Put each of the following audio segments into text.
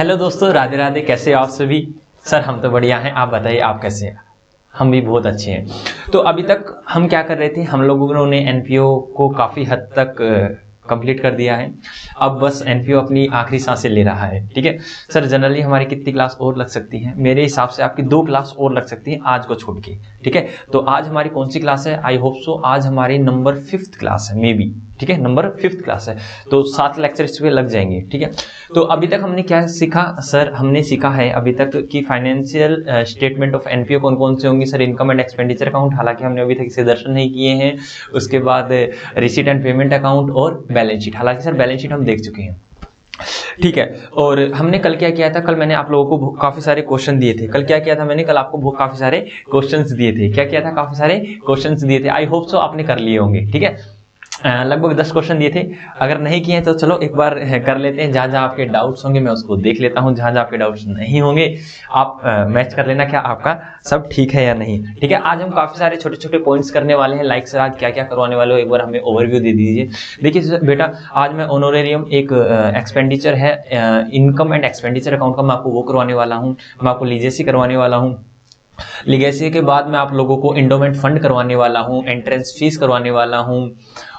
Hello दोस्तों, राधे राधे। कैसे हो आप सभी? सर हम तो बढ़िया हैं, आप बताइए आप कैसे हैं? हम भी बहुत अच्छे हैं। तो अभी तक हम क्या कर रहे थे, हम लोगों ने एनपीओ को काफ़ी हद तक कंप्लीट कर दिया है। अब बस एनपीओ अपनी आखिरी सांसें ले रहा है। ठीक है सर, जनरली हमारी कितनी क्लास और लग सकती है? मेरे हिसाब से आपकी 2 क्लास और लग सकती है आज को छोड़ के। ठीक है, तो आज हमारी कौन सी क्लास है? आई होप सो आज हमारी नंबर 5th क्लास है, मे बी। ठीक है, नंबर 5th क्लास है, तो 7 लेक्चर इस पे लग जाएंगे। ठीक है, तो अभी तक हमने क्या सीखा सर? हमने सीखा है अभी तक कि फाइनेंशियल स्टेटमेंट ऑफ एनपीओ कौन कौन से होंगे sir? Income and expenditure account, हालांकि हमने अभी तक इसे दर्शन नहीं किए हैं। उसके बाद रिसीट एंड पेमेंट अकाउंट और बैलेंस शीट, हालांकि सर बैलेंस शीट हम देख चुके हैं। ठीक है, और हमने कल क्या किया था? कल मैंने आप लोगों को काफी सारे क्वेश्चन दिए थे। कल क्या किया था मैंने? कल आपको काफी सारे क्वेश्चंस दिए थे। क्या किया था? काफी सारे क्वेश्चंस दिए थे। आई होप सो आपने कर लिए होंगे। ठीक है, लगभग 10 क्वेश्चन दिए थे। अगर नहीं किए हैं तो चलो एक बार कर लेते हैं। जहां जहां आपके डाउट्स होंगे मैं उसको देख लेता हूं, जहां जहां आपके डाउट्स नहीं होंगे आप मैच कर लेना क्या आपका सब ठीक है या नहीं। ठीक है, आज हम काफी सारे छोटे छोटे पॉइंट्स करने वाले हैं। लाइक सर आज क्या क्या करवाने वाले हो, एक बार हमें ओवरव्यू दे दीजिए। देखिए बेटा, आज मैं ऑनोरेरियम एक एक्सपेंडिचर है इनकम एंड एक्सपेंडिचर अकाउंट का, मैं आपको वो करवाने वाला हूँ। मैं आपको लीजेसी करवाने वाला हूँ। लीगेसी के बाद मैं आप लोगों को इंडोमेंट फंड करवाने वाला हूं, एंट्रेंस फीस करवाने वाला हूं,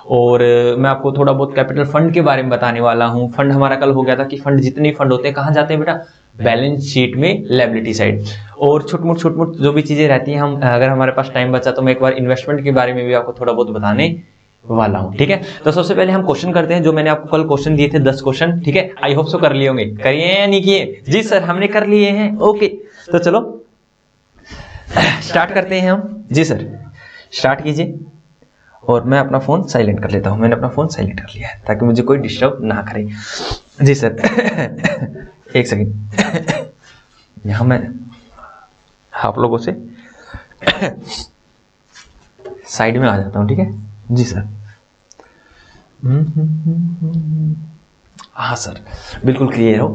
और मैं आपको थोड़ा बहुत कैपिटल फंड के बारे में बताने वाला हूं। फंड हमारा कल हो गया था कि फंड जितने फंड होते हैं कहां जाते हैं बेटा? बैलेंस शीट में, लायबिलिटी साइड। और छुटमुट जो भी चीजें रहती हैं, हम अगर हमारे पास टाइम बचा तो मैं एक बार इन्वेस्टमेंट के बारे में भी आपको थोड़ा बहुत बताने वाला हूं। ठीक है, तो सबसे पहले हम क्वेश्चन करते हैं जो मैंने आपको कल क्वेश्चन दिए थे, 10 क्वेश्चन। ठीक है, आई होप सो कर लिए होंगे। करिए या नहीं किए? जी सर हमने कर लिए हैं। ओके, तो चलो स्टार्ट करते हैं हम। जी सर स्टार्ट कीजिए, और मैं अपना फोन साइलेंट कर लेता हूं। मैंने अपना फोन साइलेंट कर लिया है ताकि मुझे कोई डिस्टर्ब ना करे। जी सर एक सेकंड, यहां मैं आप लोगों से साइड में आ जाता हूं। ठीक है जी सर। हाँ सर बिल्कुल क्लियर हो।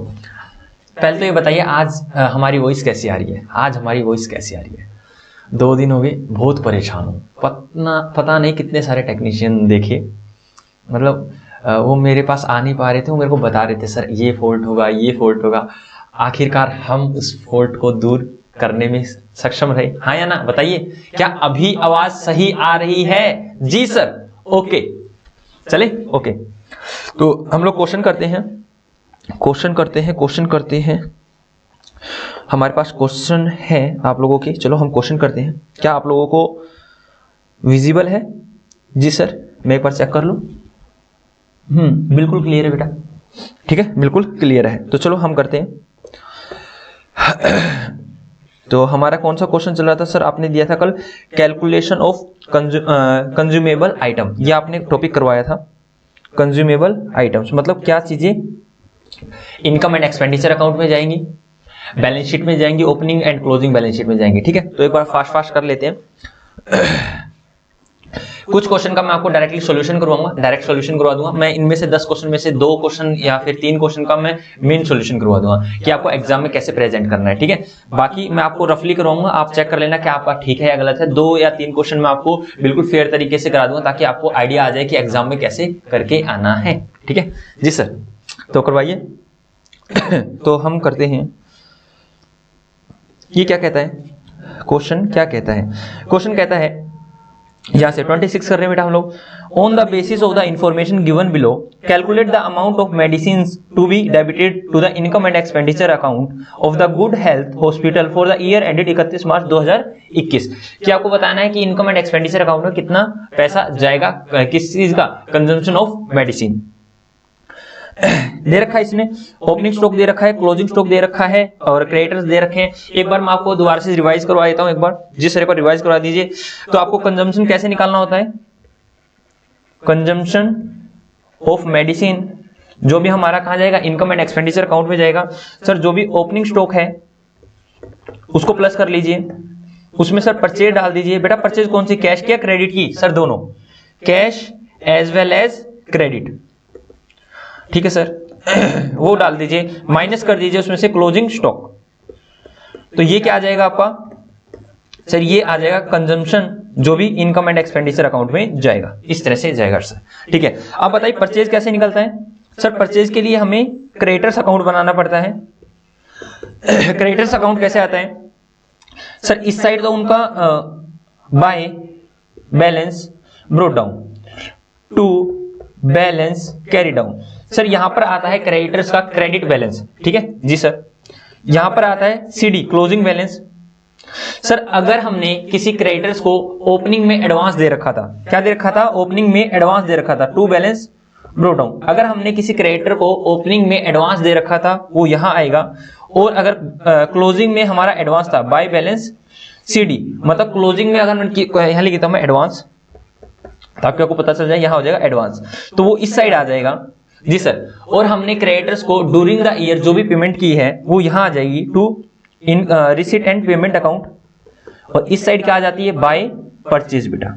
पहले तो ये बताइए आज हमारी वॉइस कैसी आ रही है? आज हमारी वॉइस कैसी आ रही है? 2 दिन हो गए, बहुत परेशान हूँ। पता नहीं कितने सारे टेक्नीशियन देखे, मतलब वो मेरे पास आ नहीं पा रहे थे। वो मेरे को बता रहे थे सर ये फॉल्ट होगा, ये फॉल्ट होगा। आखिरकार हम उस फॉल्ट को दूर करने में सक्षम रहे, हाँ या ना? बताइए, क्या अभी आवाज सही आ रही है? जी सर। ओके चले, ओके तो हम लोग क्वेश्चन करते हैं। हमारे पास क्वेश्चन है आप लोगों के। चलो हम क्वेश्चन करते हैं। क्या आप लोगों को विजिबल है? जी सर मैं एक बार चेक कर लूं। बिल्कुल क्लियर है बेटा। ठीक है बिल्कुल क्लियर है। तो चलो हम करते हैं। तो हमारा कौन सा क्वेश्चन चल रहा था सर? आपने दिया था कल कैलकुलेशन ऑफ कंज्यूमेबल आइटम, ये आपने टॉपिक करवाया था। कंज्यूमेबल आइटम्स मतलब क्या चीजें इनकम एंड एक्सपेंडिचर अकाउंट में जाएंगी, बैलेंस शीट में जाएंगी, opening and closing balance sheet में जाएंगी। ठीक है, तो एक बार फास्ट कर लेते हैं। कुछ क्वेश्चन का मैं आपको डायरेक्टली सॉल्यूशन करवाऊंगा, डायरेक्ट सॉल्यूशन करवा दूंगा। मैं इनमें से 10 क्वेश्चन में से 2 क्वेश्चन या फिर 3 क्वेश्चन का मैं मेन सॉल्यूशन करवा दूंगा कि आपको एग्जाम में कैसे प्रेजेंट करना है। ठीक है, बाकी मैं आपको रफली करवाऊंगा, आप चेक कर लेना कि आपका ठीक है या गलत है। 2 या 3 क्वेश्चन मैं आपको बिल्कुल फेयर तरीके से करा दूंगा ताकि आपको आइडिया आ जाए कि एग्जाम में कैसे करके आना है। ठीक है जी सर, तो करवाइए। तो हम करते हैं। ये क्या कहता है क्वेश्चन? क्या कहता है क्वेश्चन? कहता है यहां से 26 कर रहे हैं बेटा हम लोग। On the basis of the information given below calculate the amount of medicine to be debited to the income and expenditure account of the good health hospital for the year ended 31 March 2021। क्या आपको बताना है कि income and expenditure account में कितना पैसा जाएगा, किस चीज का? कंजम्पशन ऑफ मेडिसिन दे रखा है इसने, ओपनिंग स्टॉक दे रखा है, क्लोजिंग स्टॉक दे रखा है, और क्रेडिटर्स दे रखे हैं। एक बार मैं आपको दोबारा से रिवाइज करवा देता हूं। एक बार जिस तरह पर रिवाइज करवा दीजिए। तो आपको कंजम्पशन कैसे निकालना होता है? कंजम्पशन ऑफ मेडिसिन जो भी हमारा कहां जाएगा? इनकम एंड एक्सपेंडिचर अकाउंट में जाएगा। सर जो भी ओपनिंग स्टॉक है उसको प्लस कर लीजिए, उसमें सर परचेज डाल दीजिए। बेटा परचेज कौन सी? कैश की या क्रेडिट की? सर दोनों, cash as well as credit. ठीक है सर वो डाल दीजिए, माइनस कर दीजिए उसमें से क्लोजिंग स्टॉक। तो ये क्या आ जाएगा आपका? सर ये आ जाएगा कंजम्पशन जो भी इनकम एंड एक्सपेंडिचर अकाउंट में जाएगा। इस तरह से जाएगा सर। ठीक है, अब बताइए परचेज कैसे निकलता है? सर परचेज के लिए हमें क्रेडिटर्स अकाउंट बनाना पड़ता है। क्रेडिटर्स अकाउंट कैसे आता है सर? इस साइड तो उनका by balance brought down to balance carry down. Sir यहां पर आता है क्रेडिटर्स का क्रेडिट बैलेंस, ठीक है जी सर। यहां पर आता है सीडी क्लोजिंग बैलेंस। सर अगर हमने किसी क्रेडिटर्स को ओपनिंग में एडवांस दे रखा था, क्या दे रखा था? ओपनिंग में एडवांस दे रखा था, टू बैलेंस ब्रोट डाउन। अगर हमने किसी क्रेडिटर को ओपनिंग में एडवांस दे रखा था वो यहां आएगा, और अगर क्लोजिंग में हमारा एडवांस था बाय बैलेंस सीडी, मतलब क्लोजिंग में अगर यहां लिखता हूं मैं एडवांस ताकि आपको पता चल जाए, यहां हो जाएगा एडवांस, तो वो इस साइड आ जाएगा जी सर। और हमने क्रेडिटर्स को ड्यूरिंग द ईयर जो भी पेमेंट की है वो यहां आ जाएगी to in receipt and payment account, और इस साइड क्या आ जाती है? बाय परचेज बेटा,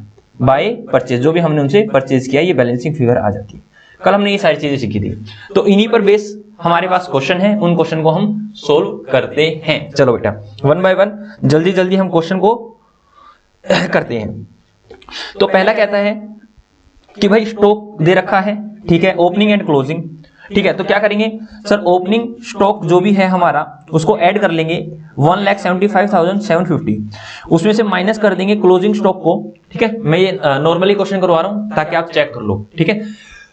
बाय परचेज, जो भी हमने उनसे परचेज किया ये बैलेंसिंग फिगर आ जाती है। कल हमने ये सारी चीजें सीखी थी, तो इन्हीं पर बेस हमारे पास क्वेश्चन है, उन क्वेश्चन को हम सोल्व करते हैं। चलो बेटा वन बाय वन जल्दी जल्दी हम क्वेश्चन को करते हैं। तो पहला कहता है कि भाई स्टॉक दे रखा है, ठीक है, ओपनिंग एंड क्लोजिंग, ठीक है। तो क्या करेंगे सर? ओपनिंग स्टॉक जो भी है हमारा उसको ऐड कर लेंगे 1,75,750, उसमें से माइनस कर देंगे क्लोजिंग स्टॉक को, ठीक है। मैं ये नॉर्मली क्वेश्चन करवा रहा हूं ताकि आप चेक कर लो, ठीक है।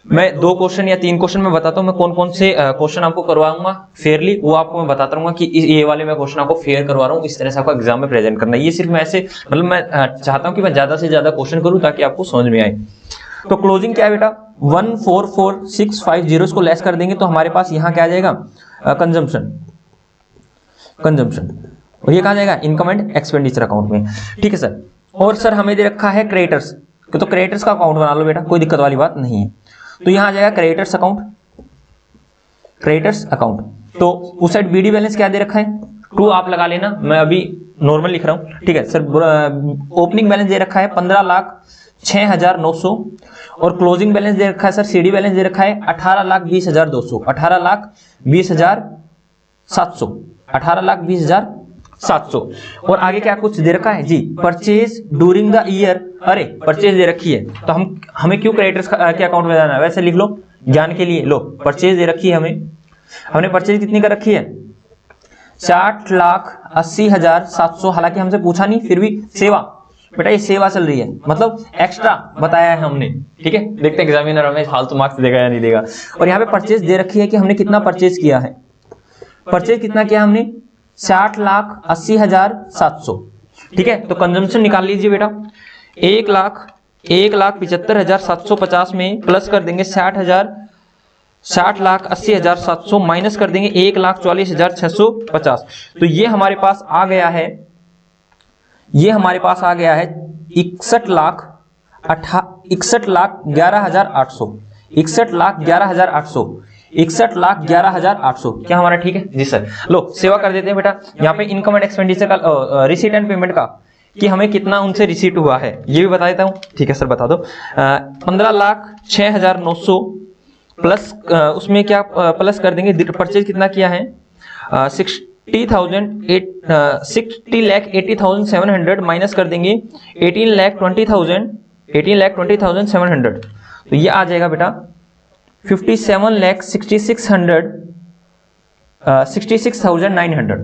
मैं 2 क्वेश्चन या 3 क्वेश्चन में बताता हूं मैं कौन कौन से क्वेश्चन आपको करवाऊंगा फेयरली, वो आपको मैं बताता रहूंगा कि ये वाले मैं क्वेश्चन आपको फेयर करवा रहा हूं, इस तरह से आपको एग्जाम में प्रेजेंट करना है। ये सिर्फ मैं ऐसे मतलब मैं चाहता हूं कि मैं ज्यादा से ज्यादा क्वेश्चन करूं ताकि आपको समझ में आए। तो क्लोजिंग क्या है बेटा? 144,650, इसको लेस कर देंगे तो हमारे पास यहाँ क्या आ जाएगा? कंजम्पशन, और ये कहा जाएगा? इनकम एंड एक्सपेंडिचर अकाउंट में, ठीक है सर। और सर हमें दे रखा है क्रेडिटर्स, तो क्रेडिटर्स का अकाउंट बना लो बेटा, कोई दिक्कत वाली बात नहीं है। तो यहाँ आ जाएगा क्रेडिटर्स अकाउंट, तो उस साइड बीडी बैलेंस क्या दे रखा है? 2 आप लगा लेना, मैं अभी नॉर्मल लिख रहा हूँ, ठीक है सर। ओपनिंग बैलेंस दे रखा है 15,06,900, और क्लोजिंग बैलेंस दे रखा है सर, सीडी बैलेंस दे रखा है 18,20,200, 18,20,700, 18,20,700। और आगे क्या कुछ दे रखा है जी? परचेज ड्यूरिंग द ईयर, अरे परचेज दे रखी है तो हमें क्यों क्रेडिटर्स के अकाउंट में जाना है? वैसे लिख लो ज्ञान के लिए, लो परचेज दे रखी है हमने परचेज कितनी कर रखी है? 60,80,700, हालांकि हमसे पूछा नहीं फिर भी सेवा बेटा, ये सेवा चल रही है मतलब एक्स्ट्रा बताया है हमने, ठीक है। देखते हैं एग्जामिनर हमें फालतू मार्क्स देगा या नहीं देगा। और यहाँ पे परचेज दे रखी है कि हमने कितना परचेज किया है, परचेज कितना किया हमने? 60,80,700, ठीक है। तो कंजम्पशन निकाल लीजिए बेटा, 1,75,750 में प्लस कर देंगे 60,80,700 माइनस कर देंगे 1,40,650, तो ये हमारे पास आ गया है 61,11,800 क्या हमारा? ठीक है जी सर। लो सेवा कर देते हैं बेटा। यहाँ पे इनकम एंड एक्सपेंडिचर का रिसीट एंड पेमेंट का कि हमें कितना उनसे रिसीट हुआ है ये भी बता देता हूँ, ठीक है सर बता दो। 15,06,900 प्लस उसमें क्या प्लस कर देंगे? परचेज कितना किया है? 60,80,700 माइनस कर देंगे 18,20,700, तो ये आ जाएगा बेटा 57,66,900।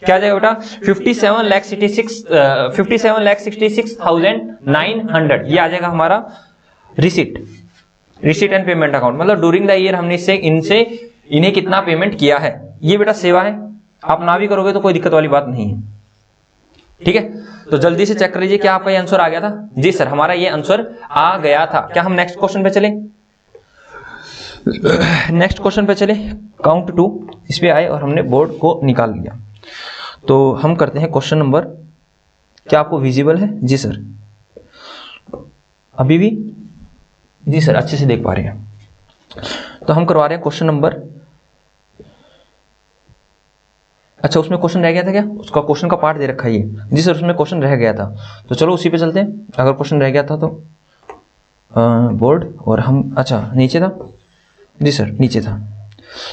क्या आ जाएगा बेटा? 57,66,900 ये आ जाएगा हमारा रिसीट एंड पेमेंट अकाउंट, मतलब ड्यूरिंग द ईयर हमने इन्हें कितना पेमेंट किया है। ये बेटा सेवा है, आप ना भी करोगे तो कोई दिक्कत वाली बात नहीं है, ठीक है। तो जल्दी से चेक कर लीजिए क्या आपका ये आंसर आ गया था? जी सर हमारा ये आंसर आ गया था। क्या हम नेक्स्ट क्वेश्चन पे चले? काउंट 2 इस पे आए और हमने बोर्ड को निकाल लिया। तो हम करते हैं क्वेश्चन नंबर, क्या आपको विजिबल है? जी सर अभी भी? जी सर अच्छे से देख पा रहे हैं। तो हम करवा रहे हैं क्वेश्चन नंबर, अच्छा उसमें क्वेश्चन रह गया था क्या? उसका क्वेश्चन का पार्ट दे रखा है ये। जी सर उसमें क्वेश्चन रह गया था, तो चलो उसी पे चलते हैं। अगर क्वेश्चन रह गया था तो बोर्ड और हम, अच्छा नीचे था? जी सर नीचे था।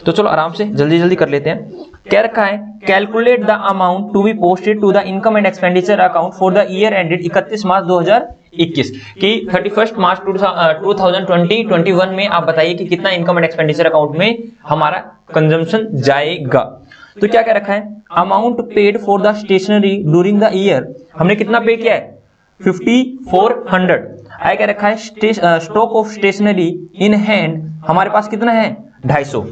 तो चलो आराम से जल्दी जल्दी कर लेते हैं। क्या रखा है? Calculate the amount to be posted to the income and expenditure account for the year ended 31 March 2021 की 31 मार्च 2020-21 में आप बताइए कि कितना इनकम एंड एक्सपेंडिचर अकाउंट में हमारा कंजम्पशन जाएगा। तो क्या क्या रखा है, amount paid for the stationery during the year, हमने कितना पे किया है 5400। आया क्या रखा है, stock of stationery in hand हमारे पास कितना है 250।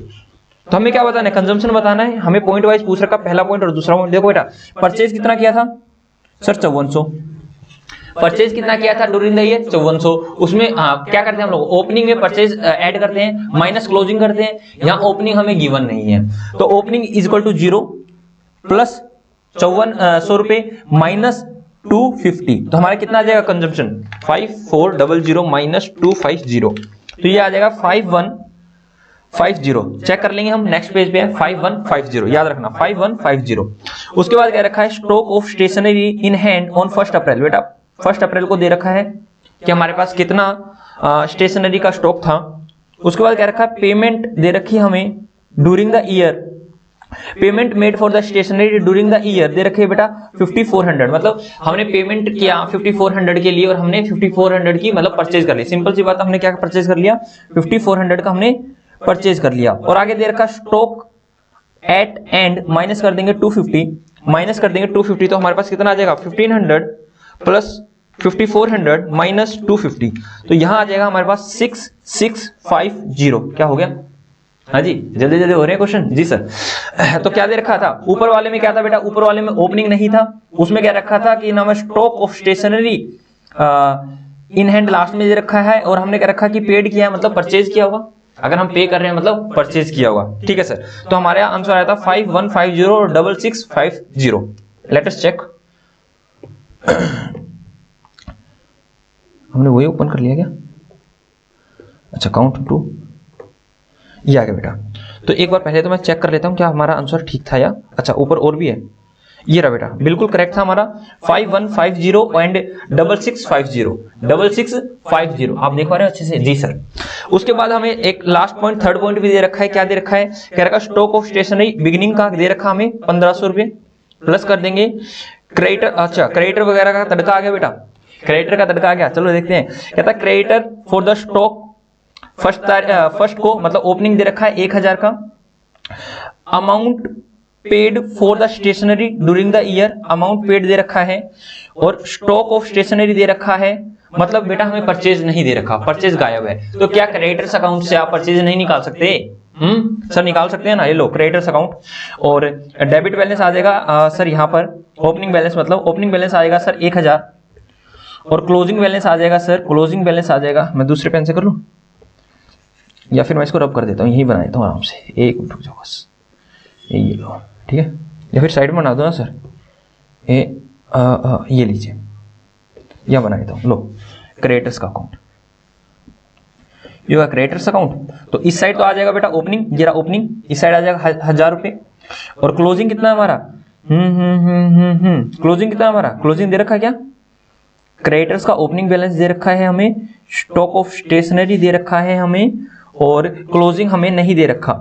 तो हमें क्या बताना है, कंजम्पशन बताना है, हमें पॉइंट वाइज पूछ रखा, पहला पॉइंट और दूसरा पॉइंट। देखो बेटा परचेज कितना किया था सर 5400, परचेज कितना किया था ड्यूरिंग द ईयर 5400। उसमें क्या करते हैं हम लोग, ओपनिंग में परचेज ऐड करते हैं माइनस क्लोजिंग करते हैं, यहाँ ओपनिंग हमें गिवन नहीं है, तो opening is equal to 0 plus 5400 रुपए माइनस 250, तो हमारा कितना आ जाएगा कंजम्पशन 5400 माइनस 250, तो ये आ जाएगा 5150। चेक कर लेंगे हम, नेक्स्ट पेज पे है 5150, याद रखना 5150। उसके बाद क्या रखा है, stock of stationery in hand on 1 April. बेटा 1 अप्रैल को दे रखा है कि हमारे पास कितना स्टेशनरी का स्टॉक था। उसके बाद क्या रखा है, पेमेंट दे रखी है हमें during the year, payment made for the stationery during the year दे रखे बेटा 5400, मतलब हमने पेमेंट किया 5400 के लिए और हमने 5400 की मतलब परचेज कर ली। सिंपल सी बात, हमने क्या परचेज कर लिया 5400 का हमने परचेज कर लिया। और आगे दे रखा स्टॉक एट एंड माइनस कर देंगे 250, माइनस कर देंगे 250, तो हमारे पास कितना आ जाएगा 1500 प्लस 5400 माइनस 250, तो यहां आ जाएगा हमारे पास 6650। क्या हो गया, हाँ जी जल्दी जल्दी हो रहे हैं क्वेश्चन जी सर। तो क्या दे रखा था, ऊपर वाले में क्या था बेटा, ऊपर वाले में ओपनिंग नहीं था, उसमें क्या रखा था कि नाम है stock of stationery in hand last में दे रखा है, और हमने क्या रखा कि पेड किया है मतलब परचेज किया होगा, अगर हम पे कर रहे हैं मतलब परचेज किया होगा। ठीक है सर, तो हमारे आंसर आया था 5150 और 6650। लेट अस चेक, हमने वही ओपन कर लिया क्या, अच्छा काउंट टू, ये आ गया बेटा। तो एक बार पहले तो मैं चेक कर लेता हूं क्या हमारा आंसर ठीक था या, अच्छा ऊपर और भी है, ये रहा बेटा बिल्कुल करेक्ट था हमारा 5150 एंड 6650 आप देख पा रहे हो अच्छे से जी सर। उसके बाद हमें एक लास्ट पॉइंट थर्ड पॉइंट भी दे रखा है, क्या दे रखा है, कह रखा स्टॉक ऑफ स्टेशनरी बिगिनिंग का दे रखा हमें 1500 रुपए, प्लस कर देंगे क्रेडिटर, अच्छा क्रेडिटर वगैरह का तड़का आ गया बेटा, क्रेडिटर का तड़का आ गया, चलो देखते हैं। कहता है creditor for the stock first को मतलब ओपनिंग दे रखा है 1000 का, amount paid for the stationery during the year, amount paid दे रखा है, और स्टॉक ऑफ स्टेशनरी दे रखा है, मतलब बेटा हमें परचेज नहीं दे रखा, परचेज गायब है। तो क्या क्रेडिटर्स अकाउंट से आप परचेज नहीं निकाल सकते, सर निकाल सकते हैं ना, ये लो क्रेडिटर्स अकाउंट, और डेबिट बैलेंस आ जाएगा सर यहाँ पर ओपनिंग बैलेंस, मतलब ओपनिंग बैलेंस आएगा सर 1000, और क्लोजिंग बैलेंस आ जाएगा सर, क्लोजिंग बैलेंस आ जाएगा, मैं दूसरे पेन से कर लूं या फिर मैं इसको रब कर देता हूँ, यही बना देता हूँ आराम से, एक मिनट रुक जाओ बस, ये लो ठीक है, या फिर साइड में बना दो ना सर, ये लीजिए यह बना देता हूँ, लो क्रेडिटर्स का अकाउंट, ये हुआ क्रेडिटर्स अकाउंट। तो इस साइड तो आ जाएगा बेटा ओपनिंग, ये रहा ओपनिंग, इस साइड आ जाएगा 1000 रुपए, और क्लोजिंग कितना हमारा क्लोजिंग कितना हमारा, क्लोजिंग दे रखा है क्या, क्रेडिटर्स का ओपनिंग बैलेंस दे रखा है हमें, स्टॉक ऑफ स्टेशनरी दे रखा है हमें, और क्लोजिंग हमें नहीं दे रखा,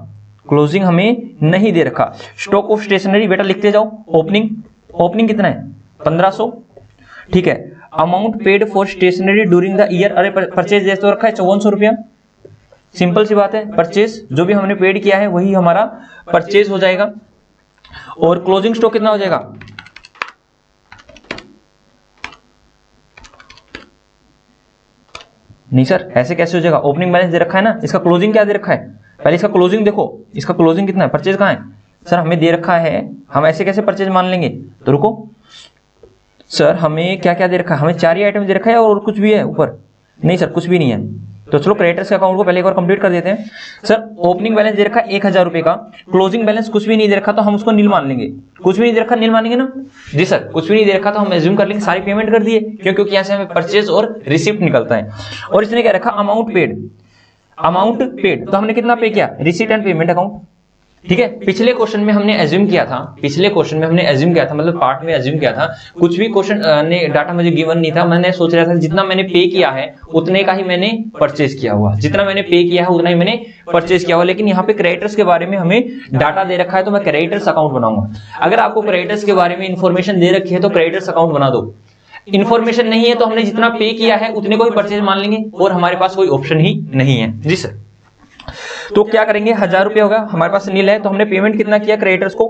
क्लोजिंग हमें नहीं दे रखा। स्टॉक ऑफ स्टेशनरी बेटा लिखते जाओ, ओपनिंग, ओपनिंग कितना है 1500, ठीक है। Amount paid for stationery during the year, अरे परचेज जैसे तो रखा है 5400 रुपया, सिंपल सी बात है, परचेज जो भी हमने पेड किया है वही हमारा परचेज हो जाएगा। और क्लोजिंग स्टॉक कितना हो जाएगा, नहीं सर ऐसे कैसे हो जाएगा, ओपनिंग बैलेंस दे रखा है ना, इसका क्लोजिंग क्या दे रखा है, पहले इसका क्लोजिंग देखो, इसका क्लोजिंग कितना है, परचेज कहाँ है सर, हमें दे रखा है, हम ऐसे कैसे परचेज मान लेंगे, तो रुको सर हमें क्या क्या दे रखा है, हमें 4 ही आइटम दे रखा है और कुछ भी है ऊपर, नहीं सर कुछ भी नहीं है। तो चलो क्रेडिटर्स के अकाउंट को पहले एक बार कंप्लीट कर देते हैं। सर ओपनिंग बैलेंस दे रखा है 1000 रुपए का, क्लोजिंग बैलेंस कुछ भी नहीं दे रखा, तो हम उसको नील मान लेंगे, कुछ भी नहीं दे रखा नील मानेंगे ना जी सर, कुछ भी नहीं दे रखा तो हम एज्यूम कर लेंगे सारी पेमेंट कर दिए, क्योंकि यहाँ से हमें परचेज और रिसिप्ट निकलता है। और इसने क्या रखा, अमाउंट पेड, अमाउंट पेड, तो हमने कितना पे किया, रिसीट एंड पेमेंट अकाउंट, ठीक है। पिछले क्वेश्चन में हमने एज्यूम किया था, पिछले क्वेश्चन में हमने एज्यूम किया था, मतलब पार्ट में एज्यूम किया था, कुछ भी क्वेश्चन ने डाटा मुझे गिवन नहीं था, मैंने सोच रहा था जितना मैंने पे किया है उतने का ही मैंने परचेज किया हुआ, जितना मैंने पे किया है उतना ही मैंने परचेज किया हुआ। लेकिन यहाँ पे क्रेडिटर्स के बारे में हमें डाटा दे रखा है, तो मैं क्रेडिटर्स अकाउंट बनाऊंगा। अगर आपको क्रेडिटर्स के बारे में इंफॉर्मेशन दे रखी है तो क्रेडिटर्स अकाउंट बना दो, इंफॉर्मेशन नहीं है तो हमने जितना पे किया है उतने को ही परचेज मान लेंगे, और हमारे पास कोई ऑप्शन ही नहीं है जी सर। तो क्या करेंगे, 1000 रुपया होगा, हमारे पास नील है, तो हमने पेमेंट कितना किया क्रेडिटर्स को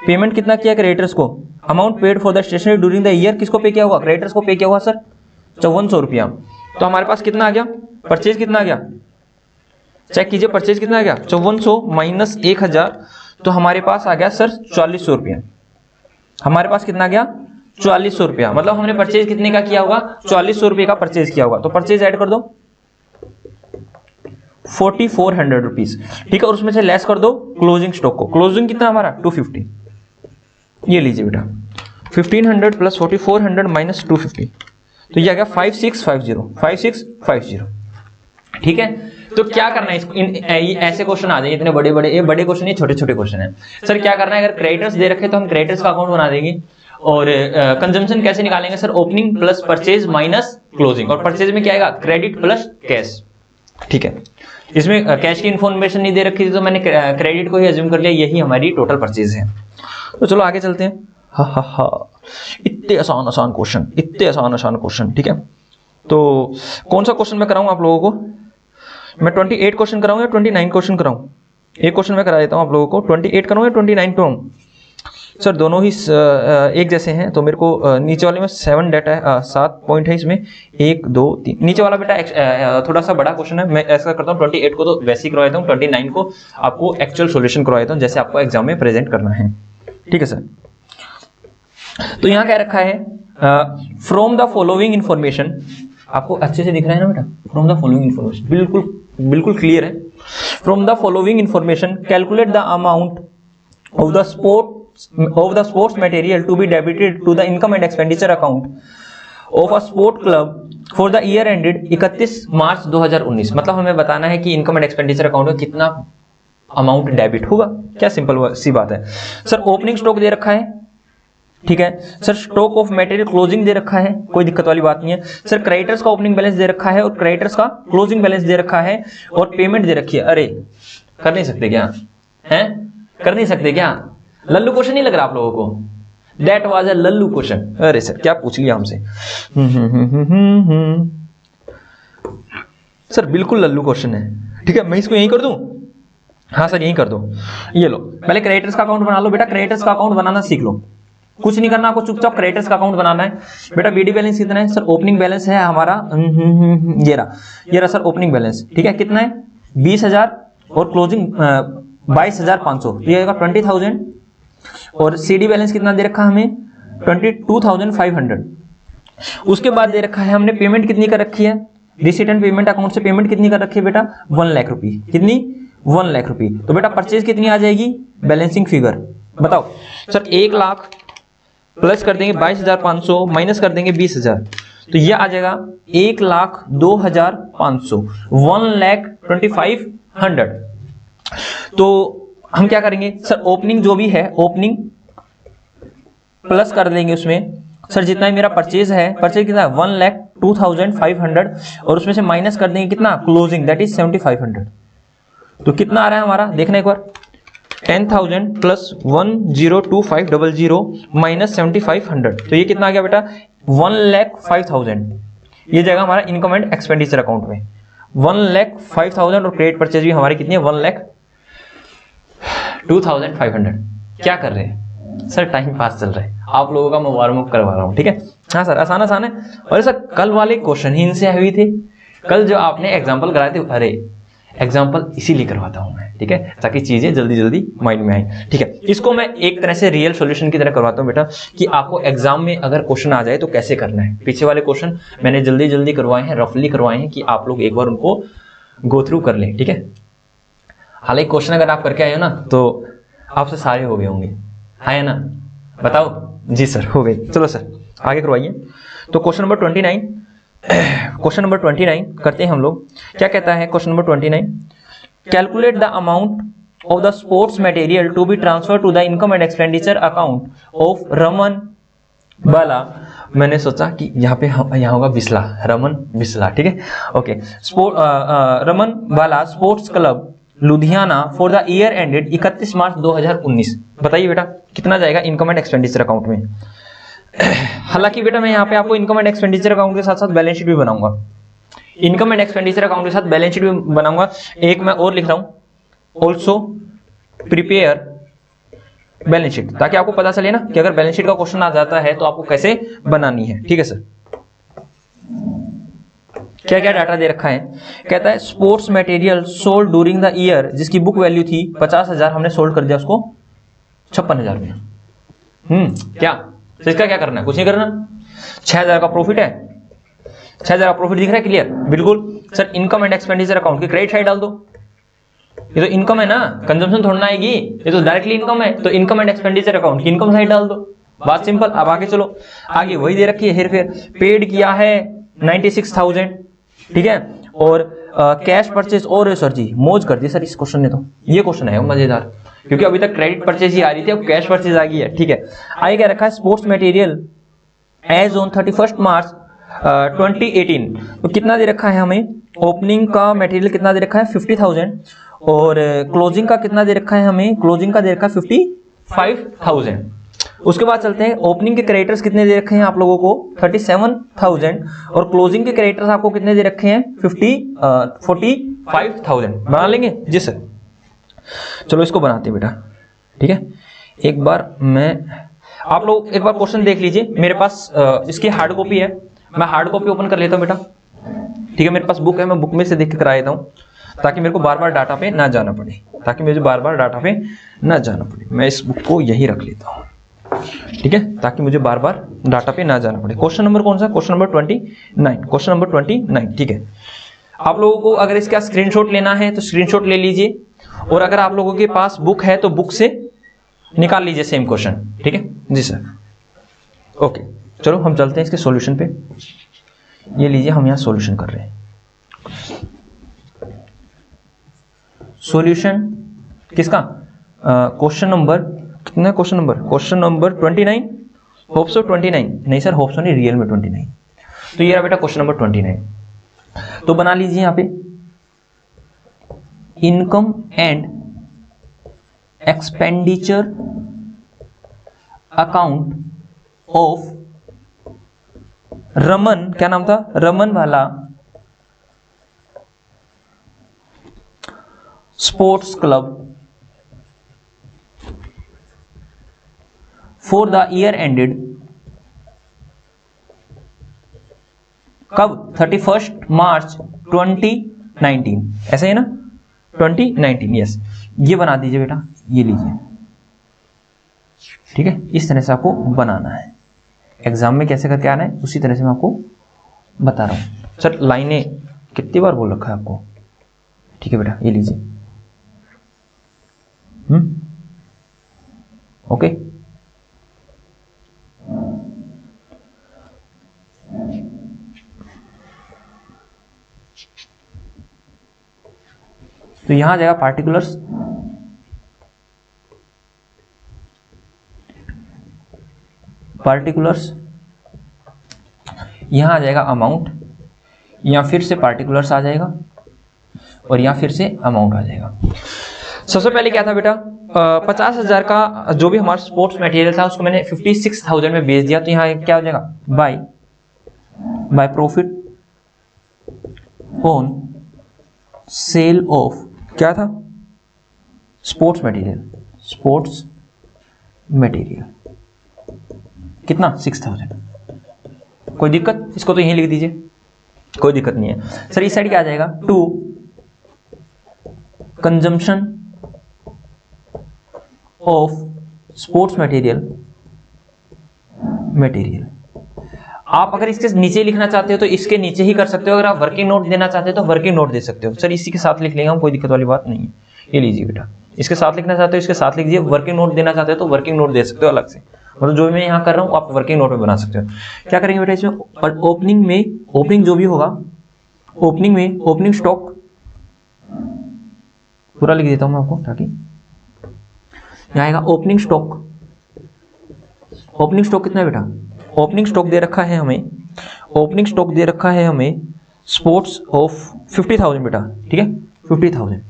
पेमेंट कितना किया क्रेडिटर्स को, amount paid for the stationery during the year, किसको पे किया हुआ, क्रेडिटर्स को पे किया हुआ सर 5400 रुपया। तो हमारे पास कितना आ गया, परचेज कितना आ गया, चेक कीजिए परचेज कितना आ गया 5400 माइनस 1000, तो हमारे पास आ गया सर 4400 रुपया। हमारे पास कितना आ गया 4400 रुपया, मतलब हमने परचेज कितने का किया होगा, 4400 रुपये का परचेज किया होगा। तो परचेज ऐड कर दो 4400 रुपीज, ठीक है, और उसमें से लेस कर दो क्लोजिंग स्टॉक को। क्लोजिंग कितना हमारा 250, ये लीजिए बेटा 1500 प्लस 4400 माइनस 250, तो ये आ गया 5650। ठीक है, तो क्या करना है, ऐसे क्वेश्चन आ जाएंगे इतने बड़े बड़े, ये बड़े क्वेश्चन, ये छोटे छोटे क्वेश्चन है। सर क्या करना है, अगर क्रेडिटर्स दे रखे तो हम क्रेडिटर्स का अकाउंट बना देंगे, और कंजम्पशन कैसे निकालेंगे sir, opening plus purchase minus closing, और परचेज में क्या आएगा क्रेडिट प्लस कैश। ठीक है, इसमें कैश की इन्फॉर्मेशन नहीं दे रखी थी तो मैंने क्रेडिट को ही अज्यूम कर लिया, यही हमारी टोटल परचेज है। तो चलो आगे चलते हैं। इतने आसान क्वेश्चन, इतने आसान क्वेश्चन। ठीक है, तो कौन सा क्वेश्चन मैं कराऊं आप लोगों को, मैं 28 क्वेश्चन कराऊं या 29 क्वेश्चन कराऊं, एक क्वेश्चन मैं करा देता हूं आप लोगों को, 28 कराऊं या 29 कराऊं। सर दोनों ही एक जैसे हैं, तो मेरे को नीचे वाले में 7 डाटा है, 7 पॉइंट है इसमें, 1 2 3, नीचे वाला बेटा थोड़ा सा बड़ा क्वेश्चन है, मैं ऐसा करता हूँ 28 को तो वैसे ही करवा देता हूँ, 29 को आपको एक्चुअल सॉल्यूशन करवा देता हूँ जैसे आपको एग्जाम में प्रेजेंट करना है। ठीक है सर, तो यहाँ क्या रखा है, फ्रॉम द फॉलोइंग इंफॉर्मेशन, आपको अच्छे से दिख रहा है ना बेटा, फ्रॉम द फॉलोइंग इंफॉर्मेशन, बिल्कुल क्लियर है। From the following information calculate the amount of the sports material to be debited to the income and expenditure account of a sport club for the year ended 31 March 2019। मतलब हमें बताना है कि income and expenditure account में कितना amount debit होगा, क्या simple सी बात है। सर ओपनिंग स्टॉक दे रखा है, ठीक है sir, stock of material closing दे रखा है, कोई दिक्कत वाली बात नहीं है सर। क्रेडिटर्स का ओपनिंग बैलेंस दे रखा है और क्रेडिटर्स का क्लोजिंग बैलेंस दे रखा है, और पेमेंट दे रखी है। अरे कर नहीं सकते क्या, हैं कर नहीं सकते क्या, लल्लू क्वेश्चन नहीं लग रहा आप लोगों को, that was a Lallu question. अरे सर क्या पूछ लिया हमसे, सर बिल्कुल लल्लू क्वेश्चन है। ठीक है, मैं इसको यही कर दूं, हाँ सर यही कर दो। ये लो पहले क्रेडिटर्स का अकाउंट बना लो बेटा, क्रेडिटर्स का अकाउंट बनाना सीख लो, कुछ नहीं करना आपको, चुपचाप क्रेडिटर्स का अकाउंट बनाना है बेटा। बीडी बैलेंस कितना है सर, ओपनिंग बैलेंस है हमारा ये रहा सर ओपनिंग बैलेंस, ठीक है कितना है 20,000 और क्लोजिंग 22,500, ये आएगा 20,000। और सीडी बैलेंस कितना दे रखा हमें 22,500। उसके बाद दे रखा है हमने पेमेंट कितनी कर रखी है, रिसीट एंड पेमेंट अकाउंट से पेमेंट कितनी कर रखी है बेटा 1 लाख रुपए, कितनी 1 लाख रुपए। तो बेटा परचेज कितनी आ जाएगी, बैलेंसिंग फिगर बताओ सर, 1 लाख प्लस कर देंगे 22,500 माइनस कर देंगे 20,000, तो ये आ जाएगा 1,02,500, 1,25,100। तो हम क्या करेंगे सर, ओपनिंग जो भी है ओपनिंग प्लस कर देंगे उसमें सर, जितना मेरा परचेज है, परचेज कितना है 1,02,500, और उसमें से माइनस कर देंगे कितना क्लोजिंग, दैट इज 7,500। तो कितना आ रहा है हमारा, देखना एक बार, 10,000 प्लस 1,02500 माइनस 7,500, तो ये कितना आ गया बेटा 1,05,000। ये जाएगा हमारा इनकम एंड एक्सपेंडिचर अकाउंट में 1,05,000, और क्रेडिट परचेज भी हमारी कितनी है 1,02,500। क्या कर रहे हैं सर, टाइम पास चल रहा है, आप लोगों का मैं वार्म अप करवा रहा हूँ। ठीक है, हाँ सर आसान है। और सर कल वाले क्वेश्चन ही इनसे हुई थे, कल जो आपने एग्जाम्पल कराए थे, अरे एग्जाम्पल इसीलिए करवाता हूं मैं, ठीक है, ताकि चीजें जल्दी जल्दी माइंड में आए। ठीक है, इसको मैं एक तरह से रियल सॉल्यूशन की तरह करवाता हूं बेटा, कि आपको एग्जाम में अगर क्वेश्चन आ जाए तो कैसे करना है। पीछे वाले क्वेश्चन मैंने जल्दी जल्दी करवाए हैं, रफली करवाए हैं, कि आप लोग एक बार उनको गो थ्रू कर लें। ठीक है, हालांकि क्वेश्चन अगर आप करके आए हो ना तो आपसे सारे हो गए होंगे, है ना, बताओ जी सर हो गए। चलो सर आगे करवाइए। तो क्वेश्चन नंबर 29 करते हैं हम लोग। क्या कहता है question number 29, calculate the amount of the sports material to be transfer to the income and expenditure account of Raman Bala. मैंने सोचा कि यहाँ पे यहाँ होगा बिस्ला, रमन बिस्ला, ठीक है okay. Raman Bala sports club Ludhiana for the year ended 31 March 2019। बताइए बेटा कितना जाएगा इनकम एंड एक्सपेंडिचर अकाउंट में। हालांकि बेटा मैं यहाँ पे आपको इनकम एंड एक्सपेंडिचर अकाउंट के साथ साथ बैलेंस शीट भी बनाऊंगा, इनकम एंड एक्सपेंडिचर अकाउंट के साथ बैलेंस शीट भी बनाऊंगा। एक मैं और लिख रहा हूं, ऑल्सो प्रिपेयर बैलेंस शीट, ताकि आपको पता चले ना कि अगर बैलेंस शीट का क्वेश्चन आ जाता है तो आपको कैसे बनानी है। ठीक है सर, क्या क्या डाटा दे रखा है, कहता है sports material sold during the year, जिसकी बुक वैल्यू थी 50,000, हमने सोल्ड कर दिया उसको 56,000 में। क्या तो इसका क्या करना है, कुछ नहीं करना। 6,000 का प्रॉफिट है, 6,000 का प्रॉफिट दिख रहा है, क्लियर, बिल्कुल sir. Income and expenditure account की क्रेडिट साइड डाल दो, ये तो इनकम है ना, कंजम्पशन थोड़ा ना आएगी, ये तो डायरेक्टली इनकम है, तो इनकम एंड एक्सपेंडिचर अकाउंट की इनकम साइड डाल दो, बात सिंपल। अब आगे चलो, आगे वही दे रखी है हेर फेर, पेड किया है 96,000, ठीक है, और कैश परचेज, और सर जी मौज कर दी सर इस क्वेश्चन ने, तो ये क्वेश्चन है मजेदार, क्योंकि अभी तक क्रेडिट परचेज ही आ रही थी, अब कैश परचेज आ गई है। ठीक है, आगे क्या रखा है, स्पोर्ट्स मटेरियल एज ऑन 31 मार्च 2018, तो कितना दे रखा है हमें, ओपनिंग का मटेरियल कितना दे रखा है 50,000, और क्लोजिंग का कितना दे रखा है हमें, क्लोजिंग का दे रखा है 55,000। उसके बाद चलते हैं, ओपनिंग के क्रेडिटर्स कितने दे रखे हैं आप लोगों को 37,000, और क्लोजिंग के क्रेडिटर्स आपको कितने दे रखे हैं 45,000। बना लेंगे जी सर, चलो इसको बनाते हैं बेटा। ठीक है, एक बार मैं, आप लोग एक बार क्वेश्चन देख लीजिए, मेरे पास इसकी हार्ड कॉपी है, मैं हार्ड कॉपी ओपन कर लेता हूं बेटा। ठीक है, मेरे पास बुक है, मैं बुक में से देख के करा देता हूं, ताकि मेरे को बार बार डाटा पे ना जाना पड़े, मैं इस बुक को यही रख लेता हूं, ठीक है, ताकि मुझे बार बार डाटा पे ना जाना पड़े। क्वेश्चन नंबर कौन सा, क्वेश्चन नंबर 29, क्वेश्चन नंबर 29। ठीक है, आप लोगों को अगर इसका स्क्रीनशॉट लेना है तो स्क्रीनशॉट ले लीजिए, और अगर आप लोगों के पास बुक है तो बुक से निकाल लीजिए सेम क्वेश्चन। ठीक है जी सर, ओके, चलो हम चलते हैं इसके सॉल्यूशन पे। ये लीजिए, हम यहाँ सॉल्यूशन कर रहे हैं। सॉल्यूशन किसका, क्वेश्चन नंबर कितना, क्वेश्चन नंबर 29, होप सो 29, नहीं सर होप सो नहीं, रियल में 29। तो ये रहा बेटा क्वेश्चन नंबर 29। तो बना लीजिए यहाँ पे, income and expenditure account of Raman, क्या नाम था, रमन वाला sports club for the year ended, कब 31 मार्च 2019, ऐसा है ना 2019, यस, ये बना दीजिए बेटा, ये लीजिए। ठीक है, इस तरह से आपको बनाना है, एग्जाम में कैसे करके आना है उसी तरह से मैं आपको बता रहा हूं। सर लाइनें कितनी बार बोल रखा है आपको, ठीक है बेटा, ये लीजिए। ओके, तो यहां आ जाएगा पार्टिकुलर्स, यहां आ जाएगा अमाउंट, यहां फिर से पार्टिकुलर्स आ जाएगा, और यहां फिर से अमाउंट आ जाएगा। सबसे पहले क्या था बेटा, 50,000 का जो भी हमारा स्पोर्ट्स मटेरियल था उसको मैंने 56,000 में बेच दिया, तो यहाँ क्या हो जाएगा, by profit on sale of, क्या था, स्पोर्ट्स मटेरियल, कितना 6,000। कोई दिक्कत, इसको तो यहीं लिख दीजिए, कोई दिक्कत नहीं है सर। इस साइड क्या आ जाएगा, to consumption of sports material. आप अगर इसके नीचे लिखना चाहते हो तो इसके नीचे ही कर सकते हो, अगर आप वर्किंग नोट देना चाहते हो तो वर्किंग नोट दे सकते हो। सर इसी के साथ लिख लेंगे हम, कोई दिक्कत वाली बात नहीं है। ये लीजिए बेटा, इसके साथ लिखना चाहते हो इसके साथ लिख दीजिए, वर्किंग नोट देना चाहते हो तो वर्किंग नोट दे सकते हो अलग से, मतलब जो मैं यहाँ कर रहा हूँ आप वर्किंग नोट में बना सकते हो। क्या करेंगे बेटा इसमें, ओपनिंग जो भी होगा, ओपनिंग स्टॉक पूरा लिख देता हूं मैं आपको, ताकि यहाँ आएगा ओपनिंग स्टॉक कितना है बेटा, ओपनिंग स्टॉक दे रखा है हमें, स्पोर्ट्स ऑफ 50,000 बेटा, ठीक है 50,000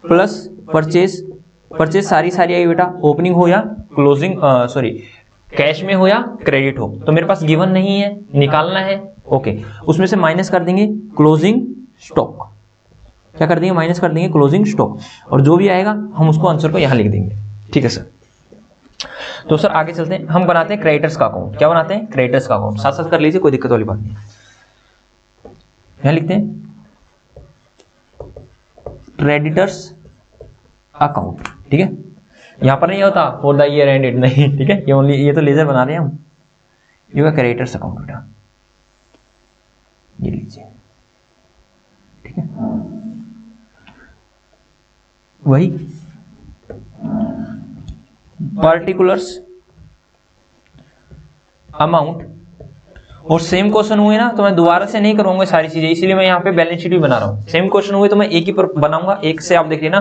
प्लस परचेज सारी आई बेटा, ओपनिंग हो या क्लोजिंग, कैश में हो या क्रेडिट हो, तो मेरे पास गिवन नहीं है, निकालना है, ओके। उसमें से माइनस कर देंगे क्लोजिंग स्टॉक, क्या कर देंगे, माइनस कर देंगे क्लोजिंग स्टॉक, और जो भी आएगा हम उसको आंसर को यहाँ लिख देंगे। ठीक है सर। तो सर आगे चलते हैं, हम बनाते हैं क्रेडिटर्स का अकाउंट। क्या बनाते हैं? क्रेडिटर्स का अकाउंट। साथ साथ कर लीजिए, कोई दिक्कत वाली बात नहीं। यहां लिखते हैं क्रेडिटर्स अकाउंट, ठीक है। यहां पर नहीं होता फॉर द ईयर एंडेड, नहीं, ठीक है, ये ओनली, ये तो लेजर बना रहे हैं हम। ये क्रेडिटर्स अकाउंट बेटा, ये लीजिए, ठीक है। वही पार्टिकुलर्स अमाउंट, और सेम क्वेश्चन हुए ना तो मैं दोबारा से नहीं करूंगा सारी चीजें, इसीलिए मैं यहाँ पे बैलेंस शीट भी बना रहा हूँ। सेम क्वेश्चन हुए तो मैं एक ही पर बनाऊंगा, एक से आप देख लेना,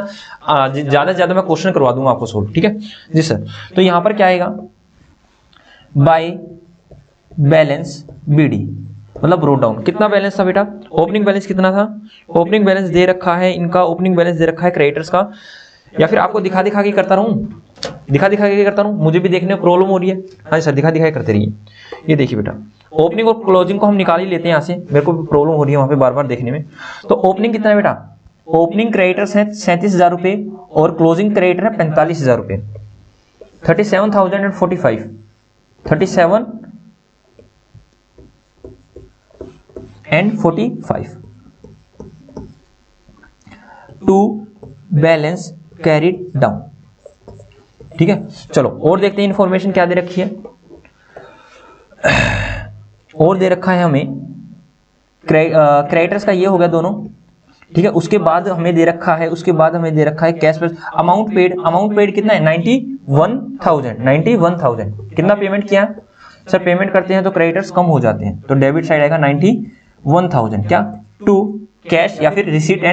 ज्यादा से ज्यादा मैं क्वेश्चन करवा दूंगा आपको सोल्व, ठीक है जी सर। तो यहाँ पर क्या आएगा? बाय बैलेंस बीडी, मतलब रोट डाउन। कितना बैलेंस था बेटा? ओपनिंग बैलेंस कितना था? ओपनिंग बैलेंस दे रखा है इनका, ओपनिंग बैलेंस दे रखा है क्रेडिटर्स का। या फिर आपको दिखा दिखा के करता रहूं, दिखा दिखा के करता रहूं, मुझे भी देखने में प्रॉब्लम हो रही है। हाँ सर, दिखा दिखा के करते रहिए। ये देखिए बेटा, ओपनिंग और क्लोजिंग को हम निकाल ही लेते हैं यहाँ से, मेरे को भी प्रॉब्लम हो रही है वहां पे बार बार देखने में। तो ओपनिंग कितना है बेटा? ओपनिंग क्रेडिटर्स है 37,000 रुपए और क्लोजिंग क्रेडिटर है 45,000 रुपए, 37,045, 37 and 45 to balance carried down, ठीक है। चलो और देखते हैं इंफॉर्मेशन क्या दे रखी है। और दे रखा है हमें क्रेडिटर्स का, ये हो गया दोनों, ठीक है। उसके बाद हमें दे रखा है, उसके बाद हमें दे रखा है cash plus amount paid. Amount paid कितना है? 91,000, 91,000। कितना पेमेंट किया सर? पेमेंट करते हैं तो क्रेडिटर्स कम हो जाते हैं, तो डेबिट साइड आएगा 91,000 क्या टू कैश या फिर receipt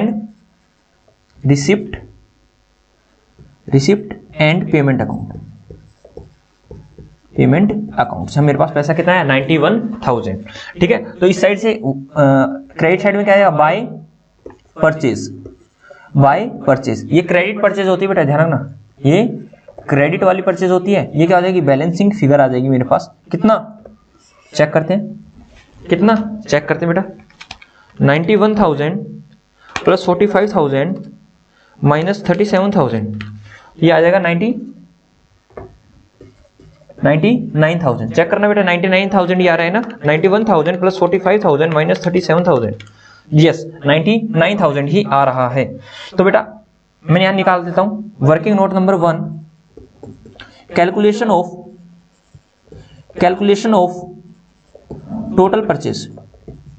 and payment account, payment account से मेरे पास पैसा कितना है? 91,000, ठीक है। तो इस साइड से क्रेडिट साइड में क्या आएगा? By purchase, by purchase. ये क्रेडिट परचेज होती है बेटा, ध्यान रखना, ये क्रेडिट वाली परचेज होती है। ये क्या हो जाएगी? बैलेंसिंग फिगर आ जाएगी मेरे पास। कितना चेक करते हैं, कितना चेक करते हैं बेटा? 91,000 प्लस 45,000 माइनस 37,000, ये आ जाएगा 99,000। चेक करना बेटा, 99,000 ये आ रहा है ना, 91,000 प्लस 45,000 माइनस 37,000, यस 99,000 ही आ रहा है। तो बेटा मैं यहां निकाल देता हूं working note number 1, calculation of total purchase.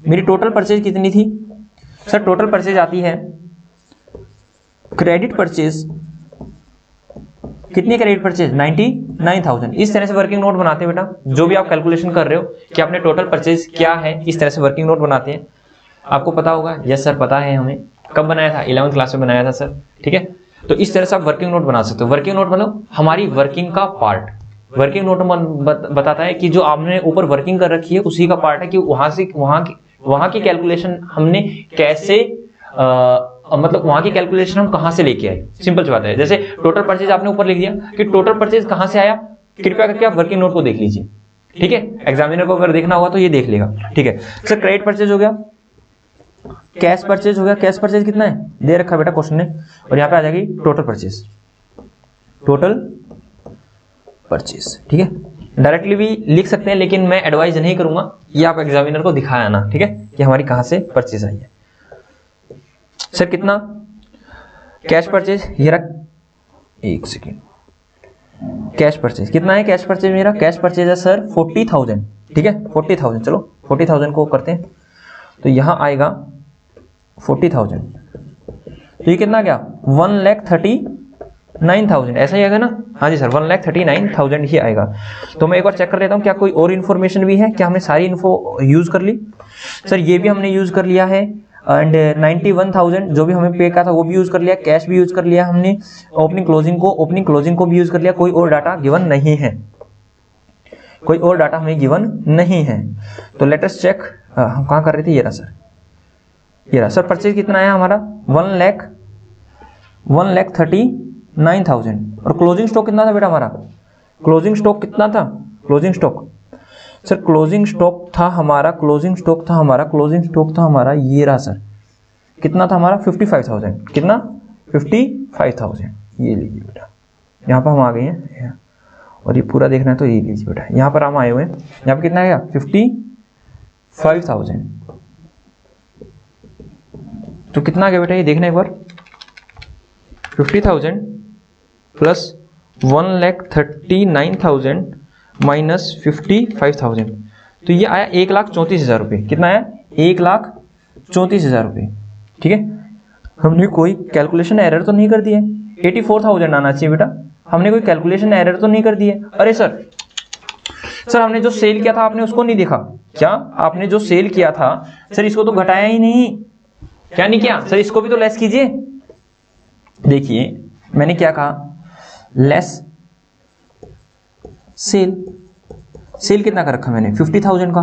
मेरी टोटल परचेज कितनी थी सर? टोटल परचेज आती है क्रेडिट परचेज, कितनी क्रेडिट परचेज? 99,000। इस तरह से वर्किंग नोट बनाते हैं बेटा, जो भी आप कैलकुलेशन कर रहे हो कि आपने टोटल परचेज क्या है, इस तरह से वर्किंग नोट बनाते हैं। आपको पता होगा, यस सर पता है हमें। कब बनाया था? 11वीं क्लास में बनाया था सर, ठीक है। तो इस तरह से आप वर्किंग नोट बना सकते हो। वर्किंग नोट मतलब हमारी वर्किंग का पार्ट। वर्किंग नोट बताता है कि जो आपने ऊपर वर्किंग कर रखी है उसी का पार्ट है, कि वहां की कैलकुलेशन हमने कैसे मतलब वहां की कैलकुलेशन हम कहां से लेके आए। सिंपल सी बात है। जैसे टोटल परचेज आपने ऊपर लिख दिया कि टोटल परचेज कहां से आया, कृपया करके आप वर्किंग नोट को देख लीजिए, ठीक है। एग्जामिनर को अगर देखना होगा तो ये देख लेगा, ठीक है सर। क्रेडिट परचेज हो गया, कैश परचेज हो गया। कैश परचेज कितना है? दे रखा बेटा क्वेश्चन ने, और यहाँ पे आ जाएगी टोटल परचेज, टोटल परचेज, ठीक है। डायरेक्टली भी लिख सकते हैं, लेकिन मैं एडवाइज नहीं करूंगा, ये आप एग्जामिनर को दिखाया ना, ठीक है, कि हमारी कहां से परचेज आई है। सर कितना कैश परचेज? ये रख, एक सेकेंड, कैश परचेज कितना है? कैश परचेज मेरा, कैश परचेज है सर 40,000, ठीक है 40,000। चलो 40,000 को करते हैं, तो यहां आएगा 40,000, तो ये कितना गया? 1,39,000, ऐसा ही आएगा ना? हाँ जी सर, 1,39,000 ही आएगा। तो मैं एक बार चेक कर लेता हूँ क्या कोई और इन्फॉर्मेशन भी है, क्या हमने सारी इन्फो यूज कर ली? सर ये भी हमने यूज कर लिया है, एंड 91,000 जो भी हमें पे का था वो भी यूज कर लिया, कैश भी यूज कर लिया हमने, ओपनिंग क्लोजिंग को भी यूज कर लिया। कोई और डाटा गिवन नहीं है, कोई और डाटा हमें गिवन नहीं है। तो लेट अस चेक, हम कहाँ कर रहे थे? ये रहा सर, ये रहा सर। परचेज कितना आया हमारा? 1,39,000। और क्लोजिंग स्टॉक कितना था बेटा हमारा? क्लोजिंग स्टॉक कितना था? Closing stock sir, closing stock था हमारा, ये रहा सर। कितना था हमारा? 55,000। कितना? 55,000। ये लीजिए बेटा, यहाँ पर हम आ गए हैं और ये पूरा देखना है तो ये लीजिए बेटा, यहाँ पर हम आए हुए हैं, यहाँ पर कितना आ गया 55,000। तो कितना आ गया बेटा ये देखना एक बार, 50,000 प्लस 1,39,000 माइनस 55,000, तो ये आया 1,34,000 रुपये। कितना आया 1,34,000 रुपये। ठीक है, हमने कोई कैलकुलेशन एरर तो नहीं कर दी है, 84,000 आना चाहिए बेटा, हमने कोई कैलकुलेशन एरर तो नहीं कर दी है। अरे सर हमने जो सेल किया था आपने उसको नहीं देखा क्या? आपने जो सेल किया था सर इसको तो घटाया ही नहीं, क्या नहीं किया सर? इसको भी तो लेस कीजिए। देखिए मैंने क्या कहा, लेस सेल कितना का रखा मैंने 50,000 का।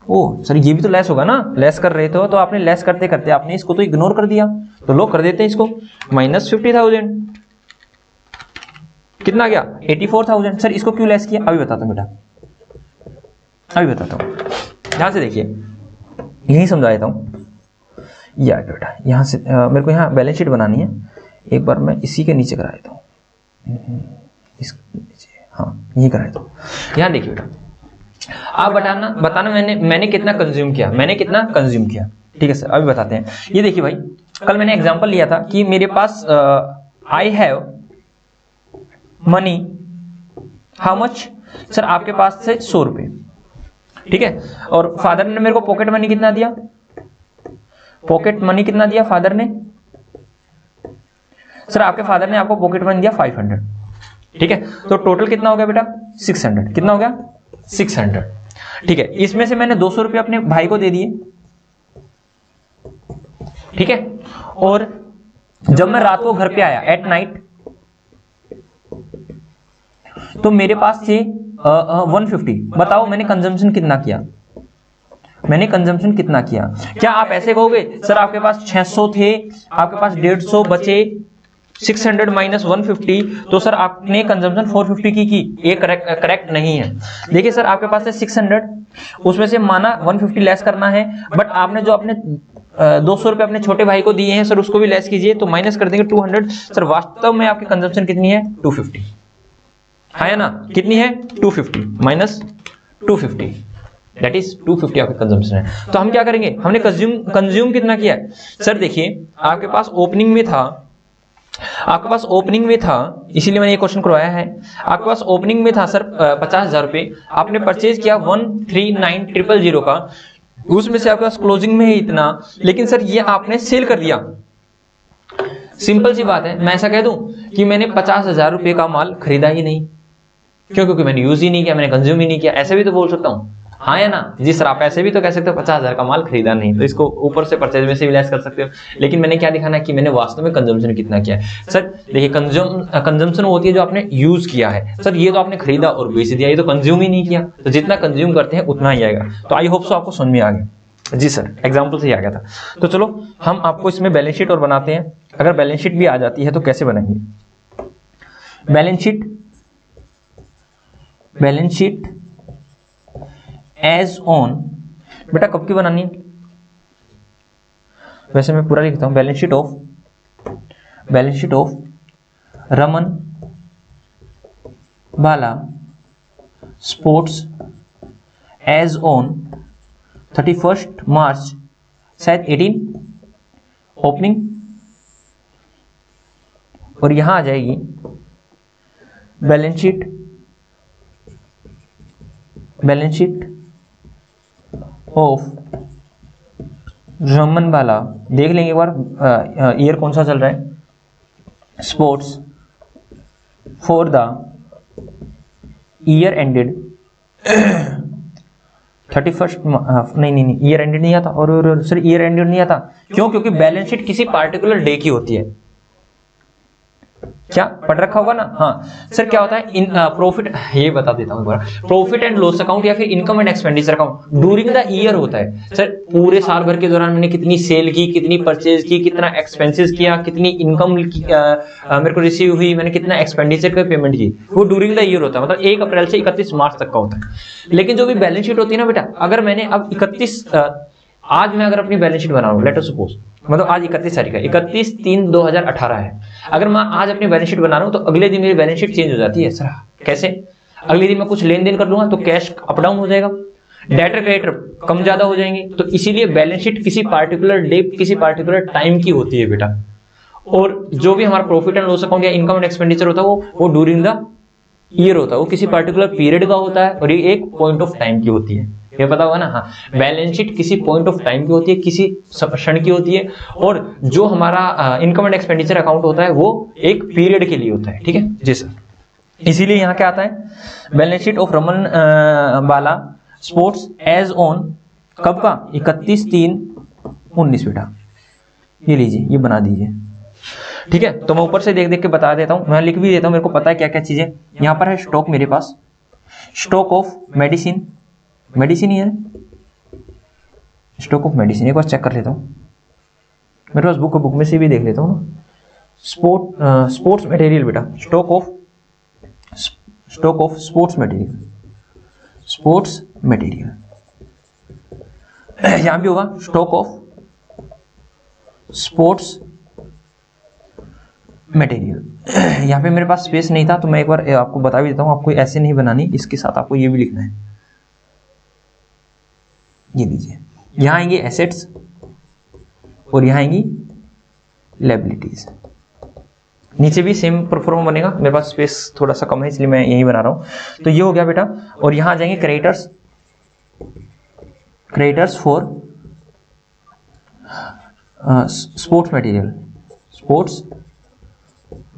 ओ सर ये भी तो लेस होगा ना, लेस कर रहे थे तो आपने लेस करते करते आपने इसको तो इग्नोर कर दिया, तो लो कर देते हैं इसको माइनस 50,000। कितना गया 84,000। सर इसको क्यों लेस किया, अभी बताता हूँ बेटा, अभी बताता हूँ। ध्यान से देखिए, यही समझा देता हूँ। यार बेटा यहाँ से मेरे को यहाँ बैलेंस शीट बनानी है, एक बार मैं इसी के नीचे करा देता हूँ, इस नीचे, हाँ यही करा देता हूँ। यहाँ देखिए बेटा, आप बताना मैंने कितना कंज्यूम किया, ठीक है सर अभी बताते हैं। ये देखिए भाई, कल मैंने एग्जांपल लिया था कि मेरे पास I have money, how much sir, आपके पास से 100 रुपए, ठीक है, और फादर ने मेरे को पॉकेट मनी कितना दिया, फादर ने, सर आपके फादर ने आपको पॉकेट मनी दिया 500, ठीक है, तो टोटल कितना हो गया बेटा 600। कितना हो गया 600, ठीक है। इसमें से मैंने 200 रुपये अपने भाई को दे दिए, ठीक है, और जब मैं रात को घर पे आया एट नाइट, तो मेरे पास से 150। बताओ मैंने कंजम्पशन कितना किया, क्या आप ऐसे कहोगे सर आपके पास 600 थे, आपके पास 150 बचे, 600 माइनस 150, तो सर आपने कंजम्पशन 450 की। ये करेक्ट नहीं है। देखिए सर आपके पास है 600, उसमें से माना 150 लेस करना है, बट आपने जो अपने 200 रुपए अपने छोटे भाई को दिए हैं सर उसको भी लेस कीजिए, तो माइनस कर देंगे 200। सर वास्तव में आपकी कंजम्पशन कितनी है 250, है ना, कितनी है 250 माइनस 250, दैट इज 250 आपकी कंजम्पशन है। तो हम क्या करेंगे, हमने कंज्यूम कितना किया है सर, देखिए आपके पास ओपनिंग में था, इसीलिए मैंने ये क्वेश्चन करवाया है। आपके पास ओपनिंग में था सर 50,000 रुपए, आपने परचेज किया 139,000 का, उसमें से आपके पास क्लोजिंग में है इतना, लेकिन सर ये आपने सेल कर दिया। सिंपल सी बात है, मैं ऐसा कह दूं कि मैंने 50,000 रुपए का माल खरीदा ही नहीं, क्योंकि मैंने यूज ही नहीं किया, मैंने कंज्यूम ही नहीं किया, ऐसे भी तो बोल सकता हूं, हाँ या ना जी सर। आप ऐसे भी तो कह सकते हो 50,000 का माल खरीदा नहीं, तो इसको ऊपर से परचेज में से भी लेस कर सकते हो, लेकिन मैंने क्या दिखाना है कि मैंने वास्तव में कंजम्पशन कितना किया है। सर देखिए कंजम्पशन होती है जो आपने यूज किया है, सर ये तो आपने खरीदा और बेच दिया, ये तो कंज्यूम ही नहीं किया, तो जितना कंज्यूम करते हैं उतना ही आएगा। तो आई होप सो आपको समझ में आ गया जी सर, एग्जाम्पल से ही आ गया था। तो चलो हम आपको इसमें बैलेंस शीट और बनाते हैं। अगर बैलेंस शीट भी आ जाती है तो कैसे बनाएंगे बैलेंस शीट एज ऑन, बेटा कब की बनानी है, वैसे मैं पूरा लिखता हूं, balance sheet of Raman Bala sports as on 31 March शायद 18 ओपनिंग, और यहां आ जाएगी balance sheet of Raman Bala, देख लेंगे एक बार ईयर कौन सा चल रहा है, sports for the year ended 31 नहीं ईयर एंडेड नहीं आता, और सर ईयर एंडेड नहीं आता क्यों, क्योंकि बैलेंस शीट किसी पार्टिकुलर डे की होती है, क्या पढ़ रखा होगा ना। हाँ सर क्या होता है इन प्रॉफिट, ये बता देता हूं प्रॉफिट एंड लॉस अकाउंट या फिर income and expenditure account during the year होता है। सर पूरे साल भर के दौरान मैंने कितनी सेल की, कितनी परचेज की, कितना एक्सपेंसेस किया, कितनी इनकम मेरे को रिसीव हुई, मैंने कितना एक्सपेंडिचर का पेमेंट की, वो ड्यूरिंग द ईयर होता है, मतलब 1 अप्रैल से 31 मार्च तक का होता है। लेकिन जो भी बैलेंस शीट होती है ना बेटा, अगर मैंने अब 31 आज मैं अगर अपनी बैलेंस शीट बना रहा हूँ, लेट अस सपोज, मतलब आज 31 तारीख है, 31/3/2018 है। अगर मैं आज अपनी बैलेंस शीट बना रहा हूँ तो अगले दिन मेरी बैलेंस शीट चेंज हो जाती है। सर कैसे? अगले दिन मैं कुछ लेन देन कर लूंगा तो कैश अप डाउन हो जाएगा, डेटर क्रेडिटर कम ज्यादा हो जाएंगे। तो इसीलिए बैलेंस शीट किसी पार्टिकुलर डे, किसी पार्टिकुलर टाइम की होती है बेटा। और जो भी हमारा प्रॉफिट एंड लॉस अकाउंट या इनकम एंड एक्सपेंडिचर होता है वो ड्यूरिंग द ईयर होता है, वो किसी पार्टिकुलर पीरियड का होता है और ये एक पॉइंट ऑफ टाइम की होती है। ये पता होगा ना? हाँ, बैलेंस शीट किसी पॉइंट ऑफ टाइम की होती है, किसी क्षण की होती है, और जो हमारा इनकम एंड एक्सपेंडिचर अकाउंट होता है वो एक पीरियड के लिए होता है। ठीक है जी सर। इसीलिए यहाँ क्या आता है, balance sheet of Raman Bala sports as on कब का? 31/3/19 बेटा। ये लीजिए, ये बना दीजिए। ठीक है, तो मैं ऊपर से देख देख के बता देता हूँ, मैं लिख भी देता हूँ, मेरे को पता है क्या क्या चीजें। यहाँ पर है स्टॉक, मेरे पास स्टॉक ऑफ मेडिसिन, मेडिसिन ही है, स्टॉक ऑफ मेडिसिन। एक बार चेक कर लेता हूँ, मेरे पास बुक में से भी देख लेता हूँ ना। स्पोर्ट्स मटेरियल बेटा, stock of sports material, sports material. यहां भी होगा स्टॉक ऑफ स्पोर्ट्स मटेरियल। यहाँ पे मेरे पास स्पेस नहीं था तो मैं एक बार आपको बता भी देता हूँ, आपको ऐसे नहीं बनानी, इसके साथ आपको ये भी लिखना है। ये लीजिए, यहाँ आएंगे एसेट्स और यहाँ आएंगी लायबिलिटीज। नीचे भी सेम परफॉर्म बनेगा, मेरे पास स्पेस थोड़ा सा कम है इसलिए मैं यही बना रहा हूँ। तो ये हो गया बेटा, और यहाँ आ जाएंगे creditors, creditors for sports material, sports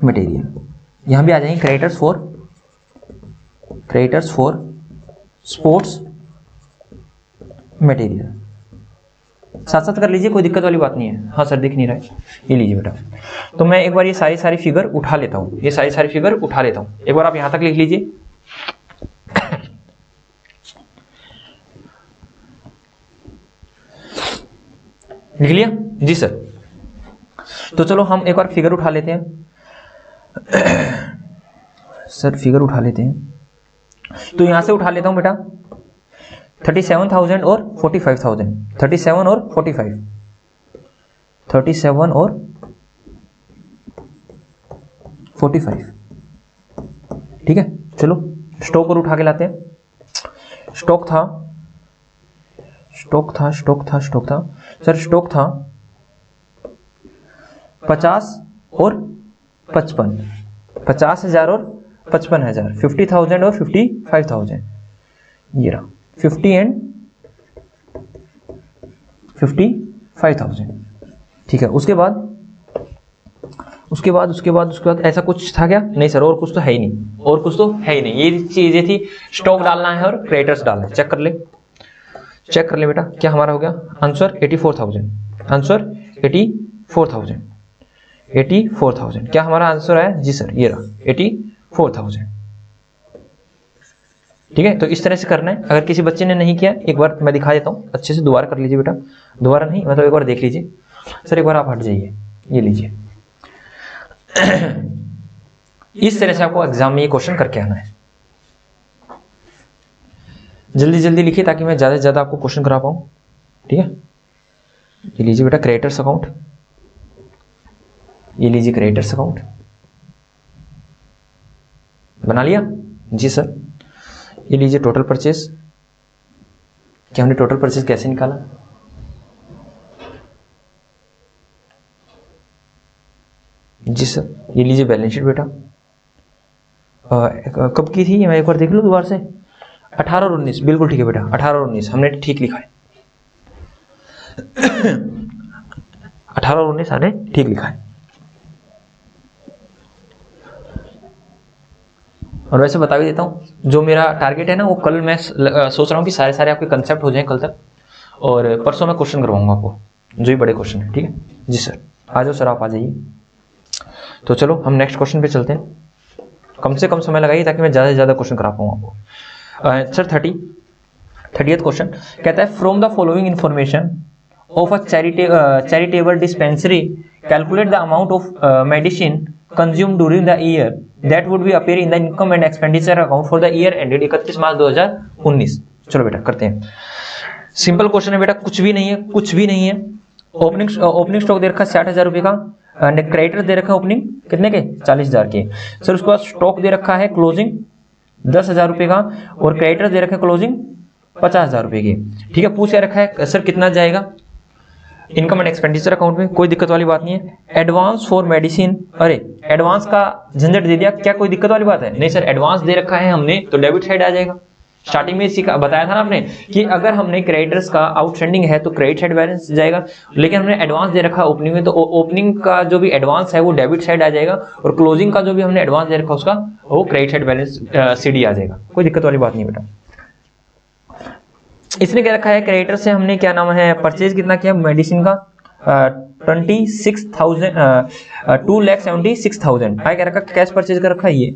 material. यहां भी आ जाएंगे क्रेडिटर्स फॉर स्पोर्ट्स मटेरियल। साथ साथ कर लीजिए, कोई दिक्कत वाली बात नहीं है। हाँ सर दिख नहीं रहा है, ये लीजिए बेटा। तो मैं एक बार ये सारी फिगर उठा लेता हूँ, ये सारी फिगर उठा लेता हूँ। एक बार आप यहां तक लिख लीजिए। लिख लिया जी सर। तो चलो हम एक बार फिगर उठा लेते हैं। सर फिगर उठा लेते हैं, तो यहां से उठा लेता हूं बेटा 37,000 और 45,000, 37 और 45, 37 और 45। ठीक है, चलो स्टॉक और उठा के लाते हैं। स्टॉक था सर, स्टॉक था 50 और 55, 50,000 और 55,000, 50,000 और 55,000। ये रहा 50 एंड 55,000। ठीक है, उसके बाद ऐसा कुछ था क्या? नहीं सर, और कुछ तो है ही नहीं, ये चीजें थी। स्टॉक डालना है और क्रेडिटर्स डालना है। चेक कर ले बेटा, क्या हमारा हो गया आंसर? 84,000, आंसर 84,000। क्या हमारा आंसर है? जी सर, ये रहा 84,000। ठीक है, तो इस तरह से करना है। अगर किसी बच्चे ने नहीं किया, एक बार मैं दिखा देता हूँ, अच्छे से दोबारा कर लीजिए बेटा। दोबारा नहीं, मतलब एक बार देख लीजिए। सर एक बार आप हट जाइए, ये लीजिए। इस तरह से आपको एग्जाम में ये क्वेश्चन करके आना है। जल्दी लिखिए ताकि मैं ज्यादा से ज्यादा आपको क्वेश्चन करा पाऊं। ठीक है, ये लीजिए बेटा क्रेडिटर्स अकाउंट, ये लीजिए क्रेडिटर्स अकाउंट बना लिया जी सर। ये लीजिए टोटल परचेस, कि हमने टोटल परचेस कैसे निकाला। जी सर, ये लीजिए बैलेंस शीट बेटा। कब की थी मैं एक बार देख लूं दोबारा से। 18 और 19, बिल्कुल ठीक है बेटा, 18 और 19 हमने ठीक लिखा है। 18 और 19 हमने ठीक लिखा है। और वैसे बता भी देता हूँ, जो मेरा टारगेट है ना, वो कल मैं सोच रहा हूँ कि सारे आपके कंसेप्ट हो जाएं कल तक, और परसों मैं क्वेश्चन करवाऊंगा आपको, जो भी बड़े क्वेश्चन है। ठीक है जी सर, आ जाओ सर, आप आ जाइए। तो चलो हम नेक्स्ट क्वेश्चन पे चलते हैं। कम से कम समय लगाइए ताकि मैं ज़्यादा से ज़्यादा क्वेश्चन करा पाऊँ आपको। सर 30th क्वेश्चन कहता है, from the following information of a charitable dispensary calculate the amount of medicine consume during the year that would be appear in the income and expenditure account for the year ended 31 March 2019। चलो बेटा करते हैं। Simple question है बेटा, कुछ भी नहीं है, कुछ भी नहीं है। ओपनिंग स्टॉक दे रखा है 60,000 रुपए का, क्रेडिटर दे रखा है ओपनिंग कितने के 40,000 के सर। उसके बाद स्टॉक दे रखा है क्लोजिंग 10,000 रुपए का, और क्रेडिटर दे रखा है क्लोजिंग 50,000 रुपए की। ठीक है, पूछ क्या रखा है सर कितना जाएगा इनकम एंड एक्सपेंडिचर अकाउंट में, कोई दिक्कत वाली बात नहीं है। एडवांस फॉर मेडिसिन, अरे एडवांस का झंझट दे दिया, क्या कोई दिक्कत वाली बात है? नहीं सर, एडवांस दे रखा है हमने तो डेबिट साइड आ जाएगा। स्टार्टिंग में इसी का बताया था ना आपने कि अगर हमने क्रेडिटर्स का आउटस्टैंडिंग है तो क्रेडिट साइड बैलेंस जाएगा, लेकिन हमने एडवांस दे रखा ओपनिंग में तो ओपनिंग का जो भी एडवांस है वो डेबिट साइड आ जाएगा, और क्लोजिंग का जो भी हमने एडवांस दे रखा उसका वो क्रेडिट साइड बैलेंस सीडी आ जाएगा। कोई दिक्कत वाली बात नहीं बेटा। इसने क्या रखा है क्रेडिटर से हमने क्या नाम है परचेज कितना किया मेडिसिन का 2,76,000 क्या रखा, कैश परचेज कर रखा है। ये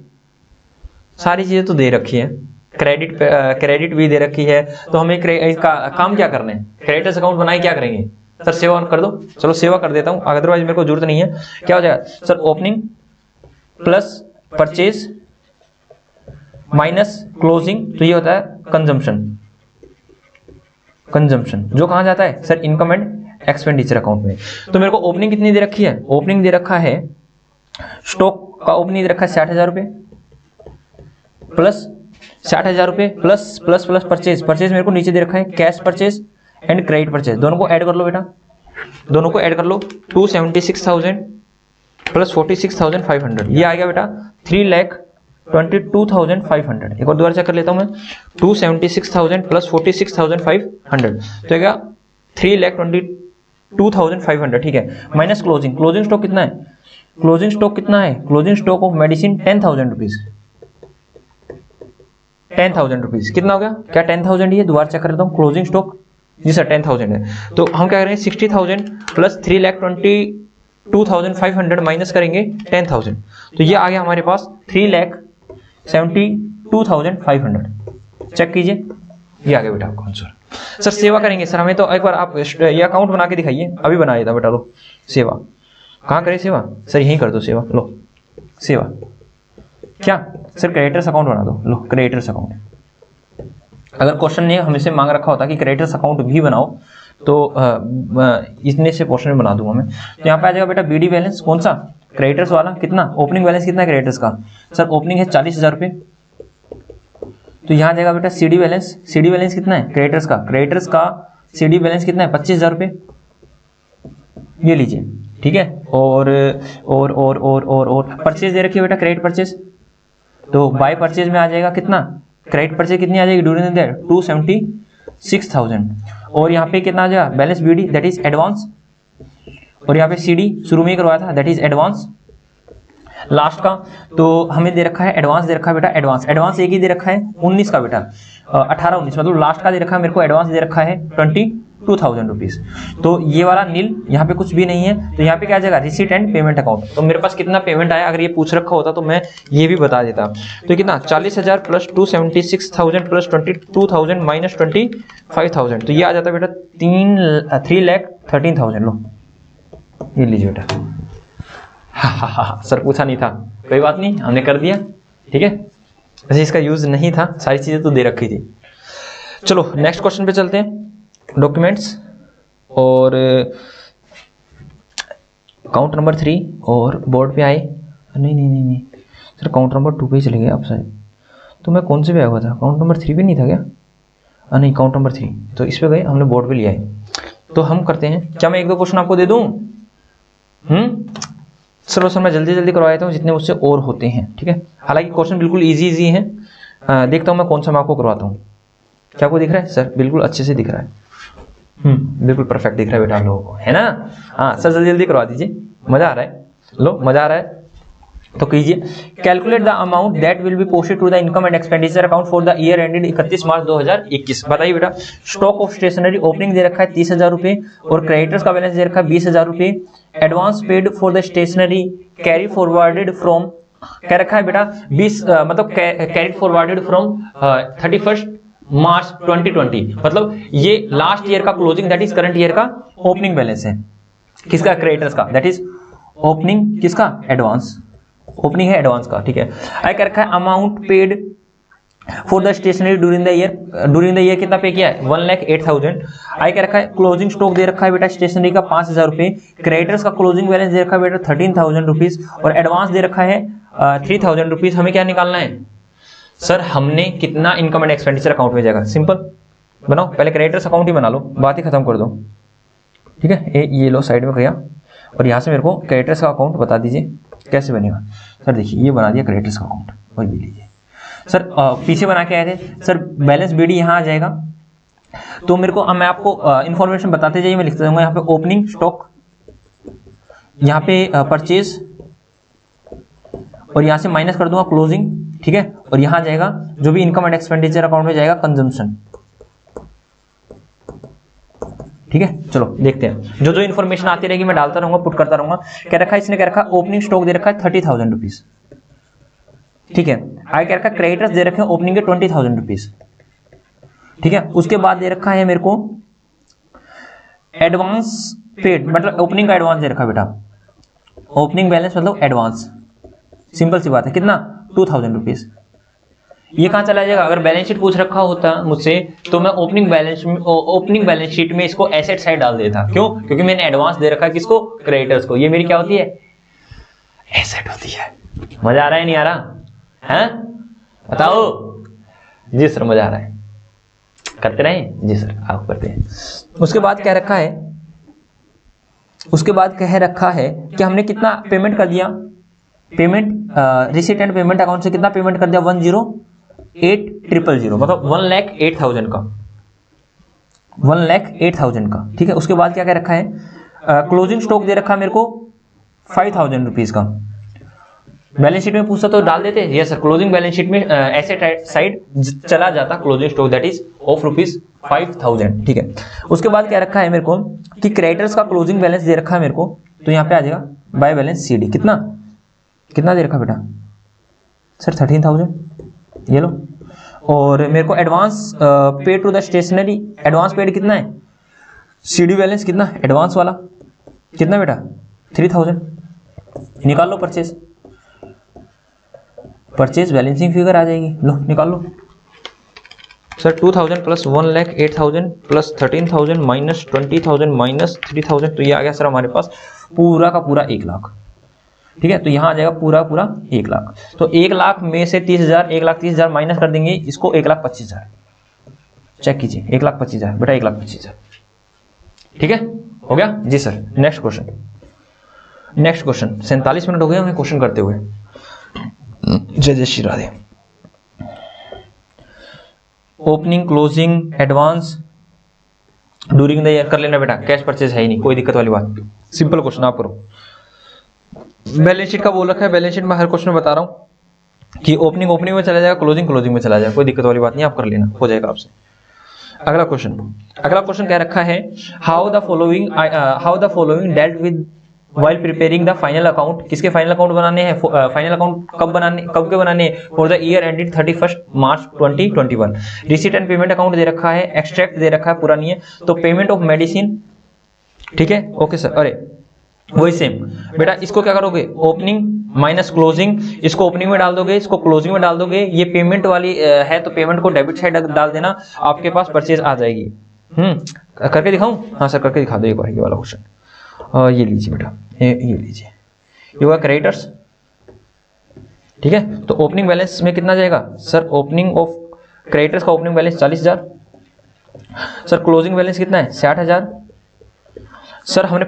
सारी चीजें तो दे रखी है, क्रेडिट भी दे रखी है, तो हमें इसका काम क्या करना है, क्रेडिटर्स अकाउंट बनाए क्या करेंगे सर, सेवा कर दो। चलो सेवा कर देता हूं, अदरवाइज मेरे को जरूरत नहीं है। क्या हो जाएगा sir, opening plus purchase minus closing, तो ये होता है कंजम्पशन जो कहां जाता है sir, income and expenditure account में। तो मेरे को ओपनिंग कितनी दे रखी है, ओपनिंग दे रखा है स्टॉक का ओपनिंग दे रखा है 60,000 रुपए प्लस 60,000 रुपए प्लस प्लस प्लस परचेज मेरे को नीचे दे रखा है cash purchase and credit purchase, दोनों को ऐड कर लो बेटा, दोनों को ऐड कर लो। 276,000 प्लस 46,500 ये आ गया बेटा 3,22,500। एक और दोबारा चेक कर लेता हूं मैं, 276,000 प्लस 46,500 तो क्या 3,22,500। ठीक है, माइनस क्लोजिंग स्टॉक कितना है, closing stock of medicine 10,000 rupees, 10,000 rupees कितना हो गया, क्या 10,000 ही है, दोबारा चेक कर लेता हूँ। क्लोजिंग स्टॉक जी सर 10,000 है, तो हम क्या करेंगे 60,000 प्लस 3,22,500 माइनस करेंगे 10,000, तो ये आ गया हमारे पास 3,72,500। चेक कीजिए, ये आ गया बेटा आपका आंसर। सर सेवा करेंगे सर, हमें तो एक बार आप ये अकाउंट बना के दिखाइए, अभी बनाया था बेटा। लो सेवा कहाँ करें सेवा, सर यहीं कर दो सेवा। लो सेवा क्या सर, क्रेडिटर्स अकाउंट बना दो। लो क्रेडिटर्स अकाउंट, अगर क्वेश्चन ने हमसे मांग रखा होता कि क्रेडिटर्स अकाउंट भी बनाओ तो इतने से पोर्शन में बना दूंगा मैं। तो यहाँ पे आ जाएगा बेटा बीडी बैलेंस, कौन सा क्रेडिटर्स वाला, कितना ओपनिंग बैलेंस कितना है क्रेडिटर्स का सर, ओपनिंग है 40,000 रुपए, तो यहाँ जाएगा बेटा सीडी बैलेंस कितना है क्रेडिटर्स का सीडी बैलेंस कितना है 25,000 रुपए, ये लीजिए। ठीक है, और परचेज दे रखिए बेटा क्रेडिट परचेज, तो बाय परचेज में आ जाएगा कितना, क्रेडिट परचेज कितनी आ जाएगी ड्यूरिंग द 276,000, और यहाँ पे कितना आ जाएगा balance BD that is advance, और यहाँ पे सीडी शुरू में ही करवाया था दैट इज एडवांस लास्ट का। तो हमें दे रखा है एडवांस, दे रखा है बेटा एडवांस एक ही दे रखा है 19 का बेटा, 18-19 मतलब लास्ट का दे रखा है मेरे को, एडवांस दे रखा है 22,000 रुपीज। तो ये वाला नील, यहाँ पे कुछ भी नहीं है, तो यहाँ पे क्या आ जाएगा रिसीट एंड पेमेंट अकाउंट। तो मेरे पास कितना पेमेंट आया, अगर ये पूछ रखा होता तो मैं ये भी बता देता। तो कितना 40,000 प्लस 276,000 प्लस 22,000 माइनस 25,000, तो ये आ जाता बेटा 3,13,000। लो ये लीजिए बेटा। हाँ सर पूछा नहीं था, कोई बात नहीं, हमने कर दिया। ठीक है, वैसे इसका यूज नहीं था, सारी चीजें तो दे रखी थी। चलो नेक्स्ट क्वेश्चन पे चलते हैं। डॉक्यूमेंट्स और काउंट नंबर 3 और बोर्ड पे आए, नहीं सर काउंट नंबर 2 पे ही चले गए आप शायद, तो मैं कौन से पे आया हुआ था, काउंट नंबर 3 पे नहीं था क्या, नहीं काउंट नंबर 3, तो इस पे गए, हमने बोर्ड पे लिया है। तो हम करते हैं, क्या मैं 1-2 क्वेश्चन आपको दे दूं? चलो सर मैं जल्दी करवा देता हूँ जितने मुझसे और होते हैं। ठीक है, हालांकि क्वेश्चन बिल्कुल इजी हैं, देखता हूँ मैं कौन सा मैं आपको करवाता हूँ। क्या आपको दिख रहा है सर, बिल्कुल अच्छे से दिख रहा है, बिल्कुल परफेक्ट दिख रहा है बेटा आप लोगों को, है ना। हाँ सर जल्दी करवा दीजिए, मजा आ रहा है, लो मजा आ रहा है तो कीजिए। Calculate the amount that will be posted to the income and expenditure account for the year ended 31 March 2021। बताइए बेटा। स्टॉक ऑफ स्टेशनरी ओपनिंग दे रखा है 30,000 रुपए, और क्रेडिटर्स का बैलेंस दे रखा है 20,000 रुपए। Advance paid for the stationery carry forwarded from, क्या रखा है बेटा 20 मतलब कैरी फॉरवर्डेड फ्रॉम 31 मार्च 2020, मतलब ये लास्ट ईयर का closing that is current year का ओपनिंग बैलेंस है, किसका क्रेडिटर्स का, दैट इज ओपनिंग किसका एडवांस, ओपनिंग है एडवांस का। ठीक है, आई कर रखा है amount paid for the stationery during the year कितना पे किया है 1,08,000। आई क्या रखा है क्लोजिंग स्टॉक दे रखा है बेटा स्टेशनरी का 5,000 रुपए, क्रेडिटर्स का क्लोजिंग बैलेंस दे रखा है बेटा 13,000 रुपीज और एडवांस दे रखा है 3,000 रुपीज। हमें क्या निकालना है सर, हमने कितना इनकम एंड एक्सपेंडिचर अकाउंट में जाएगा। सिंपल बनाओ, पहले क्रेडिटर्स अकाउंट ही बना लो, बात ही खत्म कर दो। ठीक है, ये लो साइड में किया और यहाँ से मेरे को क्रेडिटर्स का अकाउंट बता दीजिए कैसे बनेगा। सर देखिए ये बना दिया क्रेडिटर्स का अकाउंट और ये लीजिए सर पीछे बना के आए थे सर, बैलेंस बीडी यहाँ आ जाएगा। तो मेरे को मैं आपको इंफॉर्मेशन बताते जाइए, मैं लिखता जाऊंगा यहाँ पे ओपनिंग स्टॉक, यहाँ पे परचेज और यहाँ से माइनस कर दूंगा क्लोजिंग। ठीक है, और यहाँ जाएगा जो भी इनकम एंड एक्सपेंडिचर अकाउंट में जाएगा कंजम्पशन। ठीक है, चलो देखते हैं, जो जो इन्फॉर्मेशन आती रहेगी मैं डालता रहूंगा, पुट करता रहूंगा। क्या रखा है इसने, क्या रखा ओपनिंग स्टॉक दे रखा है 30,000 रुपीज। ठीक है, आई क्या रखा क्रेडिटर्स दे रखे हैं ओपनिंग के 20,000 रुपीज। ठीक है, उसके बाद दे रखा है मेरे को एडवांस पेड, मतलब ओपनिंग का एडवांस दे रखा है बेटा, ओपनिंग बैलेंस मतलब एडवांस, सिंपल सी बात है, कितना 2,000 रुपीज। ये कहां चला जाएगा, अगर बैलेंस शीट पूछ रखा होता मुझसे तो मैं ओपनिंग बैलेंस शीट में इसको एसेट साइड डाल देता। क्यों, क्योंकि मैंने एडवांस दे रखा है किसको, क्रेडिटर्स को। ये मेरी क्या होती है, एसेट होती है। मजा आ रहा है नहीं आ रहा है, बताओ जी सर मजा आ रहा है, करते रहे जी सर आप करते हैं। उसके बाद क्या रखा है, उसके बाद कह रखा है कि हमने कितना पेमेंट कर दिया, payment receipt and payment account से कितना पेमेंट कर दिया 108,000, मतलब 1,08,000 का, 1,08,000 का। ठीक है, उसके बाद क्या क्या रखा है, क्लोजिंग स्टॉक दे रखा है मेरे को 5,000 रुपीज का। बैलेंस शीट में पूछता तो डाल देते, yes sir closing balance sheet में एसेट साइड चला जाता closing stock that is of ₹5,000। ठीक है, उसके बाद क्या रखा है मेरे को कि क्रेडिटर्स का क्लोजिंग बैलेंस दे रखा है मेरे को, तो यहाँ पे आ जाएगा बाय बैलेंस सीडी, कितना कितना दे रखा बेटा सर 13,000, ये लो। और मेरे को advance paid to the stationery, advance paid कितना है, सीडी बैलेंस कितना एडवांस वाला कितना बेटा 3,000, निकाल लो परचेज बैलेंसिंग फिगर आ जाएगी, लो निकाल लो sir 2,000 plus 1,08,000 plus 13,000 minus 20,000 minus 3,000, तो ये आ गया सर हमारे पास पूरा का पूरा 1 लाख। ठीक है, तो यहाँ आ जाएगा पूरा 1 लाख। तो 1 लाख में से 30,000, 1,30,000 माइनस कर देंगे, इसको 1,25,000 चेक कीजिए, 1,25,000 बेटा 1,25,000। ठीक है, हो गया जी सर। नेक्स्ट क्वेश्चन 47 मिनट हो गए हमें क्वेश्चन करते हुए। जय Shri Radhe. Opening closing advance during the year कर लेना बेटा, कैश परचेज है ही नहीं, कोई दिक्कत वाली बात, सिंपल क्वेश्चन आप करो। बैलेंस शीट का बोल रखा है, बैलेंस शीट में हर क्वेश्चन में बता रहा हूं कि ओपनिंग में चला जाएगा, क्लोजिंग में चला जाएगा, कोई दिक्कत वाली बात नहीं, आप कर लेना, हो जाएगा आपसे। अगला क्वेश्चन क्या रखा है, how the following dealt with while preparing the final account, किसके फाइनल अकाउंट बनाने हैं, फाइनल अकाउंट कब के बनाने हैं, for the year ended 31 March 2021। Receipt and payment account दे रखा है, एक्सट्रैक्ट दे रखा है, पूरा नहीं है, तो पेमेंट ऑफ मेडिसिन। ठीक है, ओके सर। अरे वही सेम बेटा, इसको क्या करोगे, ओपनिंग माइनस क्लोजिंग, इसको ओपनिंग में डाल दोगे, इसको क्लोजिंग में डाल दोगे, ये पेमेंट वाली है तो पेमेंट को डेबिट साइड डाल देना, आपके पास परचेज आ जाएगी। करके दिखाऊं, हाँ सर करके दिखा दो एक बार ये वाला क्वेश्चन। ये लीजिए बेटा, ये लीजिए, ये हुआ क्रेडिटर्स। ठीक है, तो ओपनिंग बैलेंस में कितना जाएगा सर, ओपनिंग ऑफ क्रेडिटर्स का opening balance 40,000, sir closing balance कितना है 60,000। सर हमने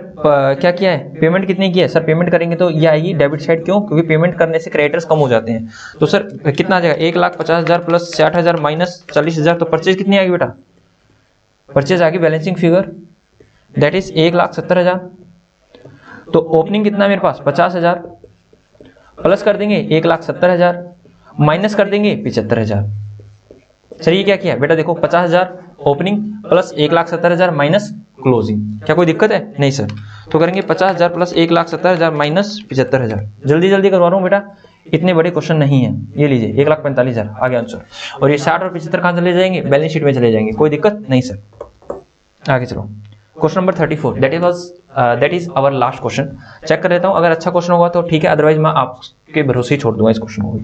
क्या किया है, पेमेंट कितनी की है सर, पेमेंट करेंगे तो ये आएगी डेबिट साइड, क्यों, क्योंकि पेमेंट करने से क्रेडिटर्स कम हो जाते हैं। तो सर कितना आ जाएगा 1,50,000 प्लस 60,000 माइनस 40,000, तो परचेज कितनी आएगी बेटा, परचेज आ गई बैलेंसिंग फिगर दैट इज 1,70,000। तो ओपनिंग कितना मेरे पास 50,000, प्लस कर देंगे 1,70,000, माइनस कर देंगे 75,000। सर ये क्या किया बेटा, देखो 50,000 ओपनिंग प्लस 1,70,000 माइनस क्लोजिंग, क्या कोई दिक्कत है, नहीं सर। तो करेंगे 50,000 प्लस 1,70,000 माइनस 75,000, जल्दी करवा रहा हूँ बेटा, इतने बड़े क्वेश्चन नहीं है। ये लीजिए 1,45,000 आ गया आंसर, और ये 60 और 75 कहाँ चले जाएंगे, बैलेंस शीट में चले जाएंगे, कोई दिक्कत नहीं सर। आगे चलो, question number 34 that is our last question. Check कर लेता हूं, अगर अच्छा क्वेश्चन होगा तो ठीक है, अदरवाइज मैं आपके भरोसे ही छोड़ दूंगा इस क्वेश्चन को।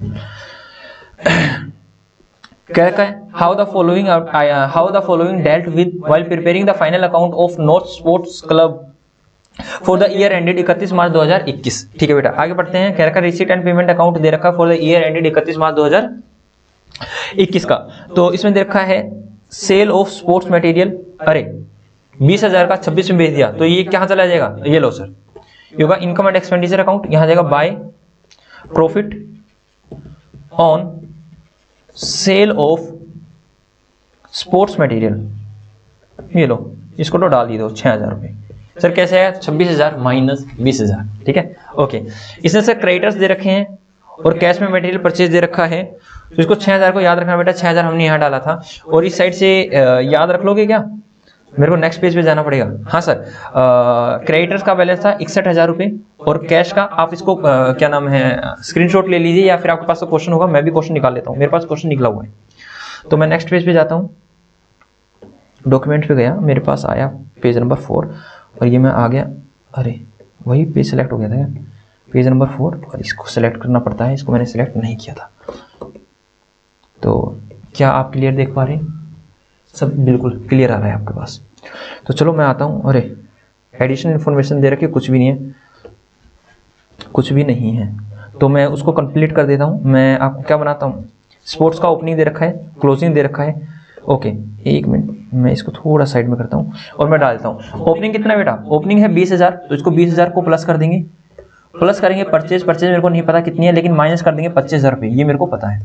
क्या रखा है, how the following dealt with while preparing the final account of north sports club for the year ended 31 March 2021। ठीक है बेटा, आगे बढ़ते हैं। कह रखा रिसीट एंड पेमेंट अकाउंट दे रखा for the year ended 31 March 2021 का। तो इसमें दे रखा है सेल ऑफ स्पोर्ट्स मटेरियल, अरे 20,000 का 26 में बेच दिया, तो ये कहाँ चला जाएगा, ये लो सर, ये होगा इनकम एंड एक्सपेंडिचर अकाउंट, यहाँ जाएगा by profit on sale of sports material, ये लो, इसको तो डाल दी दो 6,000 रुपये। सर कैसे है, 26,000 माइनस 20,000। ठीक है, ओके। इसने सर क्रेडिटर्स दे रखे हैं और कैश में मटेरियल परचेज दे रखा है, तो इसको 6,000 को याद रखना बेटा, 6,000 हमने यहाँ डाला था। और इस साइड से याद रख लोगे क्या, मेरे को नेक्स्ट पेज पे जाना पड़ेगा। हाँ सर, क्रेडिटर्स का बैलेंस था 61,000 रुपये और कैश का आप इसको क्या नाम है स्क्रीनशॉट ले लीजिए, या फिर आपके पास तो क्वेश्चन होगा, मैं भी क्वेश्चन निकाल लेता हूँ, मेरे पास क्वेश्चन निकला हुआ है। तो मैं नेक्स्ट पेज पे जाता हूँ, डॉक्यूमेंट पे गया, मेरे पास आया पेज नंबर 4 और ये मैं आ गया, अरे वही पेज सेलेक्ट हो गया था क्या, पेज नंबर 4, और इसको सेलेक्ट करना पड़ता है, इसको मैंने सेलेक्ट नहीं किया था। तो क्या आप क्लियर देख पा रहे हैं, सब बिल्कुल क्लियर आ रहा है आपके पास। तो चलो मैं आता हूँ, अरे एडिशनल इन्फॉर्मेशन दे रखी है, कुछ भी नहीं है, कुछ भी नहीं है, तो मैं उसको कंप्लीट कर देता हूँ। मैं आपको क्या बनाता हूँ, स्पोर्ट्स का ओपनिंग दे रखा है, क्लोजिंग दे रखा है, ओके। एक मिनट, मैं इसको थोड़ा साइड में करता हूँ और मैं डालता हूँ ओपनिंग कितना बेटा, ओपनिंग है 20,000, तो इसको 20,000 को प्लस कर देंगे, प्लस करेंगे परचेज मेरे को नहीं पता कितनी है, लेकिन माइनस कर देंगे 25,000 रुपये, ये मेरे को पता है।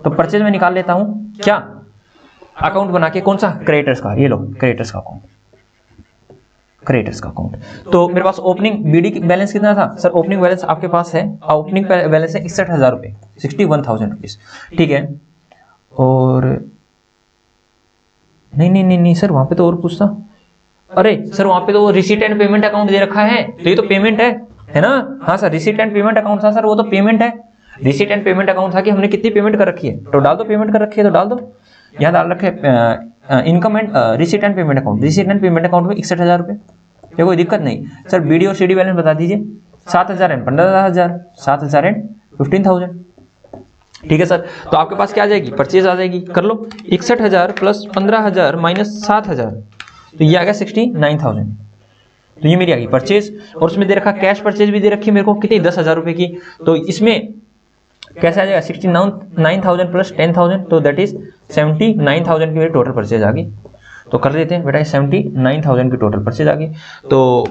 तो परचेज में निकाल लेता हूँ क्या, अकाउंट बना के, कौन सा, क्रेडिटर्स का, ये लो क्रेडिटर्स का अकाउंट, क्रेडिटर्स का अकाउंट। तो मेरे पास ओपनिंग बीडी की बैलेंस कितना था सर, ओपनिंग बैलेंस आपके पास है, ओपनिंग बैलेंस है 61,000 रुपये, 61,000 रुपीज। ठीक है, और नहीं सर, वहां पे तो और पूछता, अरे सर वहां पे तो रिसीट एंड पेमेंट अकाउंट दे रखा है, तो ये तो पेमेंट है ना। हाँ sir, receipt and payment account था सर, वो तो पेमेंट है, रिसीट एंड पेमेंट अकाउंट था कि हमने कितनी पेमेंट कर रखी है, तो डाल दो पेमेंट कर रखी है, तो डाल दो, यहाँ डाल रखे income and receipt and payment account, receipt and payment account में 61,000 रुपये, ये कोई दिक्कत नहीं। सर बीडी और सीडी बैलेंस बता दीजिए, 7,000 एंड 15,000, 7,000 एंड 15,000। ठीक है सर, तो आपके पास क्या आ जाएगी, परचेज आ जाएगी, कर लो 61,000 प्लस 15,000 माइनस 7,000, तो ये आ गया 69,000। तो ये मेरी आ गई परचेज, और उसमें दे रखा कैश परचेज भी दे रखी है मेरे को, कितनी 10,000 रुपए की, तो इसमें कैसे आ जाएगा 69,000 प्लस 10,000, तो दैट इज 79,000 की मेरी टोटल परचेज आ गई। तो कर देते हैं बेटा, 79,000 की टोटल परचेज आ गई। तो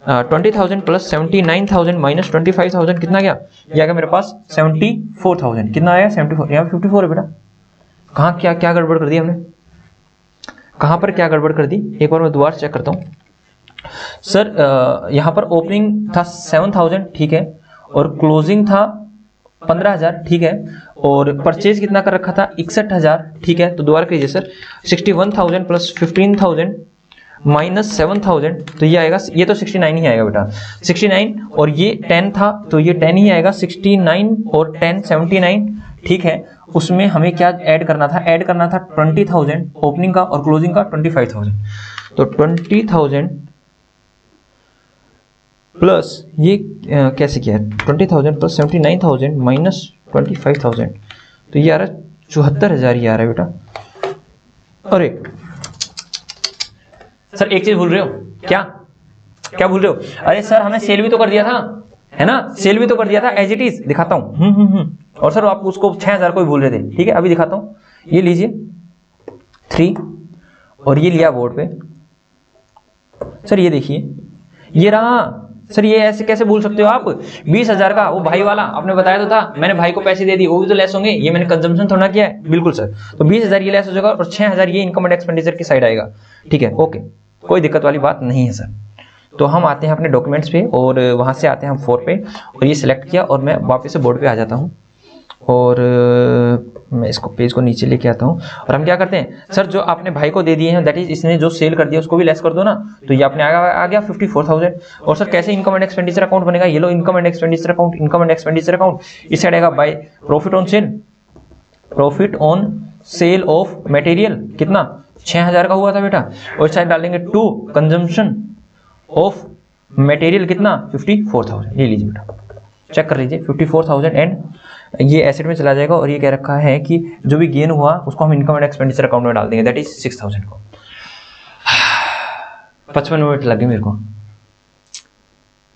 20,000 प्लस 79,000 माइनस 25,000 कितना गया, ये आ गया मेरे पास 74,000। कितना आया 74, यहाँ 54 है बेटा, कहाँ क्या गड़बड़ कर दी हमने, कहाँ पर क्या गड़बड़ कर दी, एक बार मैं दोबारा चेक करता हूँ। सर यहाँ पर ओपनिंग था 7,000, ठीक है, और क्लोजिंग था 15,000, ठीक है, और परचेज कितना कर रखा था 61,000, ठीक है। तो दोबारा कीजिए सर, 61,000 प्लस 15,000 माइनस 7,000, तो ये आएगा, ये तो 69 ही आएगा बेटा, 69, और ये 10 था तो ये 10 ही आएगा, 69 और 10 79, ठीक है। उसमें हमें क्या ऐड करना था, ऐड करना था 20,000 ओपनिंग का और क्लोजिंग का 25,000, तो 20,000 प्लस ये कैसे किया है, 20,000 प्लस 79,000 माइनस 25,000, तो ये आ रहा है 74,000, ये आ रहा है बेटा। अरे सर एक चीज भूल रहे हो, क्या भूल रहे हो, अरे सर हमने सेल भी तो कर दिया था, है ना, सेल भी तो कर दिया था, एज इट इज दिखाता हूँ। और सर आप उसको 6,000 को भी भूल रहे थे, ठीक है, अभी दिखाता हूँ, ये लीजिए 3 और ये लिया बोर्ड पे, सर ये देखिए, ये रहा सर, ये ऐसे कैसे भूल सकते हो आप, 20,000 का वो भाई वाला आपने बताया तो था, मैंने भाई को पैसे दे दिए, वो भी तो लेस होंगे, ये मैंने कंजम्पशन थोड़ा किया है, बिल्कुल सर। तो 20,000 ये लेस हो जाएगा और 6,000 ये इनकम एंड एक्सपेंडिचर की साइड आएगा, ठीक है, ओके, कोई दिक्कत वाली बात नहीं है सर। तो हम आते हैं अपने डॉक्यूमेंट्स पे और वहां से आते हैं हम 4 पे, और ये सिलेक्ट किया और मैं वापस से बोर्ड पे आ जाता हूँ और मैं इसको पेज को नीचे लेके आता हूँ और हम क्या करते हैं, सर जो आपने भाई को दे दिए हैं, दैट इज इसने जो सेल कर दिया उसको भी लेस कर दो ना, तो ये अपने आ गया 54,000। और सर कैसे इनकम एंड एक्सपेंडिचर अकाउंट बनेगा, ये low income and expenditure account, income and expenditure account, इस साइड आएगा by profit on sale of material, कितना 6,000 का हुआ था बेटा, और साइड डालेंगे टू कंजम्पशन ऑफ मटेरियल, कितना 54,000, ये लीजिए बेटा, चेक कर लीजिए 54,000 एंड ये एसेट में चला जाएगा और ये कह रखा है कि जो भी गेन हुआ उसको हम इनकम एंड एक्सपेंडिचर अकाउंट में डाल देंगे, दैट इज 6000 को। 55 मिनट लगे मेरे को,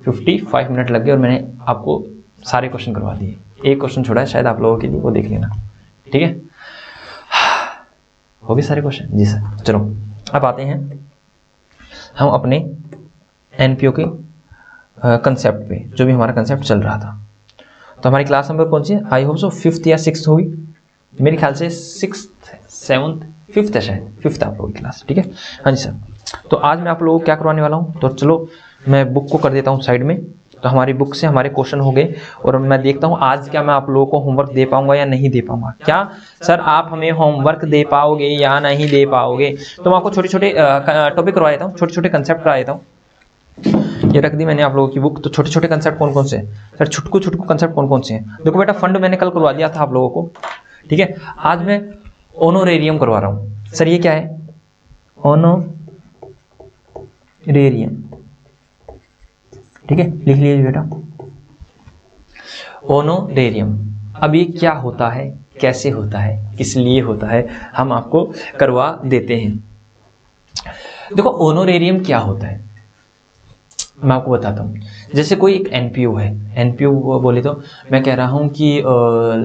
55 मिनट लग गए और मैंने आपको सारे क्वेश्चन करवा दिए। एक क्वेश्चन छोड़ा है शायद आप लोगों के लिए, वो देख लेना, ठीक है। हो गए सारे क्वेश्चन? जी सर। चलो अब आते हैं हम अपने एनपीओ के कंसेप्ट पे, जो भी हमारा कंसेप्ट चल रहा था। तो हमारी क्लास नंबर कौन सी है? आई होप सो 5th या 6th होगी, मेरे ख्याल से 6th 7th 5th है शायद, 5th आप लोगों की क्लास, ठीक है। हाँ जी सर। तो आज मैं आप लोगों को क्या करवाने वाला हूँ, तो चलो मैं बुक को कर देता हूँ साइड में। तो हमारी बुक से हमारे क्वेश्चन हो गए और मैं देखता हूँ आज क्या मैं आप लोगों को होमवर्क दे पाऊंगा या नहीं दे पाऊंगा। क्या सर आप हमें होमवर्क दे पाओगे या नहीं दे पाओगे? तो मैं आपको छोटे छोटे टॉपिक करवा देता हूँ, छोटे छोटे कंसेप्ट करा देता हूँ। ये रख दी मैंने आप लोगों की बुक। तो छोटे छोटे कंसेप्ट कौन कौन से हैं सर? छुटकू छुटकू कंसेप्ट कौन कौन से हैं? देखो बेटा, फंड मैंने कल करवा दिया था आप लोगों को, ठीक है। आज मैं ऑनोरेरियम करवा रहा हूँ। सर ये क्या है? ऑनोरेरियम, ठीक है, लिख लीजिए बेटा, ऑनोरेरियम। अब ये क्या होता है, कैसे होता है, किस लिए होता है, हम आपको करवा देते हैं। देखो ऑनोरेरियम क्या होता है मैं आपको बताता हूँ। जैसे कोई एक एनपीओ है, एनपीओ बोले तो मैं कह रहा हूँ कि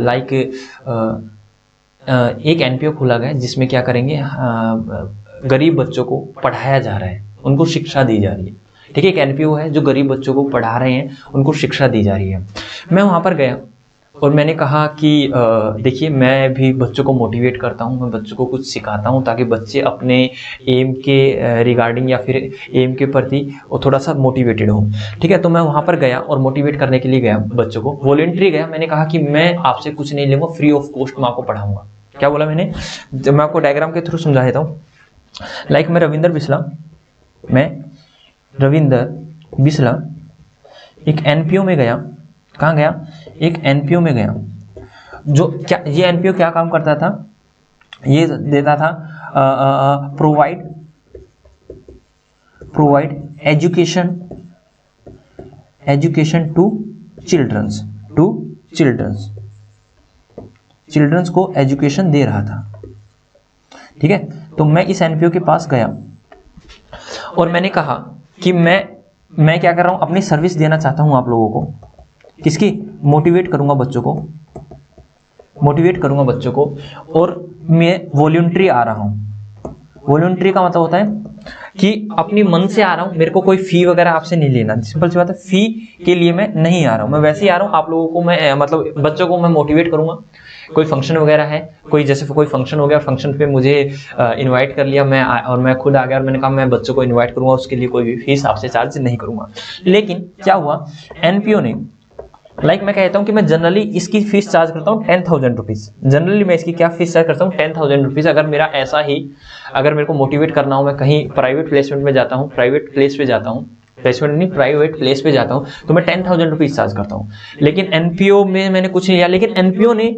लाइक एक एनपीओ खोला गया जिसमें क्या करेंगे, गरीब बच्चों को पढ़ाया जा रहा है, उनको शिक्षा दी जा रही है, ठीक है। एक एनपीओ है जो गरीब बच्चों को पढ़ा रहे हैं, उनको शिक्षा दी जा रही है। मैं वहाँ पर गया और मैंने कहा कि देखिए मैं भी बच्चों को मोटिवेट करता हूँ, मैं बच्चों को कुछ सिखाता हूँ ताकि बच्चे अपने एम के रिगार्डिंग या फिर एम के प्रति वो थोड़ा सा मोटिवेटेड हो, ठीक है। तो मैं वहाँ पर गया और मोटिवेट करने के लिए गया बच्चों को, वॉलंटरी गया। मैंने कहा कि मैं आपसे कुछ नहीं लूँगा, फ्री ऑफ कॉस्ट मैं आपको पढ़ाऊँगा। क्या बोला मैंने? जब मैं आपको डायग्राम के थ्रू समझा देता हूँ। लाइक मैं रविंदर बिस्ला एक एनपीओ में गया। कहाँ गया? एक एनपीओ में गया। जो क्या ये एनपीओ क्या काम करता था? ये देता था प्रोवाइड एजुकेशन टू चिल्ड्रंस को एजुकेशन दे रहा था, ठीक है। तो मैं इस एनपीओ के पास गया और मैंने कहा कि मैं क्या कर रहा हूं, अपनी सर्विस देना चाहता हूं आप लोगों को। किसकी? मोटिवेट करूंगा बच्चों को और मैं वॉलंटरी आ रहा हूं। वॉलंटरी का मतलब होता है कि अपनी मन से आ रहा हूं, मेरे को कोई फी वगैरह आपसे नहीं लेना। सिंपल सी बात है, फी के लिए मैं नहीं आ रहा हूं, मैं वैसे ही आ रहा हूं। आप लोगों को मैं मतलब बच्चों को मैं मोटिवेट करूंगा। कोई फंक्शन वगैरह है, कोई जैसे कोई फंक्शन हो गया, फंक्शन पे मुझे इनवाइट कर लिया मैं खुद आ गया और मैंने कहा मैं बच्चों को इनवाइट करूंगा, उसके लिए कोई भी फीस आपसे चार्ज नहीं करूंगा। लेकिन क्या हुआ, एनपीओ ने लाइक मैं कहता हूं कि मैं जनरली इसकी फीस चार्ज करता हूं 10,000 रुपीज। जनरली मैं इसकी क्या फीस चार्ज करता हूं? 10,000 रुपीज। अगर मेरा ऐसा ही अगर मेरे को मोटिवेट करना हो, मैं कहीं प्राइवेट प्लेसमेंट में जाता हूं, प्राइवेट प्लेस पे जाता हूं, तो मैं 10,000 रुपीज चार्ज करता हूं। लेकिन एनपीओ में मैंने कुछ नहीं लिया, लेकिन एनपीओ ने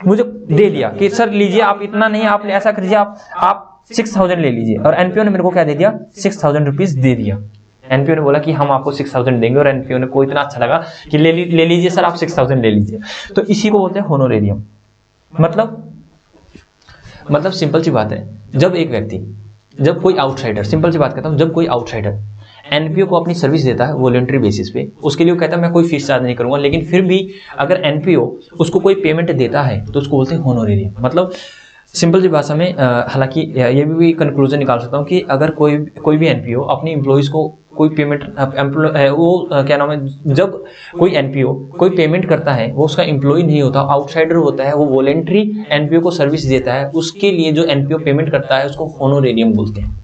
मुझे दे दिया कि सर लीजिए, आप इतना नहीं, आप ऐसा करिए, आप 6,000 ले लीजिए। और एनपीओ ने मेरे को क्या दे दिया? 6,000 रुपीज दे दिया। एनपीओ ने बोला कि हम आपको 6,000 देंगे और एनपीओ ने को इतना अच्छा लगा कि ले लीजिए सर, आप 6,000 ले लीजिए। तो इसी को बोलते हैं होनोरेरियम। मतलब सिंपल सी बात है, जब कोई आउटसाइडर, सिंपल सी बात कहता हूं, जब कोई आउटसाइडर एनपीओ को अपनी सर्विस देता है वॉलंटरी बेसिस पे, उसके लिए वो कहता है मैं कोई फीस चार्ज नहीं करूंगा, लेकिन फिर भी अगर एनपीओ उसको कोई पेमेंट देता है तो उसको बोलते हैं होनोरेरियम। मतलब सिंपल सी भाषा में, हालांकि ये भी कंक्लूजन निकाल सकता हूँ कि अगर कोई भी एनपीओ अपनी एम्प्लॉइज को कोई पेमेंट क्या नाम है, जब कोई एनपीओ कोई पेमेंट करता है वो उसका एम्प्लॉय नहीं होता, आउटसाइडर होता है, वो वॉलंटरी एनपीओ को सर्विस देता है, उसके लिए जो एनपीओ पेमेंट करता है उसको होनोरेरियम बोलते हैं,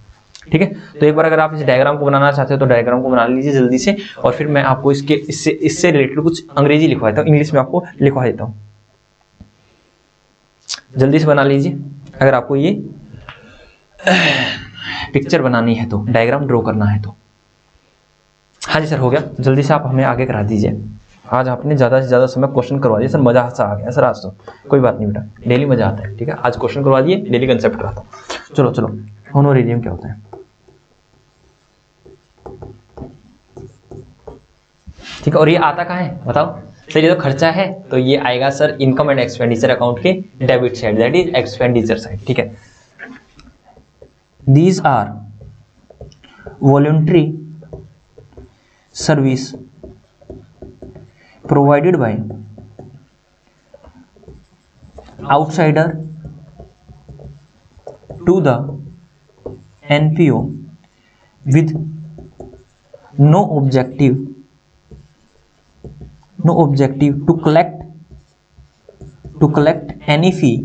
ठीक है। तो एक बार अगर आप इस डायग्राम को बनाना चाहते हो तो डायग्राम को बना लीजिए जल्दी से, और फिर मैं आपको इससे रिलेटेड कुछ अंग्रेजी लिखवा देता हूँ, इंग्लिश में आपको लिखवा देता हूँ। जल्दी से बना लीजिए अगर आपको ये पिक्चर बनानी है तो, डायग्राम ड्रॉ करना है तो। हाँ जी सर, हो गया। जल्दी से आप हमें आगे करा दीजिए। आज आपने ज़्यादा से ज़्यादा समय क्वेश्चन करवा दिया सर, मजा सा आ गया सर आज तो। कोई बात नहीं बेटा, डेली मजा आता है, ठीक है। आज क्वेश्चन करवा दिए, डेली कंसेप्ट कराता हूँ। चलो होनोरेरियम क्या होता है, ठीक है। और ये आता कहाँ है बताओ? सर ये तो खर्चा है, तो ये आएगा sir income and expenditure account के debit side, that is expenditure side. ठीक है, these are voluntary service provided by outsider to the NPO with no objective to collect any fee।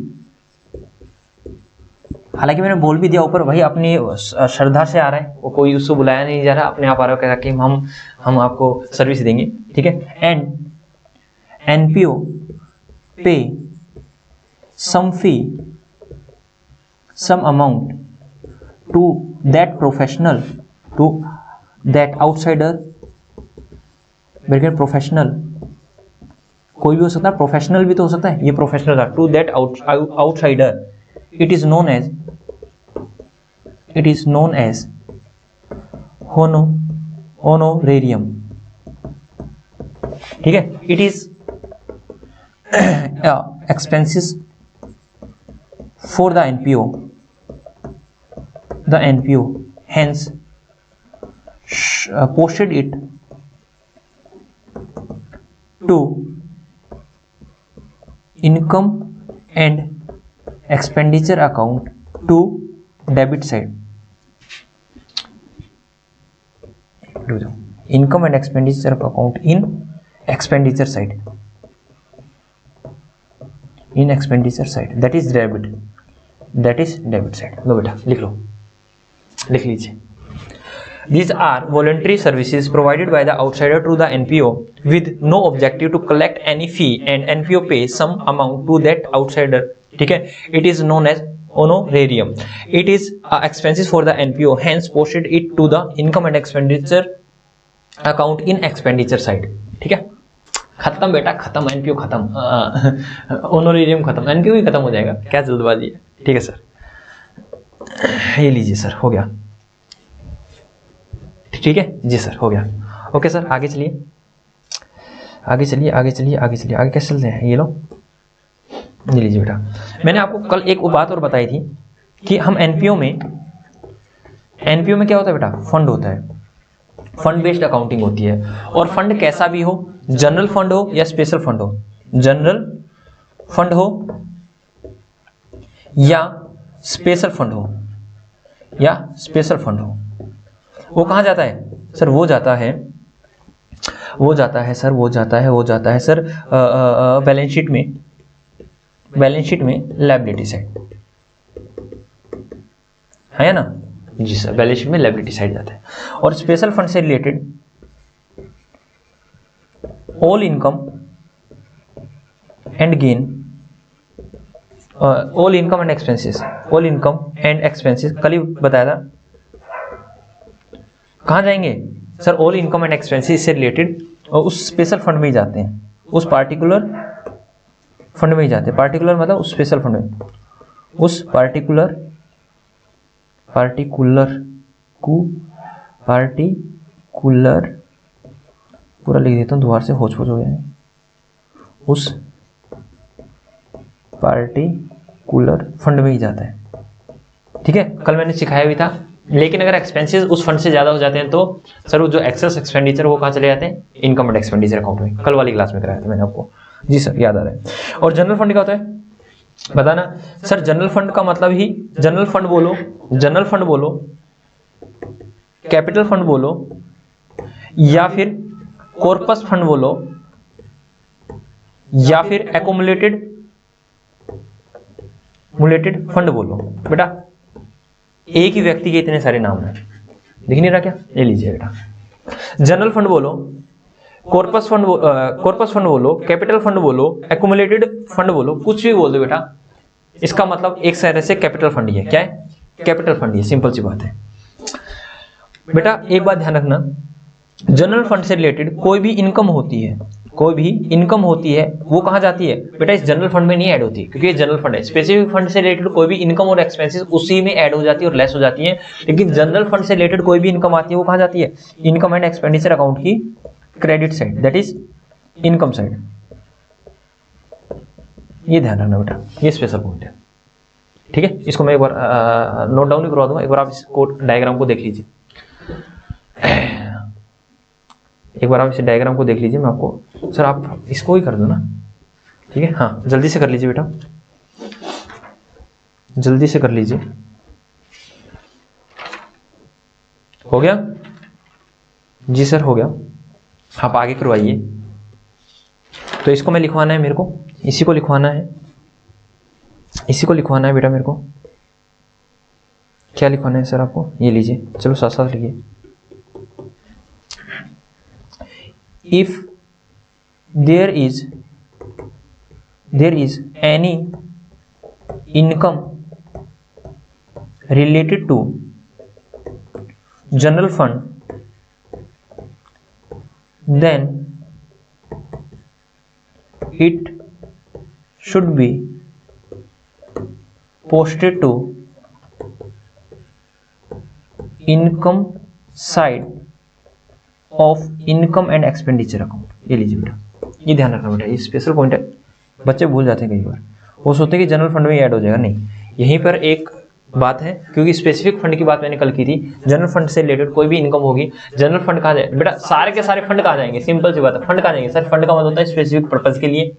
हालांकि मैंने बोल भी दिया ऊपर, वही अपनी श्रद्धा से आ रहा है, वो कोई उसको बुलाया नहीं जा रहा, अपने आप आ रहा है कि हम आपको सर्विस देंगे। ठीक है, एंड NPO पे some fee, some amount to that professional, to that outsider, बिल्कुल प्रोफेशनल, कोई भी हो सकता है, प्रोफेशनल भी तो हो सकता है, ये प्रोफेशनल था, to that outsider, it is known as honorarium. ठीक है, it is expenses for the NPO, hence posted it to income and expenditure account to debit side। income and expenditure account in expenditure side, that is debit side। लो बेटा लिख लीजिए। These are voluntary services provided by the outsider to the NPO with no objective to collect any fee, and NPO pays some amount to that outsider। ठीक है, it is known as honorarium, it is expenses for the NPO, hence posted it to the income and expenditure account in expenditure side। ठीक है, खत्म बेटा, खत्म, NPO खत्म, honorarium खत्म, NPO ही खत्म हो जाएगा, क्या जल्दबाजी है। ठीक है सर, ये लीजिए सर, हो गया। ठीक है जी सर, हो गया। ओके सर, आगे चलिए, आगे कैसे चलते हैं, ये लो, ये लीजिए बेटा। मैंने आपको कल एक बात और बताई थी कि हम एनपीओ में क्या होता है बेटा, फंड होता है, फंड बेस्ड अकाउंटिंग होती है, और फंड कैसा भी हो, जनरल फंड हो या स्पेशल फंड हो, जनरल फंड हो या स्पेशल फंड हो, वो कहाँ जाता है सर, वो जाता है सर बैलेंस शीट में लायबिलिटी साइड, है ना जी सर, बैलेंस शीट में लायबिलिटी साइड जाता है। और स्पेशल फंड से related all income and gain, all income and expenses, कल ही बताया था, कहाँ जाएंगे sir, all income and expenses से रिलेटेड उस स्पेशल फंड में ही जाते हैं, उस पार्टिकुलर फंड में ही जाते हैं, पार्टिकुलर मतलब उस स्पेशल फंड में, उस पार्टिकुलर पूरा लिख देता हूँ, दोबारा से होच-पोच हो गया है, उस पार्टिकुलर फंड में ही जाता है। ठीक है, कल मैंने सिखाया भी था। लेकिन अगर एक्सपेंसेस उस फंड से ज्यादा हो जाते हैं तो सर वो जो एक्सेस एक्सपेंडिचर वो कहाँ चले जाते हैं, इनकम एंड एक्सपेंडिचर अकाउंट में, कल वाली क्लास में कराया था मैंने आपको। जी सर, याद आ रहा है। और जनरल फंड क्या होता है बताना सर, जनरल फंड का मतलब ही, जनरल फंड बोलो, कैपिटल फंड बोलो, या फिर कॉर्पस फंड बोलो, या फिर एकोमुलेटेड फंड बोलो। बेटा एक ही व्यक्ति के इतने सारे नाम हैं, दिख नहीं रहा क्या, ये लीजिए बेटा, जनरल फंड बोलो, कॉर्पस फंड बोलो, कैपिटल फंड बोलो, एकोमुलेटेड फंड बोलो, कुछ भी बोल दो बेटा, इसका मतलब एक तरह से कैपिटल फंड ही है। क्या है, कैपिटल फंड ही है, सिंपल सी बात है। बेटा एक बात ध्यान रखना, जनरल फंड से रिलेटेड कोई भी इनकम होती है, वो कहाँ जाती है बेटा, इस जनरल फंड में नहीं ऐड होती, क्योंकि ये जनरल फंड है। स्पेसिफिक फंड से रिलेटेड कोई भी इनकम और एक्सपेंसेस उसी में ऐड हो जाती है और लेस हो जाती है, लेकिन जनरल फंड से रिलेटेड कोई भी इनकम आती है वो कहाँ जाती है, इनकम एंड एक्सपेंडिचर अकाउंट की credit side, that is income side. ये ध्यान रखना बेटा, ये स्पेशल पॉइंट है, ठीक है। इसको मैं एक बार नोट डाउन करवा दूंगा, एक बार आप इसको डायग्राम को देख लीजिए, एक बार आप इस डायग्राम को देख लीजिए। मैं आपको सर आप इसको ही कर दो ना, ठीक है। हाँ जल्दी से कर लीजिए बेटा, जल्दी से कर लीजिए। हो गया जी सर, हो गया। आप आगे करवाइए। तो इसको मैं लिखवाना है मेरे को, इसी को लिखवाना है, इसी को लिखवाना है बेटा मेरे को। क्या लिखवाना है सर आपको, ये लीजिए, चलो साथ साथ लिखिए। If there is any income related to general fund, then it should be posted to income side of income and expenditure account। ये लीजिए बेटा, ये ध्यान रखना बेटा, ये स्पेशल पॉइंट है, बच्चे भूल जाते हैं कई बार, वो सोचते हैं कि जनरल फंड में ऐड हो जाएगा, नहीं। यहीं पर एक बात है, क्योंकि स्पेसिफिक फंड की बात मैंने कल की थी, जनरल फंड से रिलेटेड कोई भी इनकम होगी, जनरल फंड कहाँ जाए बेटा, सारे के सारे फंड कहाँ जाएंगे, सिंपल सी बात है, फंड कहाँ जाएंगे सर, फंड का मतलब होता है स्पेसिफिक पर्पज के लिए,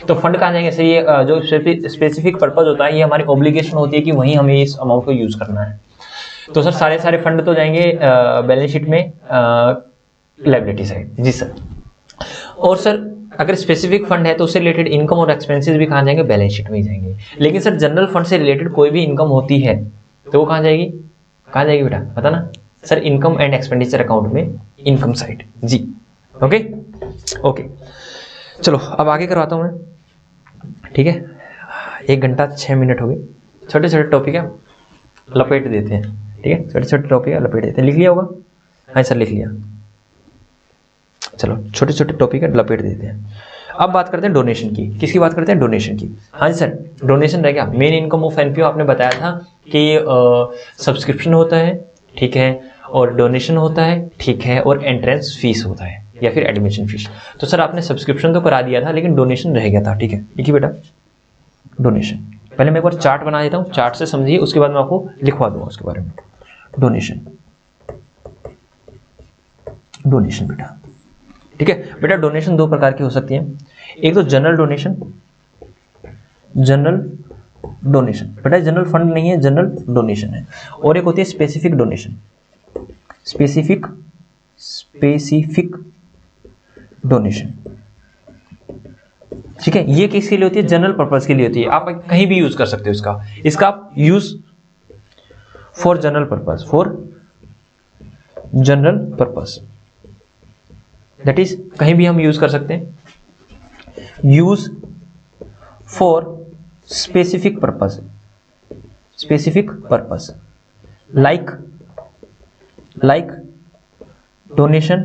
तो फंड कहाँ जाएंगे सर, ये जो स्पेसिफिक पर्पज होता है, ये हमारी ऑब्लिगेशन होती है कि वहीं हमें इस अमाउंट को यूज करना है। तो सर सारे सारे फंड तो जाएंगे बैलेंस शीट में लायबिलिटी साइड, जी सर। और सर अगर स्पेसिफिक फंड है तो उससे रिलेटेड इनकम और एक्सपेंसेस भी कहाँ जाएंगे, बैलेंस शीट में ही जाएंगे। लेकिन सर जनरल फंड से रिलेटेड कोई भी इनकम होती है तो वो कहाँ जाएगी, कहाँ जाएगी बेटा, पता ना sir, income and expenditure account में, इनकम साइड, जी। ओके ओके, चलो अब आगे करवाता हूँ मैं, ठीक है। 1 घंटा 6 मिनट हो गए, छोटे छोटे टॉपिक है लपेट देते हैं, ठीक है, छोटे छोटे टॉपिक है लपेट देते हैं। लिख लिया होगा, हाँ सर लिख लिया, चलो छोटे छोटे टॉपिक है लपेट देते हैं। अब बात करते हैं डोनेशन की, किसकी बात करते हैं, डोनेशन की। हाँ जी सर, डोनेशन रह गया। मेन इनकम ऑफ एनपीओ आपने बताया था कि सब्सक्रिप्शन होता है, ठीक है, और डोनेशन होता है, ठीक है, और एंट्रेंस फीस होता है या फिर एडमिशन फीस। तो सर आपने सब्सक्रिप्शन तो करा दिया था लेकिन डोनेशन रह गया था, ठीक है, लिखिए बेटा डोनेशन। पहले मैं एक बार चार्ट बना देता हूँ, चार्ट से समझिए, उसके बाद मैं आपको लिखवा दूंगा उसके बारे में। डोनेशन, डोनेशन बेटा, ठीक है बेटा। डोनेशन 2 प्रकार की हो सकती है, एक तो जनरल डोनेशन, जनरल डोनेशन बेटा, जनरल फंड नहीं है, जनरल डोनेशन है। और एक होती है स्पेसिफिक डोनेशन, स्पेसिफिक डोनेशन, ठीक है। ये किसके लिए होती है, जनरल पर्पस के लिए होती है, आप कहीं भी यूज कर सकते हो इसका आप use for general purpose, for general purpose, that is कहीं भी हम यूज कर सकते हैं। Use for specific purpose, specific purpose, like donation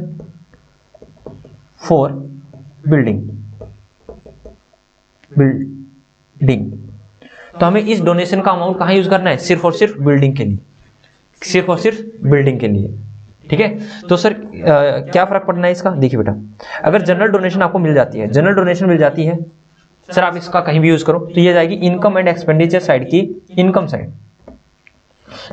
for building. तो हमें इस डोनेशन का अमाउंट कहां यूज करना है, सिर्फ और सिर्फ बिल्डिंग के लिए, सिर्फ और सिर्फ बिल्डिंग के लिए, ठीक है। तो सर क्या फर्क पड़ना है इसका, देखिए बेटा, अगर जनरल डोनेशन आपको मिल जाती है, जनरल डोनेशन मिल जाती है सर, आप इसका कहीं भी यूज करो तो ये जाएगी इनकम एंड एक्सपेंडिचर साइड की, इनकम साइड।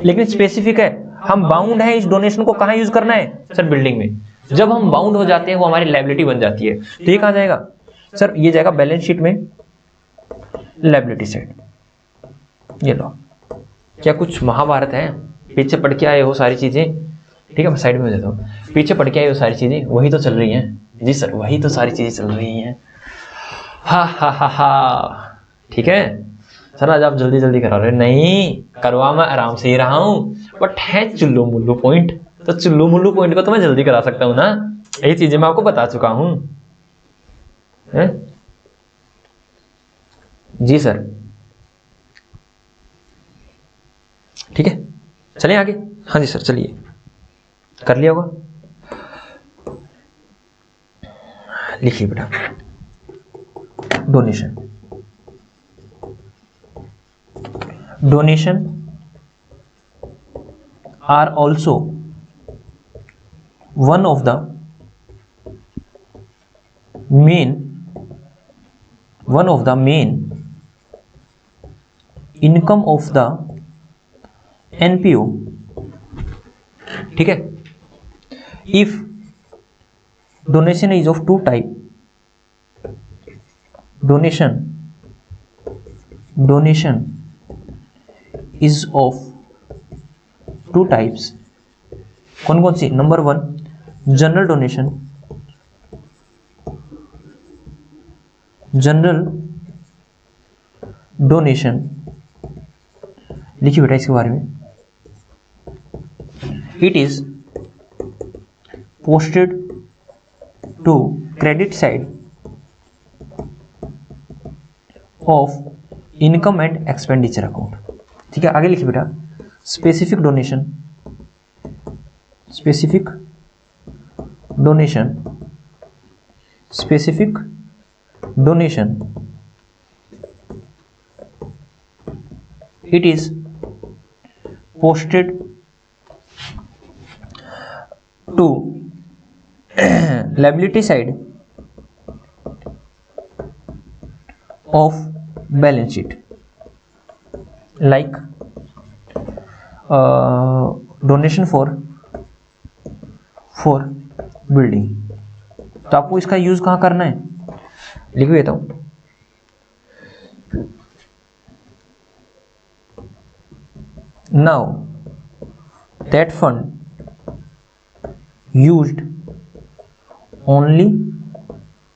लेकिन स्पेसिफिक है, हम बाउंड है इस डोनेशन को कहां यूज करना है सर, बिल्डिंग में। जब हम बाउंड हो जाते हैं वो हमारी लायबिलिटी बन जाती है, तो ये कहां जाएगा सर, ये जाएगा बैलेंस शीट में, लायबिलिटी साइड। ये लो, क्या कुछ महाभारत है, पीछे पढ़ के आए हो सारी चीजें, ठीक है, मैं साइड में हो जाता हूँ, पीछे पढ़ के आए हो सारी चीजें, वही तो चल रही हैं, जी सर वही तो सारी चीजें चल रही हैं, हा हा हा हा, ठीक है सर। आज आप जल्दी जल्दी करा रहे, नहीं करवा मैं आराम से ही रहा हूँ, बट है चुल्लू मुल्लू पॉइंट, तो चुल्लू मुल्लू पॉइंट को तो मैं जल्दी करा सकता हूँ ना, यही चीजें मैं आपको बता चुका हूँ, जी सर, ठीक है। चलिए आगे, हाँ जी सर चलिए, कर लिया होगा, लिखिए बेटा donation. Donation are also one of the main income of the NPO, ठीक है, if donation is of two type, donation is of two types, कौन कौन सी? नंबर 1 जनरल डोनेशन, लिखिए बेटा इसके बारे में। It is posted to credit side of income and expenditure account, ठीक है। आगे लिखिए बेटा, specific donation it is posted to liability side of balance sheet, like donation for building। तो आपको इसका यूज कहाँ करना है, लिख देता हूं। Now that fund used only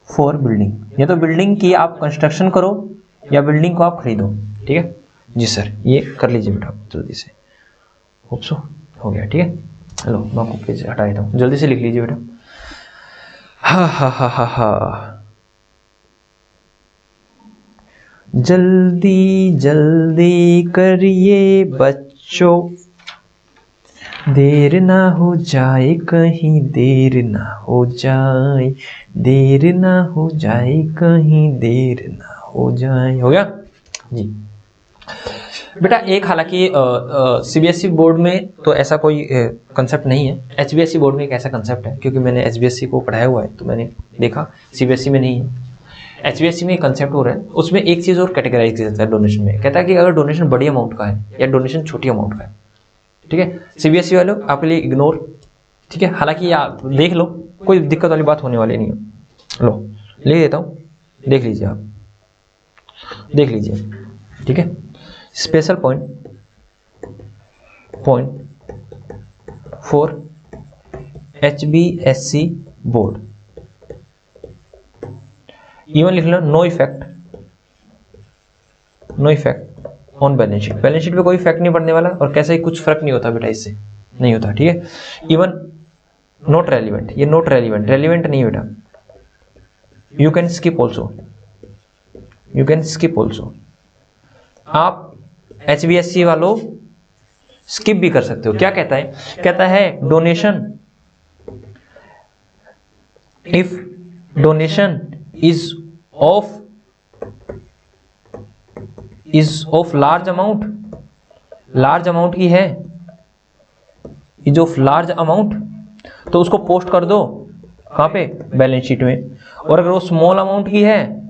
for building, या तो बिल्डिंग की आप कंस्ट्रक्शन करो या बिल्डिंग को आप खरीदो, ठीक है जी सर। ये कर लीजिए बेटा जल्दी से, होप सो हो गया, ठीक है। हेलो मैं आपको पेज हटा देता हूँ, जल्दी से लिख लीजिए बेटा। हा जल्दी जल्दी करिए बच्चों, देर ना हो जाए कहीं, देर ना हो जाए, देर ना हो जाए कहीं, देर ना हो जाए। हो गया जी बेटा। एक हालांकि सीबीएसई बोर्ड में तो ऐसा कोई कंसेप्ट नहीं है, एचबीएसई बोर्ड में एक ऐसा कंसेप्ट है, क्योंकि मैंने एचबीएसई को पढ़ाया हुआ है तो मैंने देखा सीबीएसई में नहीं है। एचबीएसई में कंसेप्ट हो रहा है, उसमें एक चीज और कैटेगराइज किया जाता है डोनेशन में। कहता है कि अगर डोनेशन बड़ी अमाउंट का है या डोनेशन छोटी अमाउंट का है, ठीक है। सीबीएसई वालों आपके लिए इग्नोर, ठीक है। हालांकि आप देख लो, कोई दिक्कत वाली बात होने वाली नहीं है। लो लिख देता हूं, देख लीजिए आप, देख लीजिए, ठीक है। Special point for HBSE board, even लिख लो, no effect on balance sheet. Balance sheet पे कोई इफेक्ट नहीं पड़ने वाला, और कैसे ही कुछ फर्क नहीं होता बेटा, इससे नहीं होता, ठीक है। इवन नॉट रेलिवेंट, ये नॉट रेलिवेंट नहीं है बेटा। यू कैन स्किप ऑल्सो, आप एचबीएसई वालों स्किप भी कर सकते हो। क्या कहता है? कहता है donation, if donation is of large amount की है, is of large amount, तो उसको पोस्ट कर दो कहाँ पे? बैलेंस शीट में। और अगर वो स्मॉल अमाउंट की है,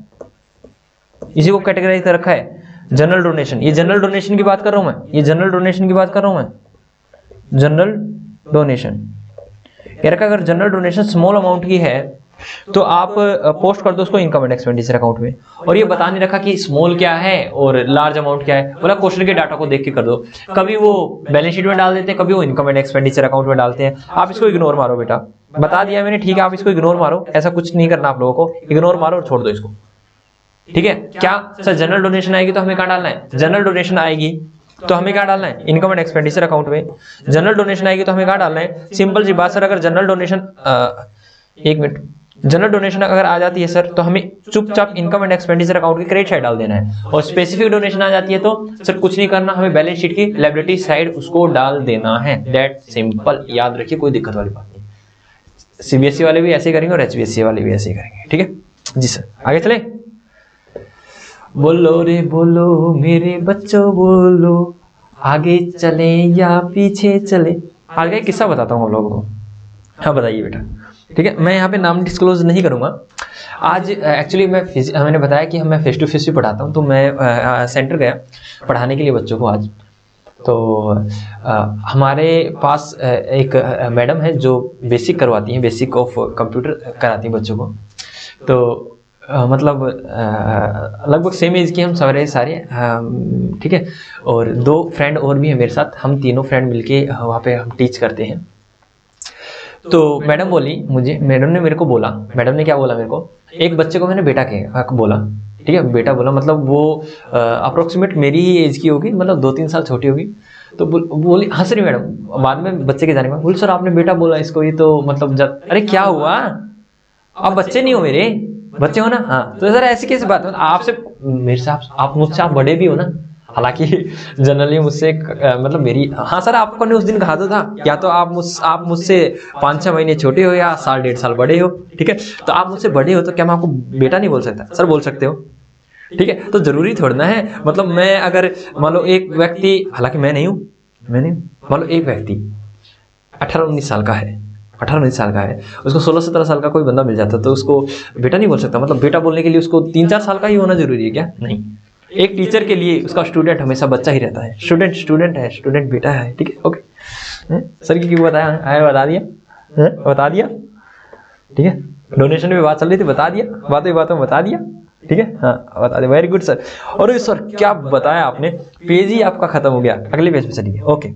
इसी को कैटेगराइज कर रखा है जनरल डोनेशन। ये जनरल डोनेशन की बात कर रहा हूं मैं, जनरल डोनेशन कह रखा। अगर जनरल डोनेशन स्मॉल अमाउंट की है तो आप पोस्ट कर दो उसको इनकम एंड एक्सपेंडिचर अकाउंट में। और ये बता नहीं रखा कि स्मॉल क्या है और लार्ज अमाउंट क्या है, बोला क्वेश्चन के डाटा को देख के कर दो। कभी वो बैलेंस शीट में डाल देते हैं, कभी वो इनकम एंड एक्सपेंडिचर अकाउंट में डालते हैं। आप इसको इग्नोर मारो बेटा, बता दिया मैंने, ठीक है। आप इसको इग्नोर मारो, ऐसा कुछ नहीं करना आप लोगों को, इग्नोर मारो और छोड़ दो इसको, ठीक है। क्या सर जनरल डोनेशन आएगी तो हमें कहाँ डालना है? जनरल डोनेशन आएगी तो हमें क्या डालना है? इनकम एंड एक्सपेंडिचर अकाउंट में। जनरल डोनेशन आएगी तो हमें क्या डालना है? सिंपल सी बात सर, अगर जनरल डोनेशन एक मिनट, जनरल डोनेशन अगर आ जाती है सर तो हमें चुपचाप इनकम एंड एक्सपेंडिचर अकाउंट की क्रेडिट साइड डाल देना है। और स्पेसिफिक डोनेशन आ जाती है तो सर कुछ नहीं करना, हमें बैलेंस शीट की लायबिलिटी साइड उसको डाल देना है। दैट सिंपल, याद रखिए, कोई दिक्कत वाली बात नहीं। सीबीएसई वाले भी ऐसे करेंगे और एचबीएसई वाले भी ऐसे करेंगे, ठीक है जी सर। आगे चले। बोलो रे बोलो मेरे बच्चों बोलो, आगे चले या पीछे चले। आगे किस्सा बताता हूँ आप लोगों को। हाँ बताइए बेटा। ठीक है, मैं यहाँ पे नाम डिस्क्लोज नहीं करूँगा। आज एक्चुअली मैंने बताया कि मैं फेस टू फेस भी पढ़ाता हूँ, तो मैं सेंटर गया पढ़ाने के लिए बच्चों को आज। तो हमारे पास एक मैडम है जो बेसिक करवाती हैं, बेसिक ऑफ कंप्यूटर कराती हैं बच्चों को। तो मतलब लगभग सेम एज के हम सारे ठीक है। और 2 फ्रेंड और भी हैं मेरे साथ, हम तीनों फ्रेंड मिलके वहाँ पे हम टीच करते हैं। तो मैडम बोली मुझे, मैडम ने मेरे को बोला, मैडम ने क्या बोला मेरे को, एक बच्चे को मैंने बेटा बोला, ठीक है, बेटा बोला, मतलब वो अप्रोक्सीमेट मेरी ही एज की होगी, मतलब 2-3 साल छोटी होगी। तो बोली हंस रही मैडम, बाद में बच्चे के जाने के बाद बोली सर आपने बेटा बोला इसको, ये तो मतलब अरे क्या हुआ, आप बच्चे नहीं हो मेरे, बच्चे हो ना, हाँ। तो सर ऐसी कैसी बात है, आपसे मेरे से आप मुझसे आप बड़े भी हो ना, हालांकि जनरली मुझसे मतलब मेरी, हाँ सर आपको ने उस दिन कहा तो था, या तो आप मुझसे 5-6 महीने छोटे हो या 1.5 साल बड़े हो, ठीक है। तो आप मुझसे बड़े हो तो क्या मैं आपको बेटा नहीं बोल सकता? सर बोल सकते हो, ठीक है। तो जरूरी थोड़ा ना है, मतलब मैं अगर मान लो एक व्यक्ति, हालांकि मैं नहीं हूँ, मान लो एक व्यक्ति 18-19 साल का है, 18-19 साल का है, उसको 16-17 साल का कोई बंदा मिल जाता तो उसको बेटा नहीं बोल सकता? मतलब बेटा बोलने के लिए उसको 3-4 साल का ही होना जरूरी है क्या? नहीं। एक टीचर के लिए उसका स्टूडेंट हमेशा बच्चा ही रहता है, स्टूडेंट है, स्टूडेंट बेटा है, ठीक है, ओके। सर की क्यों बताया, बता दिया, ठीक है। डोनेशन में बात चल रही थी, बता दिया, बातों में बता दिया, ठीक है, हाँ बता दिया, वेरी गुड सर। और सर क्या बताया आपने, पेज ही आपका खत्म हो गया, अगले पेज पे चलिए, ओके।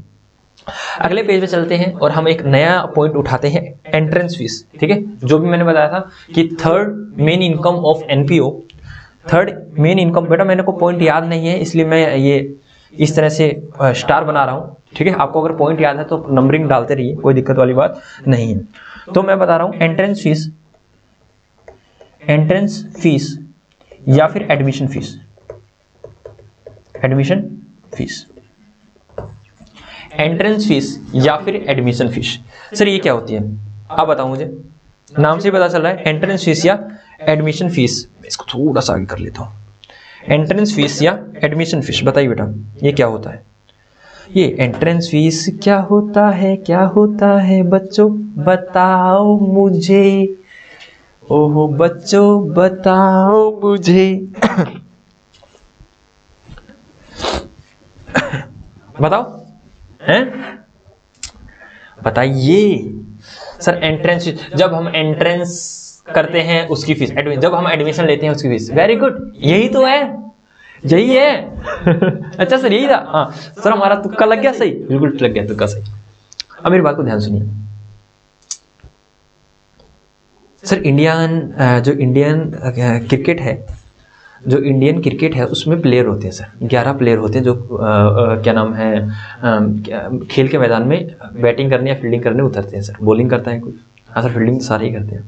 अगले पेज पे चलते हैं और हम एक नया पॉइंट उठाते हैं, एंट्रेंस फीस, ठीक है। जो भी मैंने बताया था कि third main income of NPO, third main income, बेटा मैंने को पॉइंट याद नहीं है इसलिए मैं ये इस तरह से स्टार बना रहा हूँ, ठीक है। आपको अगर पॉइंट याद है तो नंबरिंग डालते रहिए, कोई दिक्कत वाली बात नहीं है। तो मैं बता रहा हूँ एंट्रेंस फीस या फिर एडमिशन फीस, एंट्रेंस फीस या फिर एडमिशन फीस। सर ये क्या होती है आप बताओ मुझे, नाम से ही पता चल रहा है, एंट्रेंस फीस या एडमिशन फीस। इसको थोड़ा सा आगे कर लेता हूँ, एंट्रेंस फीस या एडमिशन फीस, बताइए बेटा ये क्या होता है? ये एंट्रेंस फीस क्या होता है बच्चों बताओ मुझे, ओहो बच्चों बताओ मुझे। बताओ हैं, बताइए सर। एंट्रेंस फीस, जब हम एंट्रेंस करते हैं उसकी फीस, जब हम एडमिशन लेते हैं उसकी फीस। वेरी गुड, यही तो है, यही है। अच्छा सर यही था, हाँ सर हमारा तुक्का लग गया सही, बिल्कुल लग गया तुक्का सही। अब मेरी बात को ध्यान सुनिए सर, जो इंडियन क्रिकेट है उसमें प्लेयर होते हैं सर, 11 प्लेयर होते हैं जो क्या नाम है, खेल के मैदान में बैटिंग करने या फील्डिंग करने उतरते हैं सर। बॉलिंग करता है कोई? हाँ सर, फील्डिंग सारे ही करते हैं।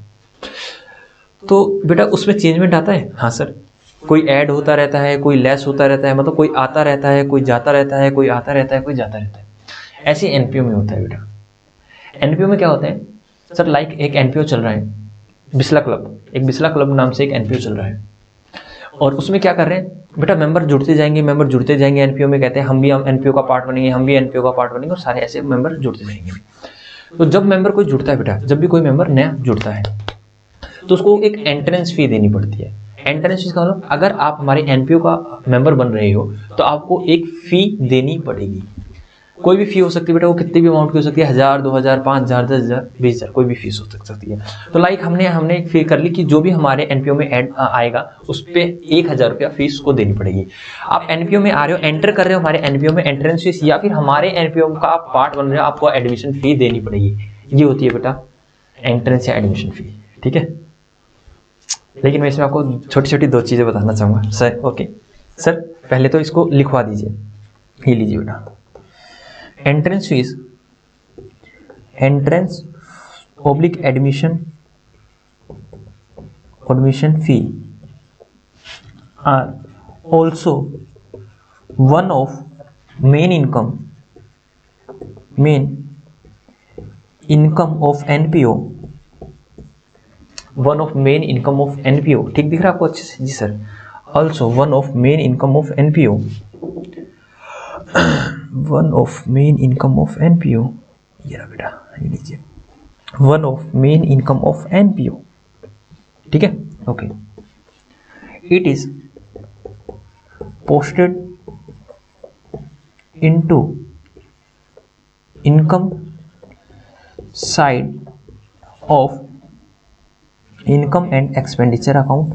तो बेटा उसमें चेंजमेंट आता है, हाँ सर, कोई ऐड होता रहता है, कोई लेस होता रहता है, मतलब कोई आता रहता है, कोई जाता रहता है, कोई आता रहता है, कोई जाता रहता है। ऐसे एनपीओ में होता है बेटा। एनपीओ में क्या होता है सर, लाइक एक एनपीओ चल रहा है, बिस्ला क्लब नाम से एक एनपीओ चल रहा है, और उसमें क्या कर रहे हैं बेटा, मेंबर जुड़ते जाएंगे एनपीओ में, कहते हैं हम भी एनपीओ का पार्ट बनेंगे, और सारे ऐसे मेंबर जुड़ते जाएंगे। तो जब मेंबर कोई जुड़ता है बेटा, जब भी कोई मेंबर नया जुड़ता है तो उसको एक एंट्रेंस फी देनी पड़ती है। एंट्रेंस फीस का मतलब, अगर आप हमारे एनपीओ का मेंबर बन रहे हो तो आपको एक फी देनी पड़ेगी। कोई भी फी हो सकती है बेटा, वो कितनी भी अमाउंट की हो सकती है, 1000, 2000, 5000, 10000, 20000, कोई भी फीस हो सकती है। तो लाइक हमने एक फी कर ली कि जो भी हमारे एनपीओ में ऐड आएगा उस पर 1000 रुपया फीस को देनी पड़ेगी। आप एनपीओ में आ रहे हो, एंटर कर रहे हो हमारे एनपीओ में, एंट्रेंस फीस या फिर हमारे एनपीओ का आप पार्ट बन रहे हो, आपको एडमिशन फी देनी पड़ेगी। ये होती है बेटा एंट्रेंस या एडमिशन फी, ठीक है। लेकिन मैं इसमें आपको छोटी छोटी 2 चीजें बताना चाहूंगा सर। ओके सर, पहले तो इसको लिखवा दीजिए, ये लीजिए बेटा, entrance fees, entrance public admission fee are also one of main income of NPO, one of main income of NPO. ठीक दिख रहा है आपको अच्छे से? जी sir, also one of main income of NPO, one of main income of NPO. ये रहा बेटा, ये लीजिए। One of main income of NPO, ठीक है, okay. It is posted into income side of income and expenditure account,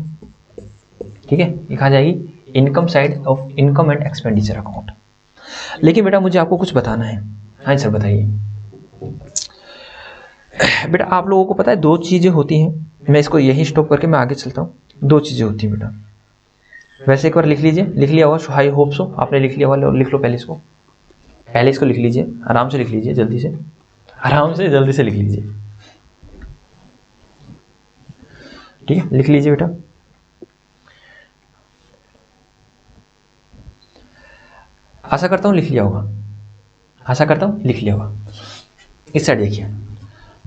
ठीक है, ये कहा जाएगी income side of income and expenditure account. लेकिन बेटा मुझे आपको कुछ बताना है। हाँ सर बताइए। बेटा आप लोगों को पता है दो चीजें होती हैं, मैं इसको यही स्टॉप करके मैं आगे चलता हूँ। दो चीजें होती हैं बेटा, वैसे एक बार लिख लीजिए, लिख लिया होगा, आई होप सो आपने लिख लिया होगा, लिख लो पहले इसको, पहले इसको लिख लीजिए, आराम से लिख लीजिए, जल्दी से, आराम से जल्दी से लिख लीजिए, ठीक है, लिख लीजिए बेटा। आशा करता हूँ लिख लिया होगा, आशा करता हूँ लिख लिया होगा। इस साइड देखिए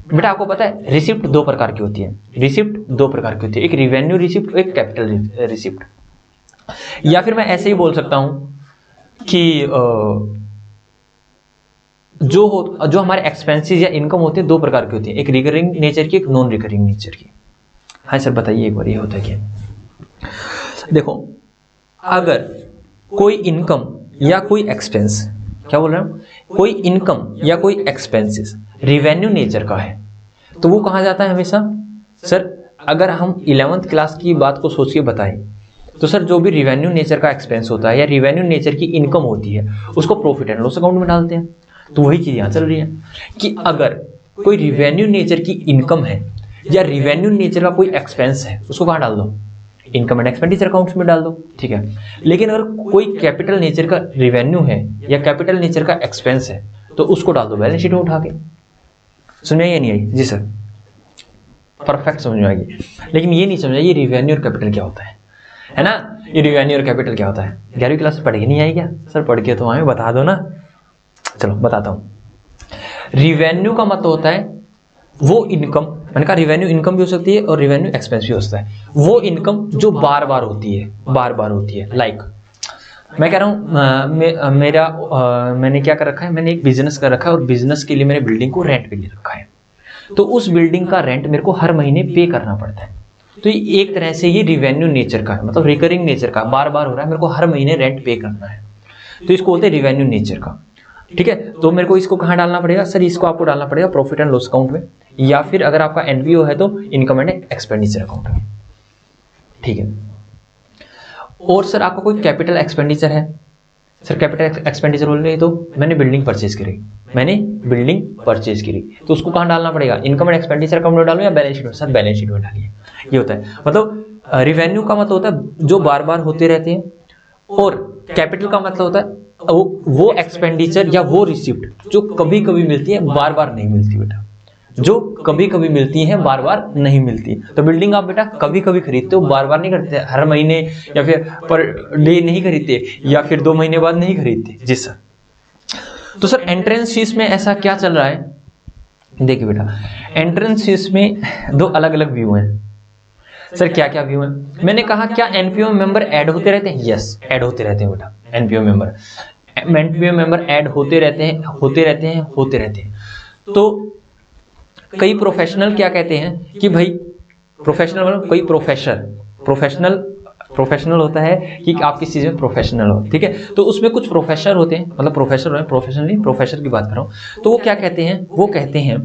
बेटा, आपको पता है रिसिप्ट दो प्रकार की होती है, रिसिप्ट दो प्रकार की होती है, एक रिवेन्यू रिसिप्ट, एक कैपिटल रिसिप्ट। या फिर मैं ऐसे ही बोल सकता हूं कि जो हमारे एक्सपेंसेस या इनकम होती है दो प्रकार की होती है, एक रिकरिंग नेचर की, एक नॉन रिकरिंग नेचर की। हाँ सर बताइए एक बार, ये होता है क्या? देखो अगर कोई इनकम या कोई एक्सपेंस, क्या बोल रहा हूं, कोई इनकम या कोई एक्सपेंसेस रिवेन्यू नेचर का है तो वो कहा जाता है हमेशा, सर अगर हम 11th क्लास की बात को सोच के बताएं तो सर जो भी रिवेन्यू नेचर का एक्सपेंस होता है या रिवेन्यू नेचर की इनकम होती है उसको प्रॉफिट एंड लॉस अकाउंट में डालते हैं। तो वही चीज यहां चल रही है कि अगर कोई रिवेन्यू नेचर की इनकम है या रिवेन्यू नेचर का कोई एक्सपेंस है उसको कहां डाल दो, इनकम एंड एक्सपेंडिचर अकाउंट्स में डाल दो, ठीक है। लेकिन अगर कोई कैपिटल नेचर का रिवेन्यू है या कैपिटल नेचर का एक्सपेंस है तो उसको डाल दो बैलेंस शीट में उठा के। समझ आई या नहीं आई? जी सर परफेक्ट समझ में आएगी। लेकिन ये नहीं समझ आई ये रिवेन्यू और कैपिटल क्या होता है ना, ये रिवेन्यू और कैपिटल क्या होता है? 11वीं क्लास में पढ़ के नहीं आई क्या? सर पढ़ के तो हमें बता दो ना। चलो बताता हूं। रिवेन्यू का मतलब होता है वो इनकम, मैंने कहा रिवेन्यू इनकम भी हो सकती है और रिवेन्यू एक्सपेंस भी हो सकता है, वो इनकम जो बार बार होती है, बार बार होती है। लाइक मैं कह रहा हूँ मैंने क्या कर रखा है, मैंने एक बिजनेस कर रखा है और बिजनेस के लिए मैंने बिल्डिंग को रेंट पे ले रखा है, तो उस बिल्डिंग का रेंट मेरे को हर महीने पे करना पड़ता है। तो ये एक तरह से ये रिवेन्यू नेचर का है, मतलब रिकरिंग नेचर का, बार बार हो रहा है, मेरे को हर महीने रेंट पे करना है, तो इसको बोलते हैं रिवेन्यू नेचर का, ठीक है। तो मेरे को इसको कहाँ डालना पड़ेगा सर? इसको आपको डालना पड़ेगा प्रॉफिट एंड लॉस अकाउंट में, या फिर अगर आपका एनपीओ है तो इनकम एंड एक्सपेंडिचर अकाउंट में, ठीक है। और सर आपका कोई कैपिटल एक्सपेंडिचर है, सर कैपिटल एक्सपेंडिचर बोल रहे तो मैंने बिल्डिंग परचेज करी, मैंने बिल्डिंग परचेज करी, तो उसको कहाँ डालना पड़ेगा? इनकम एंड एक्सपेंडिचर अकाउंट में डालूं या बैलेंस शीट में? सर बैलेंस शीट में डालिए। ये होता है, मतलब रिवेन्यू का मतलब होता है जो बार बार होते रहते हैं, और कैपिटल का मतलब होता है वो एक्सपेंडिचर या वो रिसिप्ट जो कभी कभी मिलती है, बार बार नहीं मिलती बेटा, जो कभी कभी मिलती है, बार बार नहीं मिलती। तो बिल्डिंग आप बेटा कभी कभी खरीदते हो, बार बार नहीं खरीदते, हर महीने या फिर पर डे नहीं खरीदते, या फिर 2 महीने बाद नहीं खरीदते। जी सर। तो सर एंट्रेंस फीस में ऐसा क्या चल रहा है? देखिए बेटा एंट्रेंस फीस में 2 अलग अलग व्यू हैं। सर क्या क्या व्यू है? मैंने कहा क्या एनपीओ मेंबर ऐड होते रहते हैं? यस ऐड होते रहते हैं बेटा, एनपीओ मेंबर ऐड होते रहते हैं। तो कई प्रोफेशनल क्या कहते हैं कि भाई प्रोफेशनल मतलब कोई प्रोफेशनल होता है कि आप किस चीज में प्रोफेशनल हो, ठीक है। तो उसमें कुछ प्रोफेसर होते हैं, मतलब प्रोफेसर की बात कर रहा हूं। तो वो क्या कहते हैं? वो कहते हैं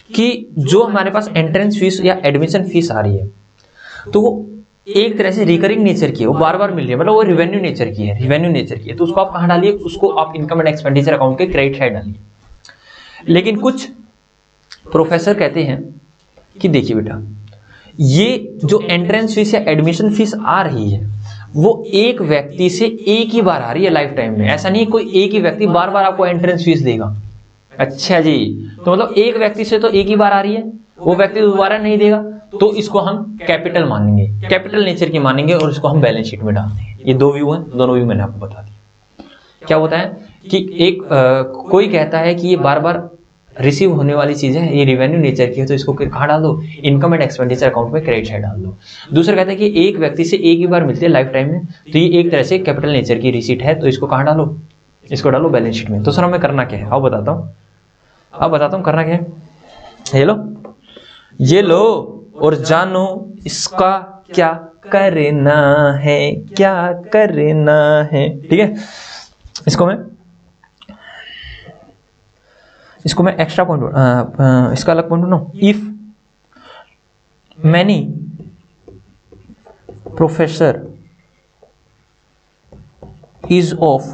कि जो हमारे पास एंट्रेंस फीस या एडमिशन फीस आ रही है तो वो एक तरह से रिकरिंग नेचर की है, वो बार बार मिल रही है, मतलब वो रिवेन्यू नेचर की है, तो उसको आप कहाँ डालिए? उसको आप इनकम एंड एक्सपेंडिचर अकाउंट के क्रेडिट साइड डालिए। लेकिन कुछ प्रोफेसर कहते हैं कि देखिए बेटा ये जो एंट्रेंस फीस या एडमिशन फीस आ रही है वो एक व्यक्ति से एक ही बार आ रही है लाइफ टाइम में, ऐसा नहीं कोई एक ही व्यक्ति बार बार आपको एंट्रेंस फीस देगा। अच्छा जी, तो मतलब एक व्यक्ति से तो एक ही बार आ रही है, वो व्यक्ति दोबारा नहीं देगा, तो इसको हम कैपिटल मानेंगे, कैपिटल नेचर की मानेंगे, और इसको हम बैलेंस शीट में डाल देंगे। ये 2 व्यू हैं, दोनों व्यू मैंने आपको बता दिया। क्या होता है कि एक कोई कहता है कि ये बार बार रिसीव होने वाली चीज है, ये रिवेन्यू नेचर की है, तो इसको कहाँ डाल दो? इनकम एंड एक्सपेंडिचर अकाउंट में क्रेडिट साइड डाल दो। दूसरा कहता है कि एक व्यक्ति से एक ही बार मिलती है लाइफ टाइम में, तो ये एक तरह से कैपिटल नेचर की रिसीट है, तो इसको कहाँ डालो? इसको डालो बैलेंस शीट में। तो सर हमें करना क्या है? आओ बताता हूँ करना क्या है। ये लो ये लो और जानो इसका क्या करना है, क्या करना है। ठीक है, इसको मैं एक्स्ट्रा पॉइंट, इसका अलग point no. If many professor is of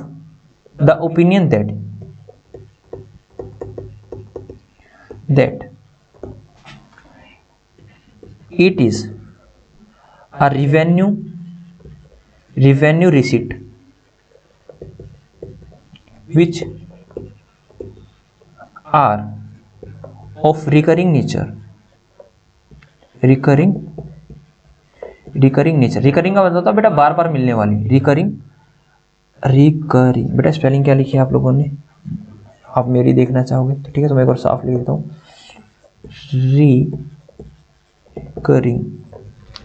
the opinion that it is a revenue receipt which are of recurring nature। recurring का मतलब होता है बेटा बार बार मिलने वाली। रिकरिंग बेटा स्पेलिंग क्या लिखी है आप लोगों ने, आप मेरी देखना चाहोगे तो ठीक है, तो मैं एक बार साफ लिख देता हूँ।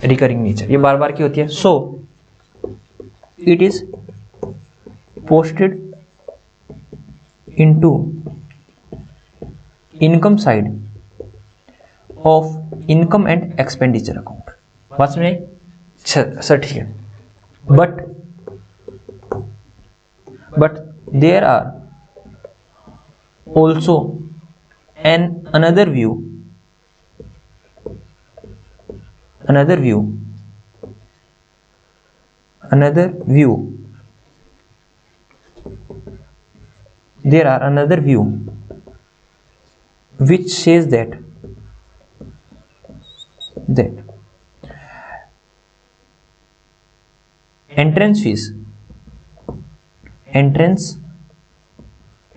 रिकरिंग नेचर, ये बार बार की होती है। So it is posted into income side of income and expenditure account. बात समझ आई सर? ठीक है, but there are also another view there are another view which says that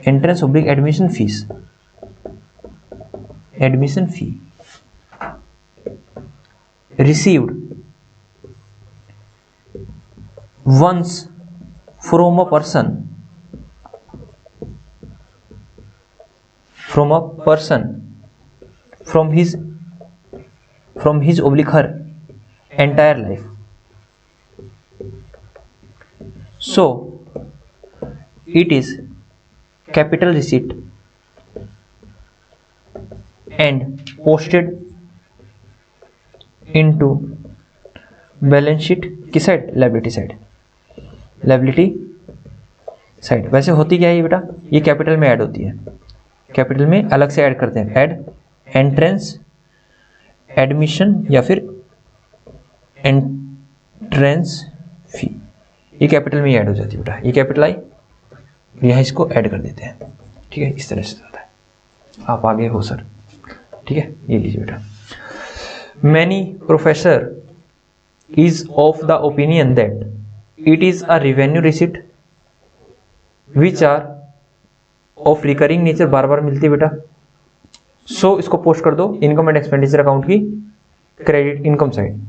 entrance oblique admission fee received once from a person from his oblique her entire life। So it is capital receipt and posted into balance sheet की side, liability side. वैसे होती क्या है ये बेटा, ये capital में add होती है, कैपिटल में अलग से ऐड करते हैं। ऐड एंट्रेंस एडमिशन या फिर एंट्रेंस फी, ये कैपिटल में ही ऐड हो जाती है बेटा। ये कैपिटल आई, यहाँ इसको ऐड कर देते हैं। ठीक है, इस तरह से होता है। आप आगे हो सर? ठीक है, ये लीजिए बेटा। Many professor is of the opinion that it is a revenue receipt which are of recurring nature, बार बार मिलती है बेटा। सो इसको पोस्ट कर दो इनकम एंड एक्सपेंडिचर अकाउंट की क्रेडिट इनकम साइड।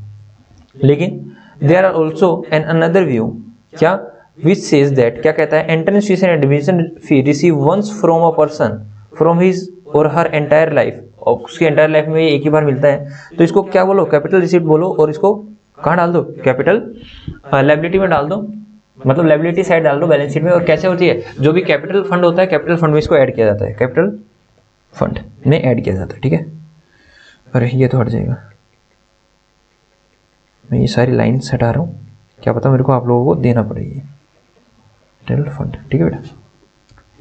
लेकिन there are also an another view, क्या, विच सेज दैट, क्या कहता है, entrance fees and admission fee receive once from a person from his or her entire life, और उसकी entire life में एक ही बार मिलता है। तो इसको क्या बोलो, कैपिटल रिसीट बोलो, और इसको कहाँ डाल दो, कैपिटल लायबिलिटी में डाल दो, मतलब लायबिलिटी साइड डाल दो बैलेंस शीट में। और कैसे होती है, जो भी कैपिटल फंड होता है, कैपिटल फंड में इसको ऐड किया जाता है, कैपिटल फंड में ऐड किया जाता है। ठीक है, अरे ये तो हट जाएगा, मैं ये सारी लाइन्स हटा रहा हूँ, क्या पता मेरे को आप लोगों को देना पड़ेगी कैपिटल फंड। ठीक है बेटा,